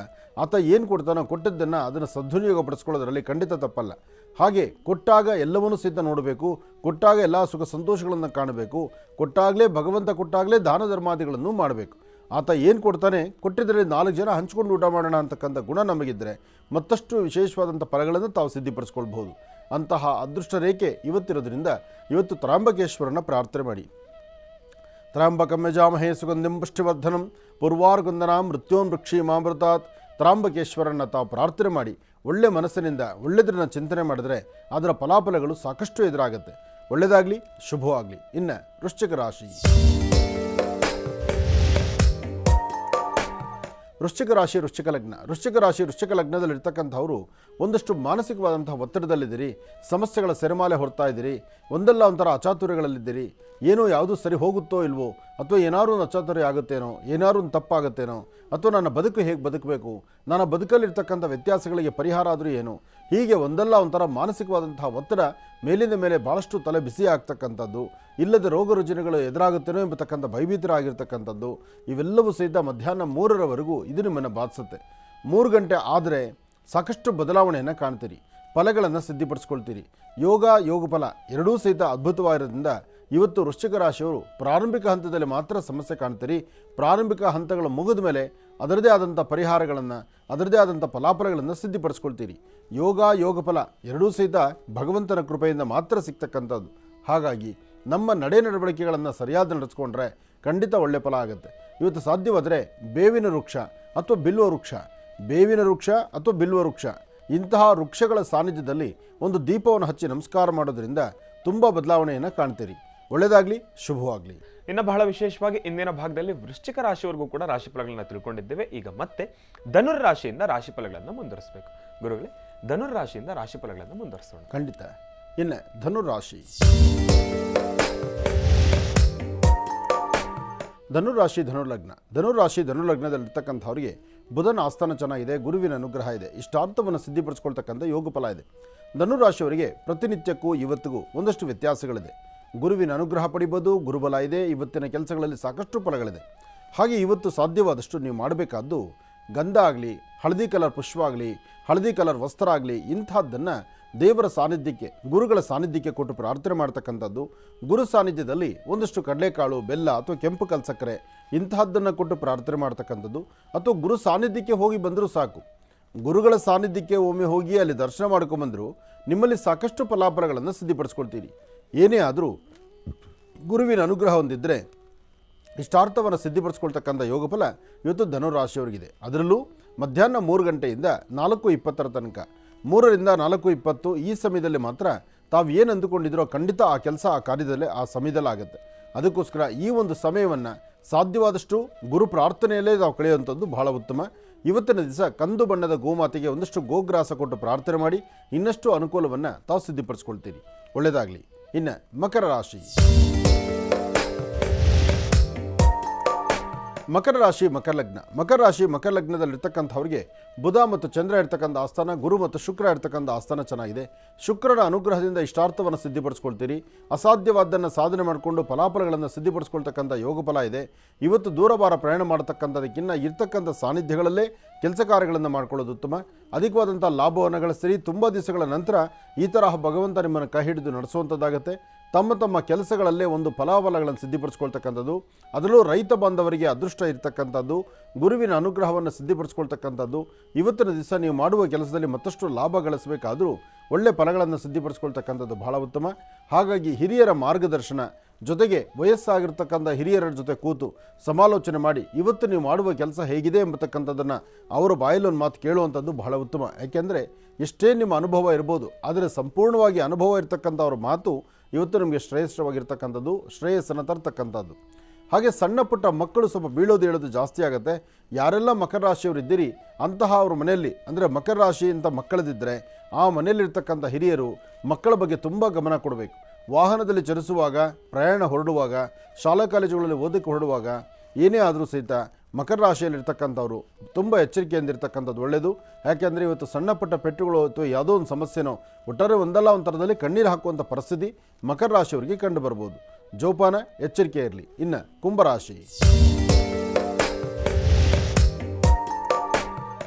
ಆತ ಏನು ಕೊಡ್ತಾನೋ ಕೊಟ್ಟದ್ದನ್ನು ಅದನ್ನು ಸದ್ವಿನಿಯೋಗಪಡಿಸ್ಕೊಳ್ಳೋದ್ರಲ್ಲಿ ಖಂಡಿತ ತಪ್ಪಲ್ಲ. ಹಾಗೆ ಕೊಟ್ಟಾಗ ಎಲ್ಲವನ್ನೂ ಸಹಿತ ನೋಡಬೇಕು, ಕೊಟ್ಟಾಗ ಎಲ್ಲ ಸುಖ ಸಂತೋಷಗಳನ್ನು ಕಾಣಬೇಕು, ಕೊಟ್ಟಾಗಲೇ ಭಗವಂತ ಕೊಟ್ಟಾಗಲೇ ದಾನ ಧರ್ಮಾದಿಗಳನ್ನು ಮಾಡಬೇಕು. ಆತ ಏನು ಕೊಡ್ತಾನೆ, ಕೊಟ್ಟಿದ್ದರೆ 4 ಜನ ಹಂಚ್ಕೊಂಡು ಊಟ ಮಾಡೋಣ ಅಂತಕ್ಕಂಥ ಗುಣ ನಮಗಿದ್ದರೆ ಮತ್ತಷ್ಟು ವಿಶೇಷವಾದಂಥ ಫಲಗಳನ್ನು ತಾವು ಸಿದ್ಧಿಪಡಿಸ್ಕೊಳ್ಬಹುದು. ಅಂತಹ ಅದೃಷ್ಟ ರೇಖೆ ಇವತ್ತಿರೋದ್ರಿಂದ ಇವತ್ತು ತ್ರಾಂಬಕೇಶ್ವರನ ಪ್ರಾರ್ಥನೆ ಮಾಡಿ. ತ್ರಾಂಬಕಂ ಯಜಾಮಹೇ ಸುಗಂಧಿಂ ಪುಷ್ಟಿವರ್ಧನಂ ಪೂರ್ವಾರ್ಗುಂದನಾಂ ಮೃತ್ಯೋನ್ಮೃಕ್ಷೀಮಾಮೃತಾತ್. ತ್ರಾಂಬಕೇಶ್ವರನ ತಾವು ಪ್ರಾರ್ಥನೆ ಮಾಡಿ ಒಳ್ಳೆ ಮನಸ್ಸಿನಿಂದ ಒಳ್ಳೆದರನ್ನ ಚಿಂತನೆ ಮಾಡಿದ್ರೆ ಅದರ ಫಲಾಫಲಗಳು ಸಾಕಷ್ಟು ಎದುರಾಗುತ್ತೆ. ಒಳ್ಳೆಯದಾಗಲಿ, ಶುಭವಾಗಲಿ. ಇನ್ನು ವೃಶ್ಚಿಕ ರಾಶಿ. ವೃಶ್ಚಿಕ ರಾಶಿ ವೃಶ್ಚಿಕ ಲಗ್ನ. ವೃಶ್ಚಿಕ ಲಗ್ನದಲ್ಲಿರ್ತಕ್ಕಂಥವರು ಒಂದಷ್ಟು ಮಾನಸಿಕವಾದಂತಹ ಒತ್ತಡದಲ್ಲಿದ್ದೀರಿ, ಸಮಸ್ಯೆಗಳ ಸೆರೆಮಾಲೆ ಹೊರ್ತಾ ಇದ್ದೀರಿ, ಒಂದಲ್ಲ ಒಂಥರ ಅಚಾತುರ್ಯಗಳಲ್ಲಿದ್ದೀರಿ. ಏನೋ ಯಾವುದು ಸರಿ ಹೋಗುತ್ತೋ ಇಲ್ವೋ, ಅಥವಾ ಏನಾದ್ರು ಒಂದು ಅಚಾತುರ್ಯ ಆಗುತ್ತೇನೋ, ಏನಾದ್ರು ಒಂದು ತಪ್ಪಾಗುತ್ತೇನೋ, ಅಥವಾ ನನ್ನ ಬದುಕು ಹೇಗೆ ಬದುಕಬೇಕು, ನನ್ನ ಬದುಕಲ್ಲಿರ್ತಕ್ಕಂಥ ವ್ಯತ್ಯಾಸಗಳಿಗೆ ಪರಿಹಾರ ಆದರೂ ಏನು, ಹೀಗೆ ಒಂದಲ್ಲ ಒಂಥರ ಮಾನಸಿಕವಾದಂತಹ ಒತ್ತಡ ಮೇಲಿಂದ ಮೇಲೆ ಭಾಳಷ್ಟು ತಲೆ ಬಿಸಿ ಆಗ್ತಕ್ಕಂಥದ್ದು, ಇಲ್ಲದ ರೋಗ ರುಜಿನಗಳು ಎದುರಾಗುತ್ತೇನೋ ಎಂಬತಕ್ಕಂಥ ಭಯಭೀತರಾಗಿರ್ತಕ್ಕಂಥದ್ದು, ಇವೆಲ್ಲವೂ ಸಹಿತ ಮಧ್ಯಾಹ್ನ 3ರವರೆಗೂ ಇದು ನಿಮ್ಮನ್ನು ಬಾಧಿಸುತ್ತೆ. 3 ಗಂಟೆ ಆದರೆ ಸಾಕಷ್ಟು ಬದಲಾವಣೆಯನ್ನು ಕಾಣ್ತೀರಿ, ಫಲಗಳನ್ನು ಸಿದ್ಧಿಪಡಿಸ್ಕೊಳ್ತೀರಿ. ಯೋಗ ಫಲ ಎರಡೂ ಸಹಿತ ಅದ್ಭುತವಾಗಿರೋದ್ರಿಂದ ಇವತ್ತು ವೃಶ್ಚಿಕ ರಾಶಿಯವರು ಪ್ರಾರಂಭಿಕ ಹಂತದಲ್ಲಿ ಮಾತ್ರ ಸಮಸ್ಯೆ ಕಾಣ್ತೀರಿ. ಪ್ರಾರಂಭಿಕ ಹಂತಗಳು ಮುಗಿದ ಮೇಲೆ ಅದರದೇ ಆದಂಥ ಪರಿಹಾರಗಳನ್ನು, ಅದರದೇ ಆದಂಥ ಫಲಾಫಲಗಳನ್ನು ಸಿದ್ಧಿಪಡಿಸ್ಕೊಳ್ತೀರಿ. ಯೋಗ ಫಲ ಎರಡೂ ಸಹಿತ ಭಗವಂತನ ಕೃಪೆಯಿಂದ ಮಾತ್ರ ಸಿಗ್ತಕ್ಕಂಥದ್ದು. ಹಾಗಾಗಿ ನಮ್ಮ ನಡವಳಿಕೆಗಳನ್ನು ಸರಿಯಾದ ನಡೆಸ್ಕೊಂಡ್ರೆ ಖಂಡಿತ ಒಳ್ಳೆ ಫಲ ಆಗುತ್ತೆ. ಇವತ್ತು ಸಾಧ್ಯವಾದರೆ ಬೇವಿನ ವೃಕ್ಷ ಅಥವಾ ಬಿಲ್ವ ವೃಕ್ಷ ಇಂತಹ ವೃಕ್ಷಗಳ ಸಾನ್ನಿಧ್ಯದಲ್ಲಿ ಒಂದು ದೀಪವನ್ನು ಹಚ್ಚಿ ನಮಸ್ಕಾರ ಮಾಡೋದ್ರಿಂದ ತುಂಬ ಬದಲಾವಣೆಯನ್ನು ಕಾಣ್ತೀರಿ. ಒಳ್ಳೆಯದಾಗಲಿ, ಶುಭವಾಗಲಿ. ಇನ್ನು ಬಹಳ ವಿಶೇಷವಾಗಿ ಇಂದಿನ ಭಾಗದಲ್ಲಿ ವೃಶ್ಚಿಕ ರಾಶಿಯವರೆಗೂ ಕೂಡ ರಾಶಿಫಲಗಳನ್ನ ತಿಳ್ಕೊಂಡಿದ್ದೇವೆ. ಈಗ ಮತ್ತೆ ಧನುರ್ ರಾಶಿಯಿಂದ ರಾಶಿಫಲಗಳನ್ನು ಮುಂದುವರಿಸಬೇಕು. ಗುರುಗಳೇ, ಧನುರ್ ರಾಶಿಯಿಂದ ರಾಶಿಫಲಗಳನ್ನು ಮುಂದುವರಿಸೋಣ. ಖಂಡಿತ. ಇನ್ನು ಧನುರ್ ರಾಶಿ. ಧನುರ್ಲಗ್ನದಲ್ಲಿರ್ತಕ್ಕಂಥವ್ರಿಗೆ ಬುಧನ ಆಸ್ಥಾನ ಚೆನ್ನಾಗಿದೆ, ಗುರುವಿನ ಅನುಗ್ರಹ ಇದೆ, ಇಷ್ಟಾರ್ಥವನ್ನು ಸಿದ್ಧಿಪಡಿಸ್ಕೊಳ್ತಕ್ಕಂಥ ಯೋಗ ಫಲ ಇದೆ. ಧನುರಾಶಿಯವರಿಗೆ ಪ್ರತಿನಿತ್ಯಕ್ಕೂ ಇವತ್ತಿಗೂ ಒಂದಷ್ಟು ವ್ಯತ್ಯಾಸಗಳಿದೆ. ಗುರುವಿನ ಅನುಗ್ರಹ ಪಡಿಬೋದು, ಗುರುಬಲ ಇದೆ, ಇವತ್ತಿನ ಕೆಲಸಗಳಲ್ಲಿ ಸಾಕಷ್ಟು ಫಲಗಳಿದೆ. ಹಾಗೆ ಇವತ್ತು ಸಾಧ್ಯವಾದಷ್ಟು ನೀವು ಮಾಡಬೇಕಾದ್ದು ಗಂಧ ಆಗಲಿ, ಹಳದಿ ಕಲರ್ ಪುಷ್ಪ ಆಗಲಿ, ಹಳದಿ ಕಲರ್ ವಸ್ತ್ರ ಆಗಲಿ, ಇಂಥದ್ದನ್ನು ದೇವರ ಸಾನ್ನಿಧ್ಯಕ್ಕೆ, ಗುರುಗಳ ಸಾನ್ನಿಧ್ಯಕ್ಕೆ ಕೊಟ್ಟು ಪ್ರಾರ್ಥನೆ ಮಾಡ್ತಕ್ಕಂಥದ್ದು. ಗುರು ಸಾನ್ನಿಧ್ಯದಲ್ಲಿ ಒಂದಷ್ಟು ಕಡಲೆಕಾಳು, ಬೆಲ್ಲ ಅಥವಾ ಕೆಂಪು ಕಲ್ ಸಕ್ಕರೆ ಇಂತಹದ್ದನ್ನು ಕೊಟ್ಟು ಪ್ರಾರ್ಥನೆ ಮಾಡ್ತಕ್ಕಂಥದ್ದು. ಅಥವಾ ಗುರು ಸಾನ್ನಿಧ್ಯಕ್ಕೆ ಹೋಗಿ ಬಂದರೂ ಸಾಕು, ಗುರುಗಳ ಸಾನ್ನಿಧ್ಯಕ್ಕೆ ಒಮ್ಮೆ ಹೋಗಿ ಅಲ್ಲಿ ದರ್ಶನ ಮಾಡ್ಕೊಂಬಂದರೂ ನಿಮ್ಮಲ್ಲಿ ಸಾಕಷ್ಟು ಫಲಾಫಲಗಳನ್ನು ಸಿದ್ಧಿಪಡಿಸ್ಕೊಳ್ತೀರಿ. ಏನೇ ಆದರೂ ಗುರುವಿನ ಅನುಗ್ರಹ ಹೊಂದಿದ್ದರೆ ಇಷ್ಟಾರ್ಥವನ್ನು ಸಿದ್ಧಿಪಡಿಸ್ಕೊಳ್ತಕ್ಕಂಥ ಯೋಗಫಲ ಇವತ್ತು ಧನುರಾಶಿಯವರಿಗಿದೆ. ಅದರಲ್ಲೂ ಮಧ್ಯಾಹ್ನ 3 ಗಂಟೆಯಿಂದ 4:20 ತನಕ, 3ರಿಂದ 4:20 ಈ ಸಮಯದಲ್ಲಿ ಮಾತ್ರ ತಾವು ಏನು ಅಂದುಕೊಂಡಿದ್ರೋ ಖಂಡಿತ ಆ ಕೆಲಸ ಆ ಕಾರ್ಯದಲ್ಲೇ ಆ ಸಮಯದಲ್ಲಿ ಆಗುತ್ತೆ. ಅದಕ್ಕೋಸ್ಕರ ಈ ಒಂದು ಸಮಯವನ್ನು ಸಾಧ್ಯವಾದಷ್ಟು ಗುರು ಪ್ರಾರ್ಥನೆಯಲ್ಲೇ ನಾವು ಕಳೆಯುವಂಥದ್ದು ಬಹಳ ಉತ್ತಮ. ಇವತ್ತಿನ ದಿವಸ ಕಂದು ಬಣ್ಣದ ಗೋಮಾತೆಗೆ ಒಂದಷ್ಟು ಗೋಗ್ರಾಸ ಕೊಟ್ಟು ಪ್ರಾರ್ಥನೆ ಮಾಡಿ ಇನ್ನಷ್ಟು ಅನುಕೂಲವನ್ನು ತಾವು ಸಿದ್ಧಿಪಡಿಸ್ಕೊಳ್ತೀರಿ. ಒಳ್ಳೆಯದಾಗಲಿ. ಇನ್ನು ಮಕರ ರಾಶಿ. ಮಕರ ಲಗ್ನದಲ್ಲಿರ್ತಕ್ಕಂಥವ್ರಿಗೆ ಬುಧ ಮತ್ತು ಚಂದ್ರ ಇರ್ತಕ್ಕಂಥ ಆಸ್ಥಾನ, ಗುರು ಮತ್ತು ಶುಕ್ರ ಇರ್ತಕ್ಕಂಥ ಆಸ್ಥಾನ ಚೆನ್ನಾಗಿದೆ. ಶುಕ್ರನ ಅನುಗ್ರಹದಿಂದ ಇಷ್ಟಾರ್ಥವನ್ನು ಸಿದ್ಧಿಪಡಿಸ್ಕೊಳ್ತೀರಿ. ಅಸಾಧ್ಯವಾದ್ದನ್ನು ಸಾಧನೆ ಮಾಡಿಕೊಂಡು ಫಲಾಫಲಗಳನ್ನು ಸಿದ್ಧಿಪಡಿಸ್ಕೊಳ್ತಕ್ಕಂಥ ಯೋಗ ಫಲ ಇದೆ. ಇವತ್ತು ದೂರಭಾರ ಪ್ರಯಾಣ ಮಾಡತಕ್ಕಂಥದಕ್ಕಿಂತ ಇರ್ತಕ್ಕಂಥ ಸಾನ್ನಿಧ್ಯಗಳಲ್ಲೇ ಕೆಲಸ ಕಾರ್ಯಗಳನ್ನು ಮಾಡ್ಕೊಳ್ಳೋದು ಉತ್ತಮ. ಅಧಿಕವಾದಂಥ ಲಾಭವನ್ನು ಗಳಿಸ್ತೀರಿ. ತುಂಬ ದಿವಸಗಳ ನಂತರ ಈ ತರಹ ಭಗವಂತ ನಿಮ್ಮನ್ನು ಕೈ ಹಿಡಿದು ನಡೆಸುವಂಥದ್ದಾಗುತ್ತೆ. ತಮ್ಮ ಕೆಲಸಗಳಲ್ಲೇ ಒಂದು ಫಲಾಫಲಗಳನ್ನು ಸಿದ್ಧಿಪಡಿಸ್ಕೊಳ್ತಕ್ಕಂಥದ್ದು, ಅದರಲ್ಲೂ ರೈತ ಬಾಂಧವರಿಗೆ ಅದೃಷ್ಟ ಇರತಕ್ಕಂಥದ್ದು, ಗುರುವಿನ ಅನುಗ್ರಹವನ್ನು ಸಿದ್ಧಿಪಡಿಸ್ಕೊಳ್ತಕ್ಕಂಥದ್ದು. ಇವತ್ತಿನ ದಿವಸ ನೀವು ಮಾಡುವ ಕೆಲಸದಲ್ಲಿ ಮತ್ತಷ್ಟು ಲಾಭ ಗಳಿಸಬೇಕಾದರೂ ಒಳ್ಳೆ ಫಲಗಳನ್ನು ಸಿದ್ಧಿಪಡಿಸ್ಕೊಳ್ತಕ್ಕಂಥದ್ದು ಬಹಳ ಉತ್ತಮ. ಹಾಗಾಗಿ ಹಿರಿಯರ ಮಾರ್ಗದರ್ಶನ ಜೊತೆಗೆ ವಯಸ್ಸಾಗಿರ್ತಕ್ಕಂಥ ಹಿರಿಯರ ಜೊತೆ ಕೂತು ಸಮಾಲೋಚನೆ ಮಾಡಿ ಇವತ್ತು ನೀವು ಮಾಡುವ ಕೆಲಸ ಹೇಗಿದೆ ಎಂಬತಕ್ಕಂಥದ್ದನ್ನು ಅವರ ಬಾಯಲ್ಲಿ ಒಂದು ಮಾತು ಕೇಳುವಂಥದ್ದು ಬಹಳ ಉತ್ತಮ. ಯಾಕೆಂದರೆ ಎಷ್ಟೇ ನಿಮ್ಮ ಅನುಭವ ಇರ್ಬೋದು, ಆದರೆ ಸಂಪೂರ್ಣವಾಗಿ ಅನುಭವ ಇರತಕ್ಕಂಥವ್ರ ಮಾತು ಇವತ್ತು ನಿಮಗೆ ಶ್ರೇಷ್ಠವಾಗಿರ್ತಕ್ಕಂಥದ್ದು, ಶ್ರೇಯಸ್ಸನ್ನು ತರ್ತಕ್ಕಂಥದ್ದು. ಹಾಗೆ ಸಣ್ಣ ಪುಟ್ಟ ಮಕ್ಕಳು ಸ್ವಲ್ಪ ಬೀಳೋದು ಹೇಳೋದು ಜಾಸ್ತಿ ಆಗುತ್ತೆ. ಯಾರೆಲ್ಲ ಮಕರ ರಾಶಿಯವರು ಇದ್ದೀರಿ ಅಂತಹ ಅವ್ರ ಮನೆಯಲ್ಲಿ, ಅಂದರೆ ಮಕರ ರಾಶಿ ಅಂತ ಮಕ್ಕಳದಿದ್ದರೆ ಆ ಮನೆಯಲ್ಲಿರ್ತಕ್ಕಂಥ ಹಿರಿಯರು ಮಕ್ಕಳ ಬಗ್ಗೆ ತುಂಬ ಗಮನ ಕೊಡಬೇಕು. ವಾಹನದಲ್ಲಿ ಚಲಿಸುವಾಗ, ಪ್ರಯಾಣ ಹೊರಡುವಾಗ, ಶಾಲಾ ಕಾಲೇಜುಗಳಲ್ಲಿ ಓದಕ್ಕೆ ಹೊರಡುವಾಗ ಏನೇ ಆದರೂ ಸಹಿತ ಮಕರ ರಾಶಿಯಲ್ಲಿರ್ತಕ್ಕಂಥವ್ರು ತುಂಬ ಎಚ್ಚರಿಕೆಯಿಂದಿರ್ತಕ್ಕಂಥದ್ದು ಒಳ್ಳೆಯದು. ಯಾಕೆಂದರೆ ಇವತ್ತು ಸಣ್ಣ ಪುಟ್ಟ ಪೆಟ್ಟುಗಳು ಅಥವಾ ಯಾವುದೋ ಒಂದು ಸಮಸ್ಯೆನೋ ಒಟ್ಟಾರೆ ಒಂದಲ್ಲ ಒಂದು ಥರದಲ್ಲಿ ಕಣ್ಣೀರು ಹಾಕುವಂಥ ಪರಿಸ್ಥಿತಿ ಮಕರ ರಾಶಿಯವರಿಗೆ ಕಂಡು ಬರ್ಬೋದು. ಜೋಪಾನ, ಎಚ್ಚರಿಕೆ ಇರಲಿ. ಇನ್ನು ಕುಂಭರಾಶಿ.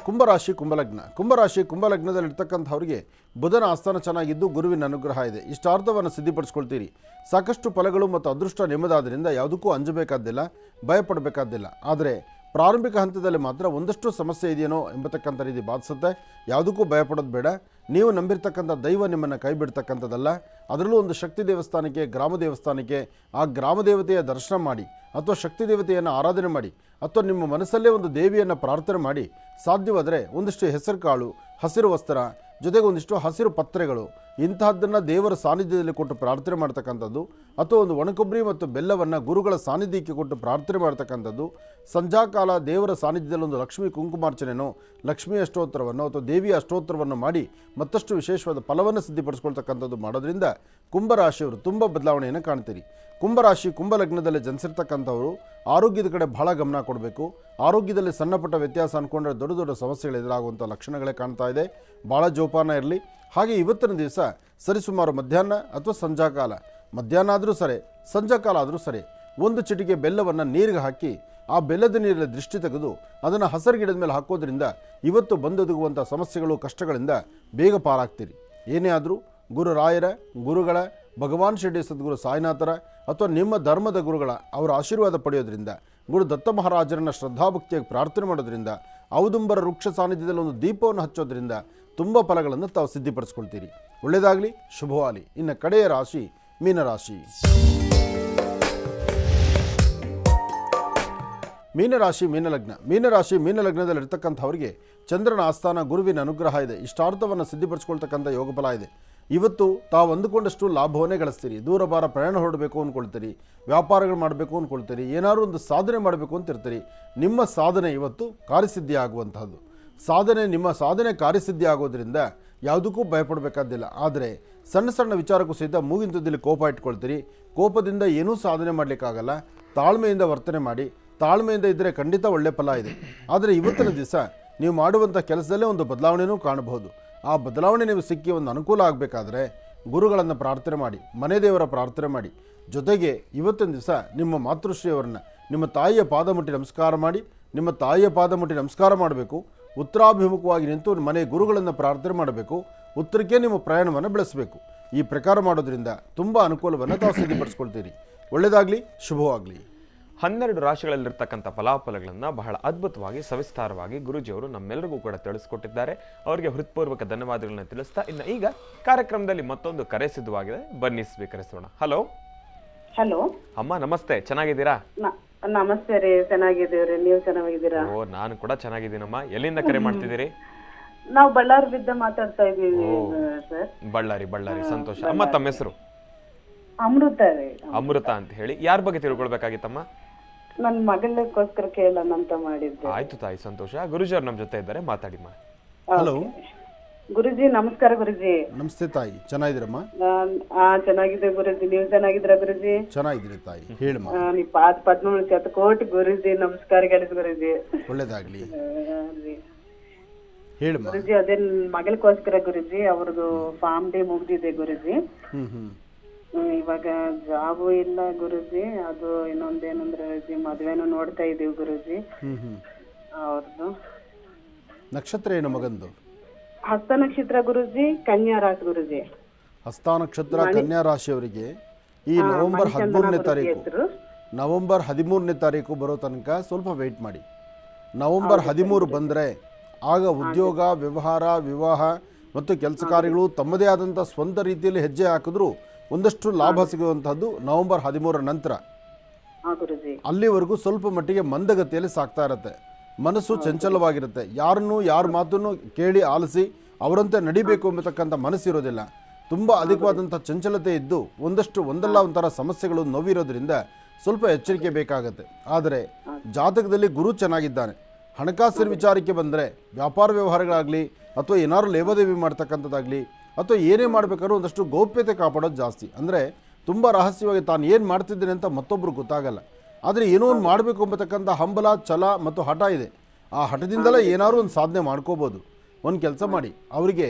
ಕುಂಭರಾಶಿ ಕುಂಭಲಗ್ನ. ಕುಂಭರಾಶಿ ಕುಂಭಲಗ್ನದಲ್ಲಿರ್ತಕ್ಕಂಥವ್ರಿಗೆ ಬುಧನ ಆಸ್ಥಾನ ಚೆನ್ನಾಗಿದ್ದು ಗುರುವಿನ ಅನುಗ್ರಹ ಇದೆ. ಇಷ್ಟಾರ್ಥವನ್ನು ಸಿದ್ಧಿಪಡಿಸ್ಕೊಳ್ತೀರಿ. ಸಾಕಷ್ಟು ಫಲಗಳು ಮತ್ತು ಅದೃಷ್ಟ ನಿಮ್ಮದಾದ್ದರಿಂದ ಯಾವುದಕ್ಕೂ ಅಂಜಬೇಕಾದ್ದಿಲ್ಲ, ಭಯಪಡಬೇಕಾದ್ದಿಲ್ಲ. ಆದರೆ ಪ್ರಾರಂಭಿಕ ಹಂತದಲ್ಲಿ ಮಾತ್ರ ಒಂದಷ್ಟು ಸಮಸ್ಯೆ ಇದೆಯೇನೋ ಎಂಬತಕ್ಕಂಥ ರೀತಿ ಬಾಧಿಸುತ್ತೆ. ಯಾವುದಕ್ಕೂ ಭಯಪಡೋದು ಬೇಡ. ನೀವು ನಂಬಿರ್ತಕ್ಕಂಥ ದೈವ ನಿಮ್ಮನ್ನು ಕೈ ಬಿಡ್ತಕ್ಕಂಥದ್ದಲ್ಲ. ಅದರಲ್ಲೂ ಒಂದು ಶಕ್ತಿ ದೇವಸ್ಥಾನಕ್ಕೆ, ಗ್ರಾಮ ದೇವಸ್ಥಾನಕ್ಕೆ, ಆ ಗ್ರಾಮ ದೇವತೆಯ ದರ್ಶನ ಮಾಡಿ ಅಥವಾ ಶಕ್ತಿ ದೇವತೆಯನ್ನು ಆರಾಧನೆ ಮಾಡಿ ಅಥವಾ ನಿಮ್ಮ ಮನಸ್ಸಲ್ಲೇ ಒಂದು ದೇವಿಯನ್ನು ಪ್ರಾರ್ಥನೆ ಮಾಡಿ, ಸಾಧ್ಯವಾದರೆ ಒಂದಿಷ್ಟು ಹೆಸರು ಕಾಳು, ಹಸಿರು ವಸ್ತ್ರ, ಜೊತೆಗೆ ಒಂದಿಷ್ಟು ಹಸಿರು ಪತ್ರೆಗಳು ಇಂತಹದ್ದನ್ನು ದೇವರ ಸಾನ್ನಿಧ್ಯದಲ್ಲಿ ಕೊಟ್ಟು ಪ್ರಾರ್ಥನೆ ಮಾಡ್ತಕ್ಕಂಥದ್ದು, ಅಥವಾ ಒಂದು ಒಣಕೊಬ್ಬರಿ ಮತ್ತು ಬೆಲ್ಲವನ್ನು ಗುರುಗಳ ಸಾನ್ನಿಧ್ಯಕ್ಕೆ ಕೊಟ್ಟು ಪ್ರಾರ್ಥನೆ ಮಾಡ್ತಕ್ಕಂಥದ್ದು, ಸಂಧ್ಯಾಕಾಲ ದೇವರ ಸಾನ್ನಿಧ್ಯದಲ್ಲಿ ಒಂದು ಲಕ್ಷ್ಮೀ ಕುಂಕುಮಾರ್ಚನೆನೋ, ಲಕ್ಷ್ಮೀ ಅಷ್ಟೋತ್ತರವನ್ನು ಅಥವಾ ದೇವಿಯ ಅಷ್ಟೋತ್ತರವನ್ನು ಮಾಡಿ ಮತ್ತಷ್ಟು ವಿಶೇಷವಾದ ಫಲವನ್ನು ಸಿದ್ಧಿಪಡಿಸ್ಕೊಳ್ತಕ್ಕಂಥದ್ದು ಮಾಡೋದ್ರಿಂದ ಕುಂಭರಾಶಿಯವರು ತುಂಬ ಬದಲಾವಣೆಯನ್ನು ಕಾಣ್ತೀರಿ. ಕುಂಭರಾಶಿ ಕುಂಭಲಗ್ನದಲ್ಲಿ ಜನಿಸಿರ್ತಕ್ಕಂಥವರು ಆರೋಗ್ಯದ ಕಡೆ ಬಹಳ ಗಮನ ಕೊಡಬೇಕು. ಆರೋಗ್ಯದಲ್ಲಿ ಸಣ್ಣ ಪುಟ್ಟ ವ್ಯತ್ಯಾಸ ಅಂದ್ಕೊಂಡ್ರೆ ದೊಡ್ಡ ದೊಡ್ಡ ಸಮಸ್ಯೆಗಳು ಎದುರಾಗುವಂಥ ಲಕ್ಷಣಗಳೇ ಕಾಣ್ತಾ ಇದೆ. ಭಾಳ ಜೋಪಾನ ಇರಲಿ. ಹಾಗೆ ಇವತ್ತಿನ ದಿವಸ ಸರಿಸುಮಾರು ಮಧ್ಯಾಹ್ನ ಅಥವಾ ಸಂಧ್ಯಾಕಾಲ, ಮಧ್ಯಾಹ್ನ ಆದರೂ ಸರಿ, ಸಂಧ್ಯಾಕಾಲ ಆದರೂ ಸರಿ, ಒಂದು ಚಿಟಿಕೆ ಬೆಲ್ಲವನ್ನು ನೀರಿಗೆ ಹಾಕಿ ಆ ಬೆಲ್ಲದ ನೀರಲ್ಲಿ ದೃಷ್ಟಿ ತೆಗೆದು ಅದನ್ನು ಹಸರು ಗಿಡದ ಮೇಲೆ ಹಾಕೋದ್ರಿಂದ ಇವತ್ತು ಬಂದೊದಗುವಂಥ ಸಮಸ್ಯೆಗಳು, ಕಷ್ಟಗಳಿಂದ ಬೇಗ ಪಾರಾಗ್ತೀರಿ. ಏನೇ ಆದರೂ ಗುರುರಾಯರ, ಗುರುಗಳ, ಭಗವಾನ್ ಶಿರ್ಡಿ ಸದ್ಗುರು ಸಾಯಿನಾಥರ ಅಥವಾ ನಿಮ್ಮ ಧರ್ಮದ ಗುರುಗಳ ಅವರ ಆಶೀರ್ವಾದ ಪಡೆಯೋದ್ರಿಂದ, ಗುರು ದತ್ತ ಮಹಾರಾಜರನ್ನು ಶ್ರದ್ಧಾಭಕ್ತಿಯಾಗಿ ಪ್ರಾರ್ಥನೆ ಮಾಡೋದ್ರಿಂದ, ಔದುಂಬರ ವೃಕ್ಷ ಸಾನ್ನಿಧ್ಯದಲ್ಲಿ ಒಂದು ದೀಪವನ್ನು ಹಚ್ಚೋದ್ರಿಂದ ತುಂಬ ಫಲಗಳನ್ನು ತಾವು ಸಿದ್ಧಿಪಡಿಸ್ಕೊಳ್ತೀರಿ. ಒಳ್ಳೆಯದಾಗಲಿ, ಶುಭವಾಗಲಿ. ಇನ್ನು ಕಡೆಯ ರಾಶಿ ಮೀನರಾಶಿ. ಮೀನರಾಶಿ ಮೀನಲಗ್ನ. ಮೀನರಾಶಿ ಮೀನಲಗ್ನದಲ್ಲಿರ್ತಕ್ಕಂಥವ್ರಿಗೆ ಚಂದ್ರನ ಆಸ್ಥಾನ, ಗುರುವಿನ ಅನುಗ್ರಹ ಇದೆ. ಇಷ್ಟಾರ್ಥವನ್ನು ಸಿದ್ಧಿಪಡಿಸ್ಕೊಳ್ತಕ್ಕಂಥ ಯೋಗಫಲ ಇದೆ. ಇವತ್ತು ತಾವು ಅಂದುಕೊಂಡಷ್ಟು ಲಾಭವನ್ನೇ ಗಳಿಸ್ತೀರಿ. ದೂರ ಬಾರ ಪ್ರಯಾಣ ಹೊರಡಬೇಕು ಅಂದ್ಕೊಳ್ತೀರಿ, ವ್ಯಾಪಾರಗಳು ಮಾಡಬೇಕು ಅಂದ್ಕೊಳ್ತೀರಿ, ಏನಾದರೂ ಒಂದು ಸಾಧನೆ ಮಾಡಬೇಕು ಅಂತಿರ್ತೀರಿ. ನಿಮ್ಮ ಸಾಧನೆ ಇವತ್ತು ಕಾರ್ಯಸಿದ್ಧಿ ಆಗುವಂತಹದ್ದು. ನಿಮ್ಮ ಸಾಧನೆ ಕಾರ್ಯಸಿದ್ಧಿ ಆಗೋದ್ರಿಂದ ಯಾವುದಕ್ಕೂ ಭಯಪಡಬೇಕಾದಿಲ್ಲ. ಆದರೆ ಸಣ್ಣ ಸಣ್ಣ ವಿಚಾರಕ್ಕೂ ಸಹಿತ ಮೂಗಿನ ತುದಿಯಲ್ಲಿ ಕೋಪ ಇಟ್ಕೊಳ್ತೀರಿ. ಕೋಪದಿಂದ ಏನೂ ಸಾಧನೆ ಮಾಡಲಿಕ್ಕಾಗಲ್ಲ. ತಾಳ್ಮೆಯಿಂದ ವರ್ತನೆ ಮಾಡಿ. ತಾಳ್ಮೆಯಿಂದ ಇದ್ದರೆ ಖಂಡಿತ ಒಳ್ಳೆ ಫಲ ಇದೆ. ಆದರೆ ಇವತ್ತಿನ ದಿವಸ ನೀವು ಮಾಡುವಂಥ ಕೆಲಸದಲ್ಲೇ ಒಂದು ಬದಲಾವಣೆಯೂ ಕಾಣಬಹುದು. ಆ ಬದಲಾವಣೆ ನೀವು ಸಿಕ್ಕಿ ಒಂದು ಅನುಕೂಲ ಆಗಬೇಕಾದ್ರೆ ಗುರುಗಳನ್ನು ಪ್ರಾರ್ಥನೆ ಮಾಡಿ, ಮನೆ ದೇವರ ಪ್ರಾರ್ಥನೆ ಮಾಡಿ. ಜೊತೆಗೆ ಇವತ್ತಿನ ದಿವಸ ನಿಮ್ಮ ಮಾತೃಶ್ರೀಯವರನ್ನು, ನಿಮ್ಮ ತಾಯಿಯ ಪಾದ ಮುಟ್ಟಿ ನಮಸ್ಕಾರ ಮಾಡಿ. ನಿಮ್ಮ ತಾಯಿಯ ಪಾದ ಮುಟ್ಟಿ ನಮಸ್ಕಾರ ಮಾಡಬೇಕು. ಉತ್ತರಾಭಿಮುಖವಾಗಿ ನಿಂತು ಮನೆ ಗುರುಗಳನ್ನು ಪ್ರಾರ್ಥನೆ ಮಾಡಬೇಕು. ಉತ್ತರಕ್ಕೆ ನಿಮ್ಮ ಪ್ರಯಾಣವನ್ನು ಬೆಳೆಸಬೇಕು. ಈ ಪ್ರಕಾರ ಮಾಡೋದ್ರಿಂದ ತುಂಬ ಅನುಕೂಲವನ್ನು ತಾವು ಸಿದ್ಧಪಡಿಸ್ಕೊಳ್ತೀರಿ. ಒಳ್ಳೆಯದಾಗಲಿ, ಶುಭವಾಗಲಿ. 12 ರಾಶಿಗಳಲ್ಲಿರ್ತಕ್ಕಂಥ ಫಲಾಫಲಗಳನ್ನು ಬಹಳ ಅದ್ಭುತವಾಗಿ, ಸವಿಸ್ತಾರವಾಗಿ ಗುರುಜಿಯವರು ನಮ್ಮೆಲ್ಲರಿಗೂ ಕೂಡ ತಿಳಿಸ್ಕೊಟ್ಟಿದ್ದಾರೆ. ಅವರಿಗೆ ಹೃತ್ಪೂರ್ವಕ ಧನ್ಯವಾದಗಳನ್ನ ತಿಳಿಸ್ತಾ, ಇನ್ನು ಈಗ ಕಾರ್ಯಕ್ರಮದಲ್ಲಿ ಮತ್ತೊಂದು ಕರೆ ಸಿದ್ಧವಾಗಿದೆ. ಬನ್ನಿ ಸ್ವೀಕರಿಸೋಣ. ಹಲೋ ಹಲೋ ಅಮ್ಮ, ನಮಸ್ತೆ. ಚೆನ್ನಾಗಿದ್ದೀರಾ? ನಮಸ್ತೆ ರೀ, ಚೆನ್ನಾಗಿದ್ದೀವ್ರಿ. ನೀವು ಚೆನ್ನಾಗಿದ್ದೀರಾ? ಓ, ನಾನು ಕೂಡ ಚೆನ್ನಾಗಿದ್ದೀನಮ್ಮ. ಎಲ್ಲಿಂದ ಕರೆ ಮಾಡ್ತಿದ್ದೀರಿ? ನಾವು ಬಳ್ಳಾರಿಯಿಂದ ಮಾತಾಡ್ತಾ ಇದ್ದೀವಿ ಸರ್. ಬಳ್ಳಾರಿ. ಸಂತೋಷ. ಅಮ್ಮ, ತಮ್ಮ ಹೆಸರು? ಅಮೃತ ರೀ. ಅಮೃತ ಅಂತ ಹೇಳಿ. ಯಾರ ಬಗ್ಗೆ ತಿಳ್ಕೊಳ್ಬೇಕಾಗಿತ್ತಮ್ಮ? ನನ್ನ ಮಗಳಕ್ಕೋಸ್ಕರ ಕೇಳೋಣ ಅಂತ ಮಾಡಿದ್ದೆ. ಆಯ್ತು ತಾಯಿ, ಸಂತೋಷ. ಗುರುಜಿ ಅವ್ರು ನಮ್ಮ ಜೊತೆ ಇದ್ದಾರೆ, ಮಾತಾಡಿಮ್ಮ. ಹಲೋ ಗುರುಜಿ, ನಮಸ್ಕಾರ ಗುರುಜಿ. ನಮಸ್ತೆ ತಾಯಿ, ಚೆನ್ನಾಗಿದ್ದೀರಮ್ಮ? ಚೆನ್ನಾಗಿದೆ ಗುರುಜಿ. ನೀವು ಚೆನ್ನಾಗಿದ್ದೀರಾ ಗುರುಜಿ? ಚೆನ್ನಾಗಿದ್ದೀರಿ ತಾಯಿ, ಹೇಳಮ್ಮ. ನೀವು 13 ಕೋಟಿ ಗುರುಜಿ ನಮಸ್ಕಾರಗಳು ಗುರುಜಿ. ಒಳ್ಳೇದಾಗ್ಲಿ, ಹೇಳಮ್ಮ. ಗುರುಜಿ, ಅದೇ ಮಗಳಕ್ಕೋಸ್ಕರ ಗುರುಜಿ. ಅವ್ರದ್ದು ಫಾರ್ಮ್ ಡೇ ಮುಗ್ದಿದೆ ಗುರುಜಿ. ಇವಾಗ ಜಾಬು ಇಲ್ಲ ಗುರುಜಿ. ಅದು ಇನ್ನೊಂದೇನಂದ್ರೆ ಮದ್ವೆನೂ ನೋಡ್ತಾ ಇದೀವಿ ಗುರುಜಿ. ಅವ್ರದ್ದು ನಕ್ಷತ್ರ ಏನು ಮಗಂದು? ಹಸ್ತ ನಕ್ಷತ್ರ ಗುರುಜಿ, ಕನ್ಯಾ ರಾಶಿ ಗುರುಜಿ. ಹಸ್ತ ನಕ್ಷತ್ರ ಕನ್ಯಾ ರಾಶಿಯವರಿಗೆ ಈ ನವೆಂಬರ್ 13ನೇ ತಾರೀಕು ಬರೋ ತನಕ ಸ್ವಲ್ಪ ವೆಯ್ಟ್ ಮಾಡಿ. ನವೆಂಬರ್ 13 ಬಂದರೆ ಆಗ ಉದ್ಯೋಗ, ವ್ಯವಹಾರ, ವಿವಾಹ ಮತ್ತು ಕೆಲಸ ಕಾರ್ಯಗಳು ತಮ್ಮದೇ ಆದಂಥ ಸ್ವಂತ ರೀತಿಯಲ್ಲಿ ಹೆಜ್ಜೆ ಹಾಕಿದ್ರು ಒಂದಷ್ಟು ಲಾಭ ಸಿಗುವಂತಹದ್ದು ನವೆಂಬರ್ 13ರ ನಂತರ. ಅಲ್ಲಿವರೆಗೂ ಸ್ವಲ್ಪ ಮಟ್ಟಿಗೆ ಮಂದಗತಿಯಲ್ಲಿ ಸಾಕ್ತಾ ಇರುತ್ತೆ. ಮನಸ್ಸು ಚಂಚಲವಾಗಿರುತ್ತೆ. ಯಾರ ಮಾತನ್ನು ಕೇಳಿ ಆಲಿಸಿ ಅವರಂತೆ ನಡಿಬೇಕು ಎಂಬತಕ್ಕಂಥ ಮನಸ್ಸಿರೋದಿಲ್ಲ. ತುಂಬ ಅಧಿಕವಾದಂಥ ಚಂಚಲತೆ ಇದ್ದು ಒಂದಲ್ಲ ಒಂಥರ ಸಮಸ್ಯೆಗಳು, ನೋವಿರೋದ್ರಿಂದ ಸ್ವಲ್ಪ ಎಚ್ಚರಿಕೆ ಬೇಕಾಗತ್ತೆ. ಆದರೆ ಜಾತಕದಲ್ಲಿ ಗುರು ಚೆನ್ನಾಗಿದ್ದಾನೆ. ಹಣಕಾಸಿನ ವಿಚಾರಕ್ಕೆ ಬಂದರೆ ವ್ಯಾಪಾರ ವ್ಯವಹಾರಗಳಾಗಲಿ ಅಥವಾ ಏನಾದ್ರು ಲೇವಾದೇವಿ ಮಾಡ್ತಕ್ಕಂಥದ್ದಾಗಲಿ ಅಥವಾ ಏನೇ ಮಾಡಬೇಕಾದ್ರೂ ಒಂದಷ್ಟು ಗೌಪ್ಯತೆ ಕಾಪಾಡೋದು ಜಾಸ್ತಿ. ಅಂದರೆ ತುಂಬ ರಹಸ್ಯವಾಗಿ ತಾನು ಏನು ಮಾಡ್ತಿದ್ದೇನೆ ಅಂತ ಮತ್ತೊಬ್ಬರು ಗೊತ್ತಾಗಲ್ಲ. ಆದರೆ ಏನೋ ಒಂದು ಮಾಡಬೇಕು ಎಂಬತಕ್ಕಂಥ ಹಂಬಲ, ಛಲ ಮತ್ತು ಹಠ ಇದೆ. ಆ ಹಠದಿಂದಲೇ ಏನಾದ್ರು ಒಂದು ಸಾಧನೆ ಮಾಡ್ಕೋಬೋದು. ಒಂದು ಕೆಲಸ ಮಾಡಿ, ಅವರಿಗೆ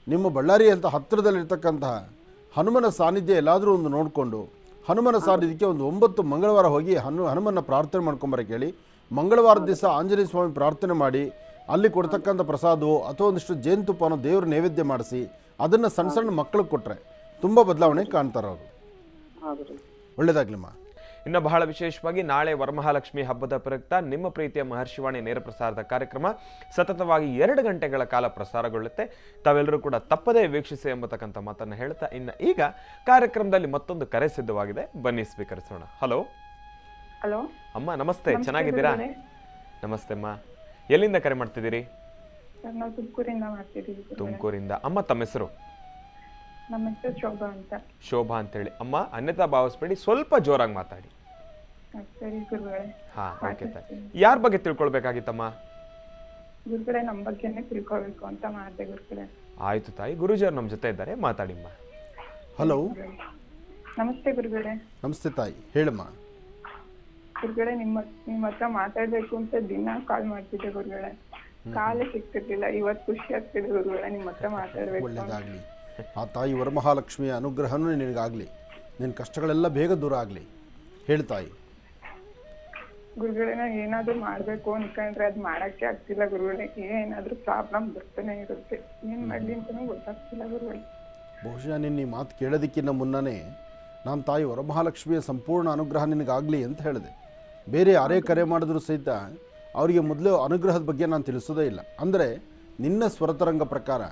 ನಿಮ್ಮ ಬಳ್ಳಾರಿ ಅಂತ ಹತ್ತಿರದಲ್ಲಿರ್ತಕ್ಕಂತಹ ಹನುಮನ ಸಾನ್ನಿಧ್ಯ ಎಲ್ಲಾದರೂ ಒಂದು ನೋಡಿಕೊಂಡು ಹನುಮನ ಸಾನ್ನಿಧ್ಯಕ್ಕೆ ಒಂದು 9 ಮಂಗಳವಾರ ಹೋಗಿ ಹನುಮನ ಪ್ರಾರ್ಥನೆ ಮಾಡ್ಕೊಂಬರಕ್ಕೆ ಹೇಳಿ. ಮಂಗಳವಾರ ದಿವಸ ಆಂಜನೇಯ ಸ್ವಾಮಿ ಪ್ರಾರ್ಥನೆ ಮಾಡಿ ಅಲ್ಲಿ ಕೊಡ್ತಕ್ಕಂಥ ಪ್ರಸಾದವೋ ಅಥವಾ ಒಂದಿಷ್ಟು ಜೇನುತುಪ್ಪನೋ ದೇವ್ರ ನೈವೇದ್ಯ ಮಾಡಿಸಿ ಅದನ್ನು ಸಣ್ಣ ಸಣ್ಣ ಮಕ್ಕಳಿಗೆ ಕೊಟ್ಟರೆ ತುಂಬ ಬದಲಾವಣೆ ಕಾಣ್ತಾರೆ ಅವರು. ಹೌದು ರೀ. ಒಳ್ಳೆಯದಾಗ್ಲಿಮ್ಮ. ಇನ್ನು ಬಹಳ ವಿಶೇಷವಾಗಿ ನಾಳೆ ವರಮಹಾಲಕ್ಷ್ಮಿ ಹಬ್ಬದ ಪ್ರಯುಕ್ತ ನಿಮ್ಮ ಪ್ರೀತಿಯ ಮಹರ್ಷಿವಾಣಿ ನೇರ ಪ್ರಸಾರದ ಕಾರ್ಯಕ್ರಮ ಸತತವಾಗಿ 2 ಗಂಟೆಗಳ ಕಾಲ ಪ್ರಸಾರಗೊಳ್ಳುತ್ತೆ. ತಾವೆಲ್ಲರೂ ಕೂಡ ತಪ್ಪದೇ ವೀಕ್ಷಿಸಿ ಎಂಬತಕ್ಕಂಥ ಮಾತನ್ನು ಹೇಳ್ತಾ ಈಗ ಕಾರ್ಯಕ್ರಮದಲ್ಲಿ ಮತ್ತೊಂದು ಕರೆ ಸಿದ್ಧವಾಗಿದೆ, ಬನ್ನಿ ಸ್ವೀಕರಿಸೋಣ. ಹಲೋ ಹಲೋ ಅಮ್ಮ, ನಮಸ್ತೆ. ಚೆನ್ನಾಗಿದ್ದೀರಾ? ನಮಸ್ತೆ ಅಮ್ಮ. ಎಲ್ಲಿಂದ ಕರೆ ಮಾಡ್ತಿದ್ದೀರಿ? ನಾವು ತುಮಕೂರಿಂದ ಮಾಡ್ತಿದ್ದೀವಿ. ತುಮಕೂರಿಂದ. ಅಮ್ಮ ತಮ್ಮ ಹೆಸರು? ನಮ್ಮ ಹೆಸರು ಶೋಭಾ ಅಂತ. ಶೋಭಾ ಅಂತೇಳಿ. ಅಮ್ಮ ಅನ್ಯತಾ ಭಾವಿಸ್ಬೇಡಿ, ಸ್ವಲ್ಪ ಜೋರಾಗಿ ಮಾತಾಡಿ. ಸರಿ ಗುರುಗಳೇ. ಹಾ, ಓಕೆ ತಾಯಿ. ಯಾರ ಬಗ್ಗೆ ತಿಳ್ಕೊಳ್ಬೇಕಾಗಿತ್ತಮ್ಮ? ಗುರುಗಳೇ, ನಮ್ಮ ಬಗ್ಗೆನೇ ತಿಳ್ಕೊಳ್ಬೇಕು ಅಂತ ಮಾಡಿದೆ ಗುರುಗಳೇ. ಆಯ್ತು ತಾಯಿ, ಗುರುಜಿಯವರು ನಮ್ಮ ಜೊತೆ ಇದ್ದಾರೆ, ಮಾತಾಡಿಮ್ಮ. ಹಲೋ. ನಮಸ್ತೆ ಗುರುಗಳೇ. ನಮಸ್ತೆ ತಾಯಿ, ಹೇಳಮ್ಮ. ಗುರುಗಳೇ, ನಿಮ್ಮ ಹತ್ರ ಮಾತಾಡ್ಬೇಕು ಅಂತ ದಿನ ಕಾಲ್ ಮಾಡ್ತಿದ್ದೆ ಗುರುಗಳೇ, ಕಾಲೇ ಸಿಗ್ತಿರ್ಲಿಲ್ಲ. ಇವತ್ತು ಖುಷಿ ಆಗ್ತಿದೆ ಗುರುಗಳೇ, ನಿಮ್ಮ ಹತ್ರ ಮಾತಾಡ್ಬೇಕು. ಒಳ್ಳೆಯದಾಗಲಿ. ಆ ತಾಯಿ ವರಮಹಾಲಕ್ಷ್ಮಿಯ ಅನುಗ್ರಹನೂ ನಿನಗಾಗಲಿ, ನಿನ್ನ ಕಷ್ಟಗಳೆಲ್ಲ ಬೇಗ ದೂರ ಆಗಲಿ. ಹೇಳ್ತಾಯಿ. ಗುರುಗಳೇ, ನಾನು ಏನಾದರೂ ಮಾಡಬೇಕು ಅನ್ಕೊಂಡ್ರೆ ಅದು ಮಾಡೋಕ್ಕೆ ಆಗ್ತಿಲ್ಲ ಗುರುಗಳೇ. ಏನಾದರೂ ಪ್ರಾಬ್ಲಮ್ ಬರ್ತಾನೆ ಇರುತ್ತೆ, ಏನು ಮಾಡಲಿ ಅಂತಲೂ ಗೊತ್ತಾಗ್ತಿಲ್ಲ ಗುರುಗಳೇ. ಬಹುಶಃ ನಿನ್ನ ಈ ಮಾತು ಕೇಳೋದಕ್ಕಿಂತ ಮುನ್ನನೇ ನಾನು ತಾಯಿ ವರಮಹಾಲಕ್ಷ್ಮಿಯ ಸಂಪೂರ್ಣ ಅನುಗ್ರಹ ನಿನಗಾಗಲಿ ಅಂತ ಹೇಳಿದೆ. ಬೇರೆ ಯಾರೇ ಕರೆ ಮಾಡಿದ್ರು ಸಹಿತ ಅವರಿಗೆ ಮೊದಲು ಅನುಗ್ರಹದ ಬಗ್ಗೆ ನಾನು ತಿಳಿಸೋದೇ ಇಲ್ಲ. ಅಂದರೆ ನಿನ್ನ ಸ್ವರತರಂಗ ಪ್ರಕಾರ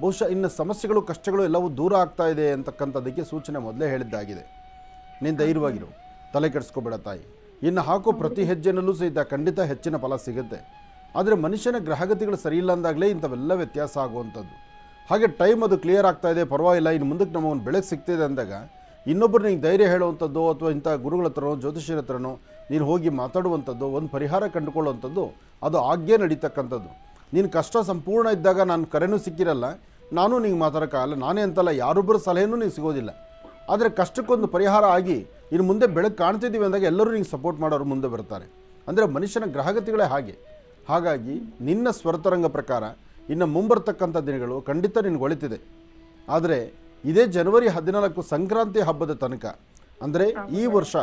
ಬಹುಶಃ ಇನ್ನು ಸಮಸ್ಯೆಗಳು ಕಷ್ಟಗಳು ಎಲ್ಲವೂ ದೂರ ಆಗ್ತಾ ಇದೆ ಅಂತಕ್ಕಂಥದ್ದಕ್ಕೆ ಸೂಚನೆ ಮೊದಲೇ ಹೇಳಿದ್ದಾಗಿದೆ. ನೀನು ಧೈರ್ಯವಾಗಿರು, ತಲೆ ಕೆಡಿಸ್ಕೋಬೇಡ ತಾಯಿ. ಇನ್ನು ಹಾಕೋ ಪ್ರತಿ ಹೆಜ್ಜೆನಲ್ಲೂ ಸಹಿತ ಖಂಡಿತ ಹೆಚ್ಚಿನ ಫಲ ಸಿಗುತ್ತೆ. ಆದರೆ ಮನುಷ್ಯನ ಗ್ರಹಗತಿಗಳು ಸರಿ ಇಲ್ಲ ಅಂದಾಗಲೇ ಇಂಥವೆಲ್ಲ ವ್ಯತ್ಯಾಸ ಆಗುವಂಥದ್ದು. ಹಾಗೆ ಟೈಮ್ ಅದು ಕ್ಲಿಯರ್ ಆಗ್ತಾ ಇದೆ, ಪರವಾಗಿಲ್ಲ, ಇನ್ನು ಮುಂದಕ್ಕೆ ನಮಗೊಂದು ಬೆಳಕು ಸಿಗ್ತಿದೆ ಅಂದಾಗ ಇನ್ನೊಬ್ಬರು ನಿಂಗೆ ಧೈರ್ಯ ಹೇಳುವಂಥದ್ದು ಅಥವಾ ಇಂಥ ಗುರುಗಳ ಹತ್ರನೋ ಜ್ಯೋತಿಷ್ಯರ ಹತ್ರನೋ ನೀನು ಹೋಗಿ ಮಾತಾಡುವಂಥದ್ದು, ಒಂದು ಪರಿಹಾರ ಕಂಡುಕೊಳ್ಳುವಂಥದ್ದು ಅದು ಆಗ್ಗೆ ನಡೀತಕ್ಕಂಥದ್ದು. ನೀನು ಕಷ್ಟ ಸಂಪೂರ್ಣ ಇದ್ದಾಗ ನಾನು ಕರೆನೂ ಸಿಕ್ಕಿರಲ್ಲ, ನಾನು ನಿಂಗೆ ಮಾತಾಡೋಕ್ಕಾಗಲ್ಲ, ನಾನೇ ಅಂತಲ್ಲ, ಯಾರೊಬ್ಬರ ಸಲಹೆನೂ ನಿಂಗೆ ಸಿಗೋದಿಲ್ಲ. ಆದರೆ ಕಷ್ಟಕ್ಕೊಂದು ಪರಿಹಾರ ಆಗಿ ಇನ್ನು ಮುಂದೆ ಬೆಳಕು ಕಾಣ್ತಿದ್ದೀವಿ ಅಂದಾಗ ಎಲ್ಲರೂ ನಿಂಗೆ ಸಪೋರ್ಟ್ ಮಾಡೋರು ಮುಂದೆ ಬರ್ತಾರೆ. ಅಂದರೆ ಮನುಷ್ಯನ ಗ್ರಹಗತಿಗಳೇ ಹಾಗೆ. ಹಾಗಾಗಿ ನಿನ್ನ ಸ್ವರತರಂಗ ಪ್ರಕಾರ ಇನ್ನು ಮುಂಬರ್ತಕ್ಕಂಥ ದಿನಗಳು ಖಂಡಿತ ನಿನಗೆ ಒಳಿತಿದೆ. ಆದರೆ ಇದೇ ಜನವರಿ 14 ಸಂಕ್ರಾಂತಿ ಹಬ್ಬದ ತನಕ, ಅಂದರೆ ಈ ವರ್ಷ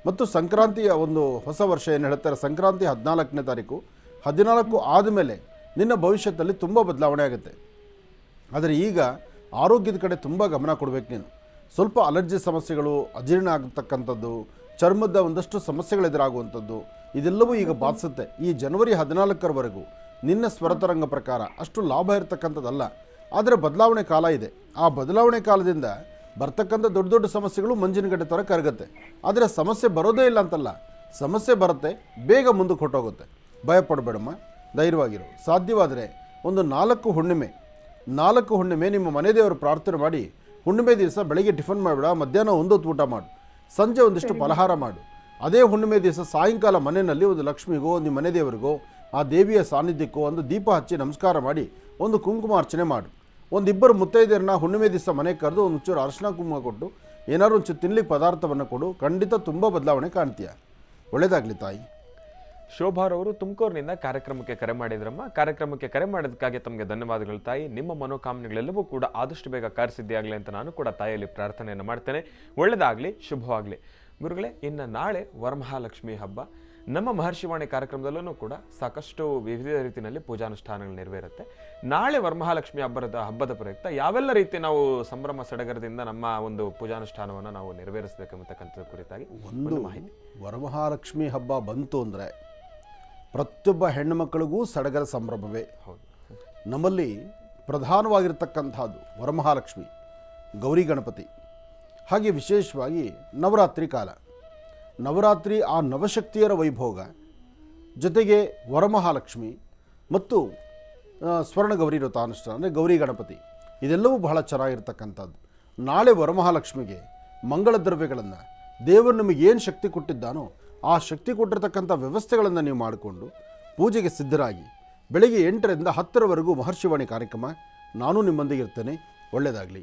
ಮತ್ತು ಸಂಕ್ರಾಂತಿಯ ಒಂದು ಹೊಸ ವರ್ಷ ಏನು ಹೇಳ್ತಾರೆ, ಸಂಕ್ರಾಂತಿ 14ನೇ ತಾರೀಕು, 14 ಆದಮೇಲೆ ನಿನ್ನ ಭವಿಷ್ಯದಲ್ಲಿ ತುಂಬ ಬದಲಾವಣೆ ಆಗುತ್ತೆ. ಆದರೆ ಈಗ ಆರೋಗ್ಯದ ಕಡೆ ತುಂಬ ಗಮನ ಕೊಡಬೇಕು ನೀನು. ಸ್ವಲ್ಪ ಅಲರ್ಜಿ ಸಮಸ್ಯೆಗಳು, ಅಜೀರ್ಣ ಆಗತಕ್ಕಂಥದ್ದು, ಚರ್ಮದ ಒಂದಷ್ಟು ಸಮಸ್ಯೆಗಳು ಎದುರಾಗುವಂಥದ್ದು, ಇದೆಲ್ಲವೂ ಈಗ ಬಾಧಿಸುತ್ತೆ. ಈ ಜನವರಿ 14ರವರೆಗೂ ನಿನ್ನ ಸ್ವರತರಂಗ ಪ್ರಕಾರ ಅಷ್ಟು ಲಾಭ ಇರತಕ್ಕಂಥದ್ದಲ್ಲ. ಆದರೆ ಬದಲಾವಣೆ ಕಾಲ ಇದೆ. ಆ ಬದಲಾವಣೆ ಕಾಲದಿಂದ ಬರ್ತಕ್ಕಂಥ ದೊಡ್ಡ ದೊಡ್ಡ ಸಮಸ್ಯೆಗಳು ಮಂಜಿನಗಡ್ಡೆ ಥರ ಕರಗುತ್ತೆ. ಆದರೆ ಸಮಸ್ಯೆ ಬರೋದೇ ಇಲ್ಲ ಅಂತಲ್ಲ, ಸಮಸ್ಯೆ ಬರುತ್ತೆ, ಬೇಗ ಮುಂದಕ್ಕೆ ಹೊಟ್ಟೋಗುತ್ತೆ. ಭಯಪಡಬೇಡಮ್ಮ, ಧೈರ್ಯವಾಗಿರು. ಸಾಧ್ಯವಾದರೆ ಒಂದು 4 ಹುಣ್ಣಿಮೆ ನಿಮ್ಮ ಮನೆ ದೇವರು ಪ್ರಾರ್ಥನೆ ಮಾಡಿ, ಹುಣ್ಣಿಮೆ ದಿವಸ ಬೆಳಗ್ಗೆ ಟಿಫನ್ ಮಾಡಬೇಡ, ಮಧ್ಯಾಹ್ನ ಒಂದೊತ್ತು ಊಟ ಮಾಡು, ಸಂಜೆ ಒಂದಿಷ್ಟು ಫಲಹಾರ ಮಾಡು. ಅದೇ ಹುಣ್ಣಿಮೆ ದಿವಸ ಸಾಯಂಕಾಲ ಮನೆಯಲ್ಲಿ ಒಂದು ಲಕ್ಷ್ಮಿಗೋ, ನಿಮ್ಮ ಮನೆ ದೇವರಿಗೋ, ಆ ದೇವಿಯ ಸಾನ್ನಿಧ್ಯಕ್ಕೋ ಒಂದು ದೀಪ ಹಚ್ಚಿ ನಮಸ್ಕಾರ ಮಾಡಿ ಒಂದು ಕುಂಕುಮಾರ್ಚನೆ ಮಾಡು. ಒಂದಿಬ್ಬರು ಮುತ್ತೈದೆಯರನ್ನ ಹುಣ್ಣಿಮೆ ದಿವಸ ಮನೆಗೆ ಕರೆದು ಒಂದು ಚೂರು ಅರಿಶಿನ ಕುಂಕುಮ ಕೊಟ್ಟು ಏನಾದ್ರು ಒಂಚೂರು ತಿನ್ಲಿಕ್ಕೆ ಪದಾರ್ಥವನ್ನು ಕೊಡು. ಖಂಡಿತ ತುಂಬ ಬದಲಾವಣೆ ಕಾಣ್ತೀಯ. ಒಳ್ಳೆಯದಾಗಲಿ ತಾಯಿ. ಶೋಭಾರವರು ತುಮಕೂರಿನಿಂದ ಕಾರ್ಯಕ್ರಮಕ್ಕೆ ಕರೆ ಮಾಡಿದ್ರಮ್ಮ. ಕಾರ್ಯಕ್ರಮಕ್ಕೆ ಕರೆ ಮಾಡೋದಕ್ಕಾಗಿ ತಮಗೆ ಧನ್ಯವಾದಗಳು ತಾಯಿ. ನಿಮ್ಮ ಮನೋಕಾಮನೆಗಳೆಲ್ಲವೂ ಕೂಡ ಆದಷ್ಟು ಬೇಗ ಕಾರ್ಯಸಿದ್ಧಿಯಾಗಲಿ ಅಂತ ನಾನು ಕೂಡ ತಾಯಿಯಲ್ಲಿ ಪ್ರಾರ್ಥನೆಯನ್ನು ಮಾಡ್ತೇನೆ. ಒಳ್ಳೆಯದಾಗಲಿ, ಶುಭವಾಗಲಿ. ಗುರುಗಳೇ, ಇನ್ನು ನಾಳೆ ವರಮಹಾಲಕ್ಷ್ಮಿ ಹಬ್ಬ. ನಮ್ಮ ಮಹರ್ಷಿವಾಣಿ ಕಾರ್ಯಕ್ರಮದಲ್ಲೂ ಕೂಡ ಸಾಕಷ್ಟು ವಿವಿಧ ರೀತಿಯಲ್ಲಿ ಪೂಜಾನುಷ್ಠಾನಗಳು ನೆರವೇರುತ್ತೆ. ನಾಳೆ ವರಮಹಾಲಕ್ಷ್ಮಿ ಹಬ್ಬದ ಪ್ರಯುಕ್ತ ಯಾವೆಲ್ಲ ರೀತಿ ನಾವು ಸಂಭ್ರಮ ಸಡಗರದಿಂದ ನಮ್ಮ ಒಂದು ಪೂಜಾನುಷ್ಠಾನವನ್ನು ನಾವು ನೆರವೇರಿಸಬೇಕೆಂಬತಕ್ಕಂಥದ್ದು ಕುರಿತಾಗಿ ಒಂದು ಮಾಹಿತಿ. ವರಮಹಾಲಕ್ಷ್ಮಿ ಹಬ್ಬ ಬಂತು ಅಂದರೆ ಪ್ರತಿಯೊಬ್ಬ ಹೆಣ್ಣು ಮಕ್ಕಳಿಗೂ ಸಡಗರ ಸಂಭ್ರಮವೇ. ಹೌದು. ನಮ್ಮಲ್ಲಿ ಪ್ರಧಾನವಾಗಿರ್ತಕ್ಕಂಥದ್ದು ವರಮಹಾಲಕ್ಷ್ಮಿ, ಗೌರಿ ಗಣಪತಿ, ಹಾಗೆ ವಿಶೇಷವಾಗಿ ನವರಾತ್ರಿ ಕಾಲ. ನವರಾತ್ರಿ ಆ ನವಶಕ್ತಿಯರ ವೈಭೋಗ ಜೊತೆಗೆ ವರಮಹಾಲಕ್ಷ್ಮಿ ಮತ್ತು ಸ್ವರ್ಣಗೌರಿ ವ್ರತಾನುಷ್ಠಾನ ಅಂದರೆ ಗೌರಿ ಗಣಪತಿ, ಇದೆಲ್ಲವೂ ಬಹಳ ಚೆನ್ನಾಗಿರ್ತಕ್ಕಂಥದ್ದು. ನಾಳೆ ವರಮಹಾಲಕ್ಷ್ಮಿಗೆ ಮಂಗಳ ದ್ರವ್ಯಗಳನ್ನು ದೇವರು ನಿಮಗೇನು ಶಕ್ತಿ ಕೊಟ್ಟಿದ್ದಾನೋ ಆ ಶಕ್ತಿ ಕೊಟ್ಟಿರ್ತಕ್ಕಂಥ ವ್ಯವಸ್ಥೆಗಳನ್ನು ನೀವು ಮಾಡಿಕೊಂಡು ಪೂಜೆಗೆ ಸಿದ್ಧರಾಗಿ ಬೆಳಗ್ಗೆ 8ರಿಂದ 10ರವರೆಗೂ ಮಹರ್ಷಿವಾಣಿ ಕಾರ್ಯಕ್ರಮ. ನಾನು ನಿಮ್ಮೊಂದಿಗೆ ಇರ್ತೇನೆ. ಒಳ್ಳೆಯದಾಗಲಿ.